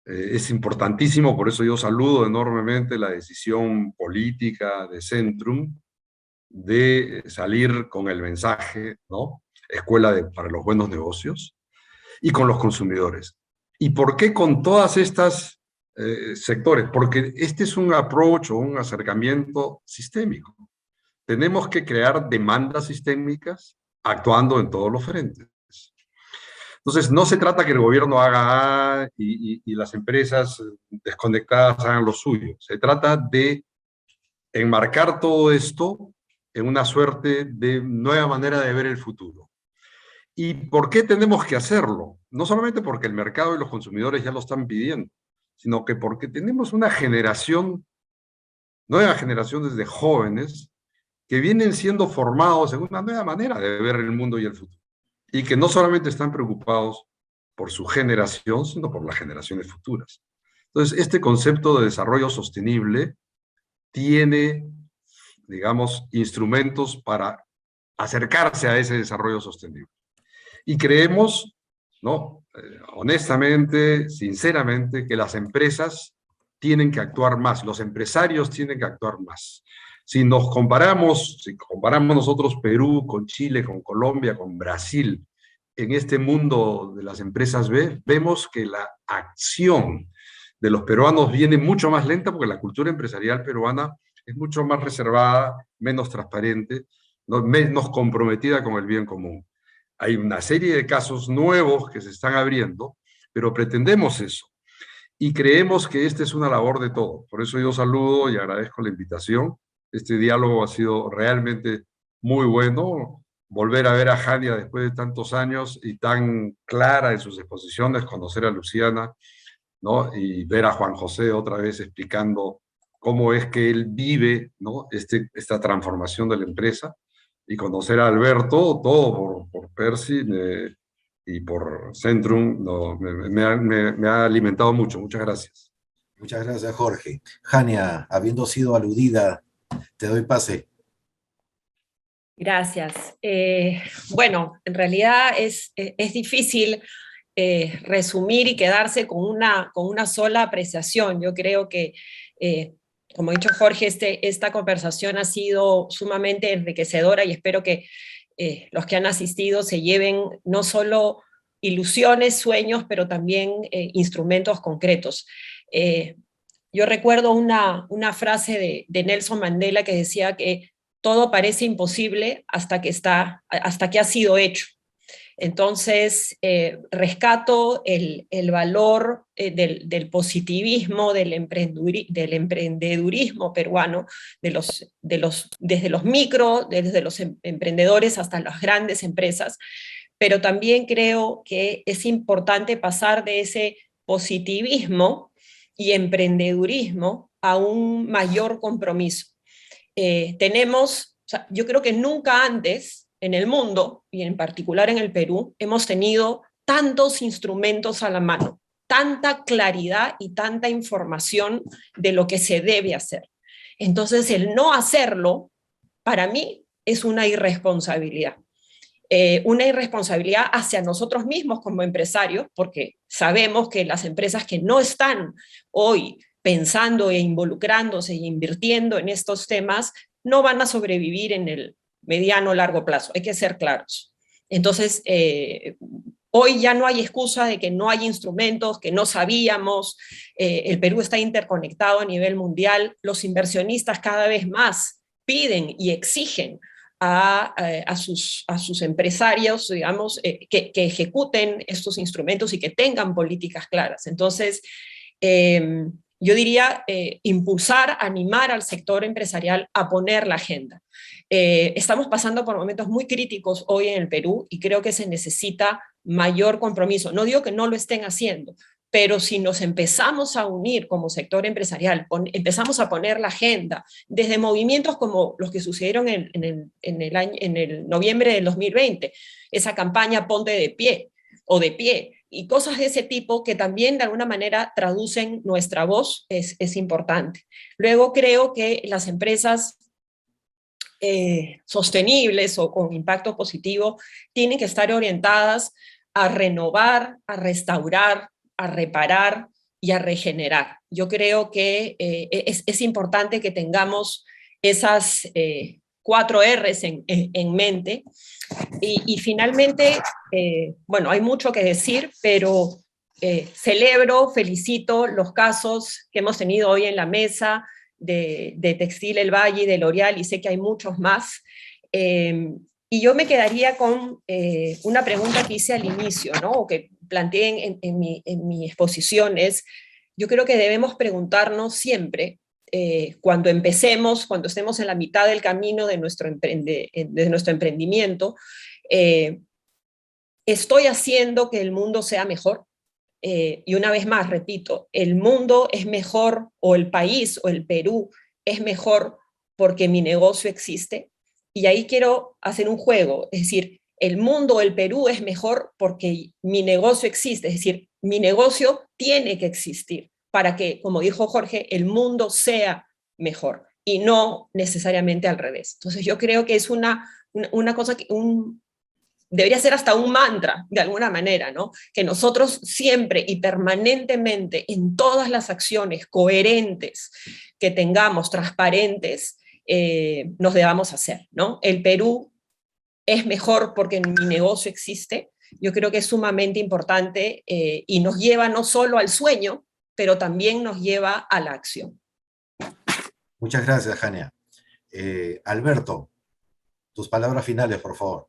es importantísimo, por eso yo saludo enormemente la decisión política de Centrum de salir con el mensaje, ¿no? Para los buenos negocios, y con los consumidores. ¿Y por qué con todas estas sectores? Porque este es un approach o un acercamiento sistémico. Tenemos que crear demandas sistémicas actuando en todos los frentes. Entonces, no se trata que el gobierno haga A y las empresas desconectadas hagan lo suyo. Se trata de enmarcar todo esto en una suerte de nueva manera de ver el futuro. ¿Y por qué tenemos que hacerlo? No solamente porque el mercado y los consumidores ya lo están pidiendo, sino que porque tenemos una generación, nueva generaciones de jóvenes que vienen siendo formados en una nueva manera de ver el mundo y el futuro. Y que no solamente están preocupados por su generación, sino por las generaciones futuras. Entonces, este concepto de desarrollo sostenible tiene, digamos, instrumentos para acercarse a ese desarrollo sostenible. Y creemos, ¿no? Honestamente, sinceramente, que las empresas tienen que actuar más, los empresarios tienen que actuar más. Si comparamos nosotros Perú con Chile, con Colombia, con Brasil, en este mundo de las empresas B, vemos que la acción de los peruanos viene mucho más lenta porque la cultura empresarial peruana es mucho más reservada, menos transparente, ¿no? Menos comprometida con el bien común. Hay una serie de casos nuevos que se están abriendo, pero pretendemos eso. Y creemos que esta es una labor de todos. Por eso yo saludo y agradezco la invitación. Este diálogo ha sido realmente muy bueno. Volver a ver a Jania después de tantos años y tan clara en sus exposiciones, conocer a Luciana, ¿no? Y ver a Juan José otra vez explicando cómo es que él vive, ¿no? Esta transformación de la empresa, y conocer a Alberto, todo por Percy y por Centrum, no, me ha alimentado mucho. Muchas gracias. Muchas gracias, Jorge. Jania, habiendo sido aludida, te doy pase. Gracias. Bueno, en realidad es difícil resumir y quedarse con una sola apreciación. Yo creo que, como ha dicho Jorge, esta conversación ha sido sumamente enriquecedora y espero que los que han asistido se lleven no solo ilusiones, sueños, pero también instrumentos concretos. Yo recuerdo una frase de Nelson Mandela que decía que todo parece imposible hasta que ha sido hecho. Entonces, rescato el valor del positivismo, del emprendedurismo peruano, desde los micro, desde los emprendedores hasta las grandes empresas, pero también creo que es importante pasar de ese positivismo y emprendedurismo a un mayor compromiso. Yo creo que nunca antes en el mundo, y en particular en el Perú, hemos tenido tantos instrumentos a la mano, tanta claridad y tanta información de lo que se debe hacer. Entonces, el no hacerlo, para mí, es una irresponsabilidad. Una irresponsabilidad hacia nosotros mismos como empresarios, porque sabemos que las empresas que no están hoy pensando e involucrándose e invirtiendo en estos temas, no van a sobrevivir en el mediano o largo plazo, hay que ser claros. Entonces, hoy ya no hay excusa de que no hay instrumentos, que no sabíamos, el Perú está interconectado a nivel mundial, los inversionistas cada vez más piden y exigen a sus empresarios, digamos, que ejecuten estos instrumentos y que tengan políticas claras. Entonces, yo diría impulsar, animar al sector empresarial a poner la agenda. Estamos pasando por momentos muy críticos hoy en el Perú y creo que se necesita mayor compromiso. No digo que no lo estén haciendo, pero si nos empezamos a unir como sector empresarial, empezamos a poner la agenda desde movimientos como los que sucedieron en el noviembre del 2020, esa campaña Ponte de Pie, o de pie, y cosas de ese tipo que también de alguna manera traducen nuestra voz es importante. Luego creo que las empresas sostenibles o con impacto positivo tienen que estar orientadas a renovar, a restaurar, a reparar y a regenerar. Yo creo que es importante que tengamos esas 4 R's en mente. Y finalmente, bueno, hay mucho que decir, pero celebro, felicito los casos que hemos tenido hoy en la mesa de Textil El Valle y de L'Oréal, y sé que hay muchos más. Y yo me quedaría con una pregunta que hice al inicio, ¿no? O que planteé en mi exposición, es, yo creo que debemos preguntarnos siempre, cuando empecemos, cuando estemos en la mitad del camino de nuestro emprendimiento, ¿estoy haciendo que el mundo sea mejor? Y una vez más, repito, el mundo es mejor, o el país, o el Perú es mejor porque mi negocio existe. Y ahí quiero hacer un juego, es decir, el mundo o el Perú es mejor porque mi negocio existe, es decir, mi negocio tiene que existir para que, como dijo Jorge, el mundo sea mejor y no necesariamente al revés. Entonces yo creo que es una cosa que debería ser hasta un mantra, de alguna manera, ¿no? Que nosotros siempre y permanentemente, en todas las acciones coherentes que tengamos, transparentes, nos debamos hacer, ¿no? El Perú es mejor porque mi negocio existe. Yo creo que es sumamente importante y nos lleva no solo al sueño, pero también nos lleva a la acción. Muchas gracias, Jania. Alberto, tus palabras finales, por favor.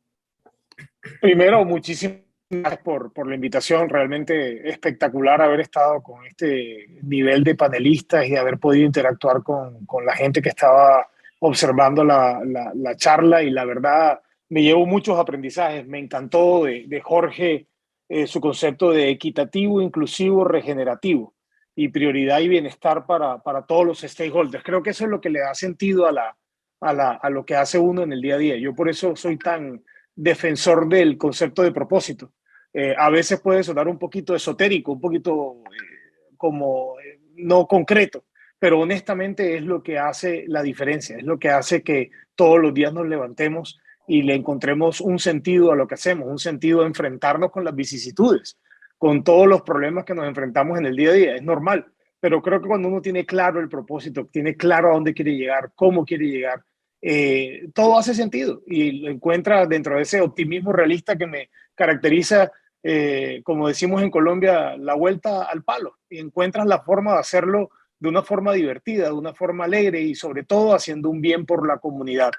Primero, muchísimas gracias por la invitación. Realmente espectacular haber estado con este nivel de panelistas y haber podido interactuar con la gente que estaba observando la charla, y la verdad me llevo muchos aprendizajes. Me encantó de Jorge su concepto de equitativo, inclusivo, regenerativo y prioridad y bienestar para todos los stakeholders. Creo que eso es lo que le da sentido a lo que hace uno en el día a día. Yo por eso soy tan defensor del concepto de propósito. A veces puede sonar un poquito esotérico, un poquito no concreto, pero honestamente es lo que hace la diferencia, es lo que hace que todos los días nos levantemos y le encontremos un sentido a lo que hacemos, un sentido a enfrentarnos con las vicisitudes, con todos los problemas que nos enfrentamos en el día a día. Es normal, pero creo que cuando uno tiene claro el propósito, tiene claro a dónde quiere llegar, cómo quiere llegar, todo hace sentido y lo encuentra dentro de ese optimismo realista que me caracteriza, como decimos en Colombia, la vuelta al palo, y encuentras la forma de hacerlo de una forma divertida, de una forma alegre y sobre todo haciendo un bien por la comunidad.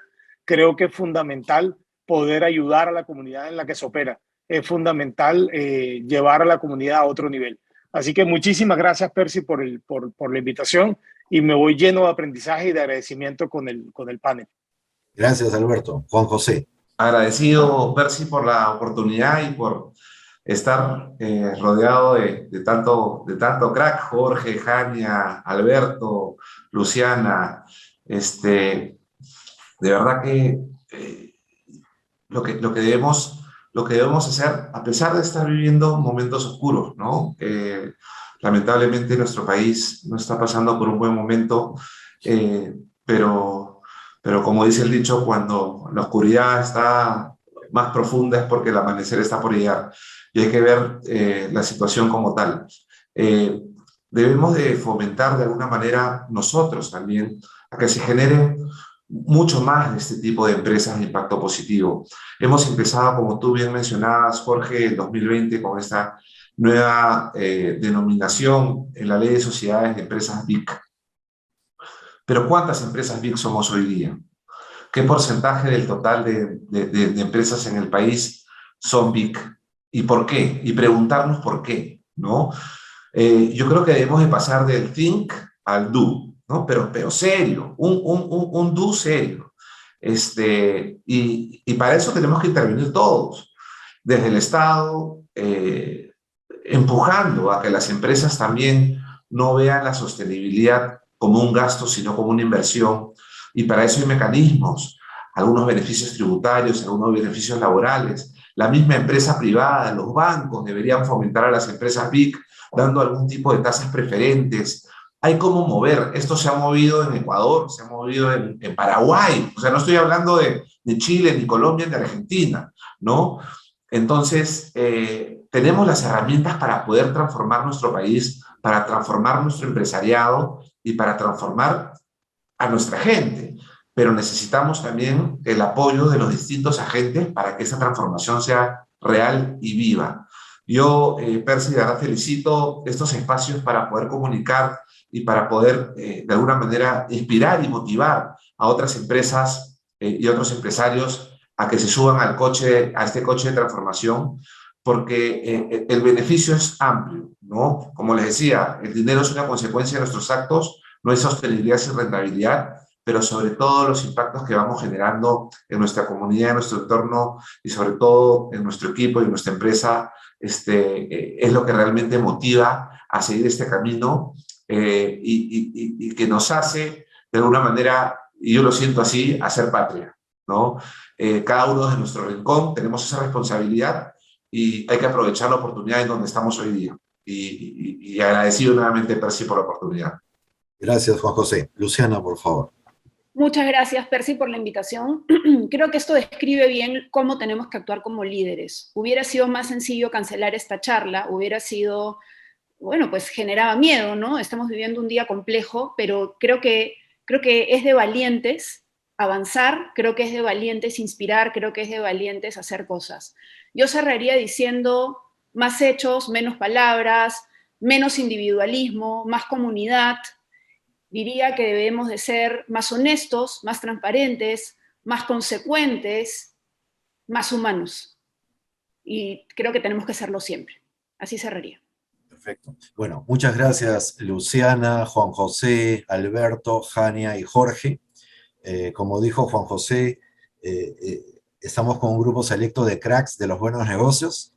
Creo que es fundamental poder ayudar a la comunidad en la que se opera. Es fundamental llevar a la comunidad a otro nivel. Así que muchísimas gracias, Percy, por la invitación, y me voy lleno de aprendizaje y de agradecimiento con el panel. Gracias, Alberto. Juan José. Agradecido, Percy, por la oportunidad y por estar rodeado de tanto crack, Jorge, Jania, Alberto, Luciana. De verdad que lo que debemos hacer, a pesar de estar viviendo momentos oscuros, ¿no? Lamentablemente nuestro país no está pasando por un buen momento, pero como dice el dicho, cuando la oscuridad está más profunda es porque el amanecer está por llegar, y hay que ver la situación como tal. Debemos de fomentar de alguna manera nosotros también a que se genere mucho más de este tipo de empresas de impacto positivo. Hemos empezado, como tú bien mencionabas, Jorge, el 2020 con esta nueva denominación en la Ley de Sociedades de Empresas BIC. Pero ¿cuántas empresas BIC somos hoy día? ¿Qué porcentaje del total de empresas en el país son BIC? ¿Y por qué? Y preguntarnos por qué, ¿no? Yo creo que debemos de pasar del think al do, ¿no? Pero serio, un do serio. Y para eso tenemos que intervenir todos, desde el Estado, empujando a que las empresas también no vean la sostenibilidad como un gasto, sino como una inversión. Y para eso hay mecanismos, algunos beneficios tributarios, algunos beneficios laborales, la misma empresa privada, los bancos deberían fomentar a las empresas Big dando algún tipo de tasas preferentes. Hay cómo mover. Esto se ha movido en Ecuador, se ha movido en Paraguay. O sea, no estoy hablando de Chile, ni Colombia, ni Argentina, ¿no? Entonces, tenemos las herramientas para poder transformar nuestro país, para transformar nuestro empresariado y para transformar a nuestra gente. Pero necesitamos también el apoyo de los distintos agentes para que esa transformación sea real y viva. Yo, Percy, de verdad felicito estos espacios para poder comunicar y para poder, de alguna manera, inspirar y motivar a otras empresas y otros empresarios a que se suban al coche, a este coche de transformación, porque el beneficio es amplio, ¿no? Como les decía, el dinero es una consecuencia de nuestros actos, no es sostenibilidad sin rentabilidad, pero sobre todo los impactos que vamos generando en nuestra comunidad, en nuestro entorno y sobre todo en nuestro equipo y en nuestra empresa, es lo que realmente motiva a seguir este camino y que nos hace, de alguna manera, y yo lo siento así, hacer patria, ¿no? Cada uno de nuestro rincón tenemos esa responsabilidad y hay que aprovechar la oportunidad en donde estamos hoy día. Y agradecido nuevamente, Percy, por la oportunidad. Gracias, Juan José. Luciana, por favor. Muchas gracias, Percy, por la invitación. Creo que esto describe bien cómo tenemos que actuar como líderes. Hubiera sido más sencillo cancelar esta charla, hubiera sido, bueno, pues generaba miedo, ¿no? Estamos viviendo un día complejo, pero creo que es de valientes avanzar, creo que es de valientes inspirar, creo que es de valientes hacer cosas. Yo cerraría diciendo más hechos, menos palabras, menos individualismo, más comunidad. Diría que debemos de ser más honestos, más transparentes, más consecuentes, más humanos. Y creo que tenemos que serlo siempre. Así cerraría. Perfecto. Bueno, muchas gracias, Luciana, Juan José, Alberto, Jania y Jorge. Como dijo Juan José, estamos con un grupo selecto de cracks de los buenos negocios,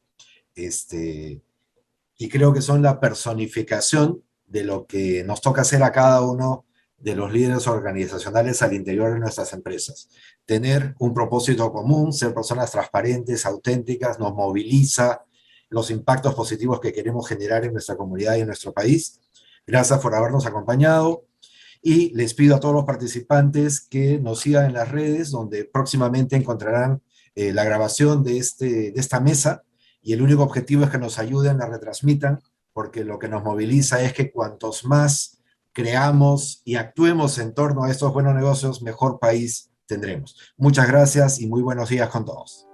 y creo que son la personificación de lo que nos toca hacer a cada uno de los líderes organizacionales al interior de nuestras empresas. Tener un propósito común, ser personas transparentes, auténticas, nos moviliza los impactos positivos que queremos generar en nuestra comunidad y en nuestro país. Gracias por habernos acompañado y les pido a todos los participantes que nos sigan en las redes, donde próximamente encontrarán la grabación de esta mesa, y el único objetivo es que nos ayuden, la retransmitan, porque lo que nos moviliza es que cuantos más creamos y actuemos en torno a estos buenos negocios, mejor país tendremos. Muchas gracias y muy buenos días con todos.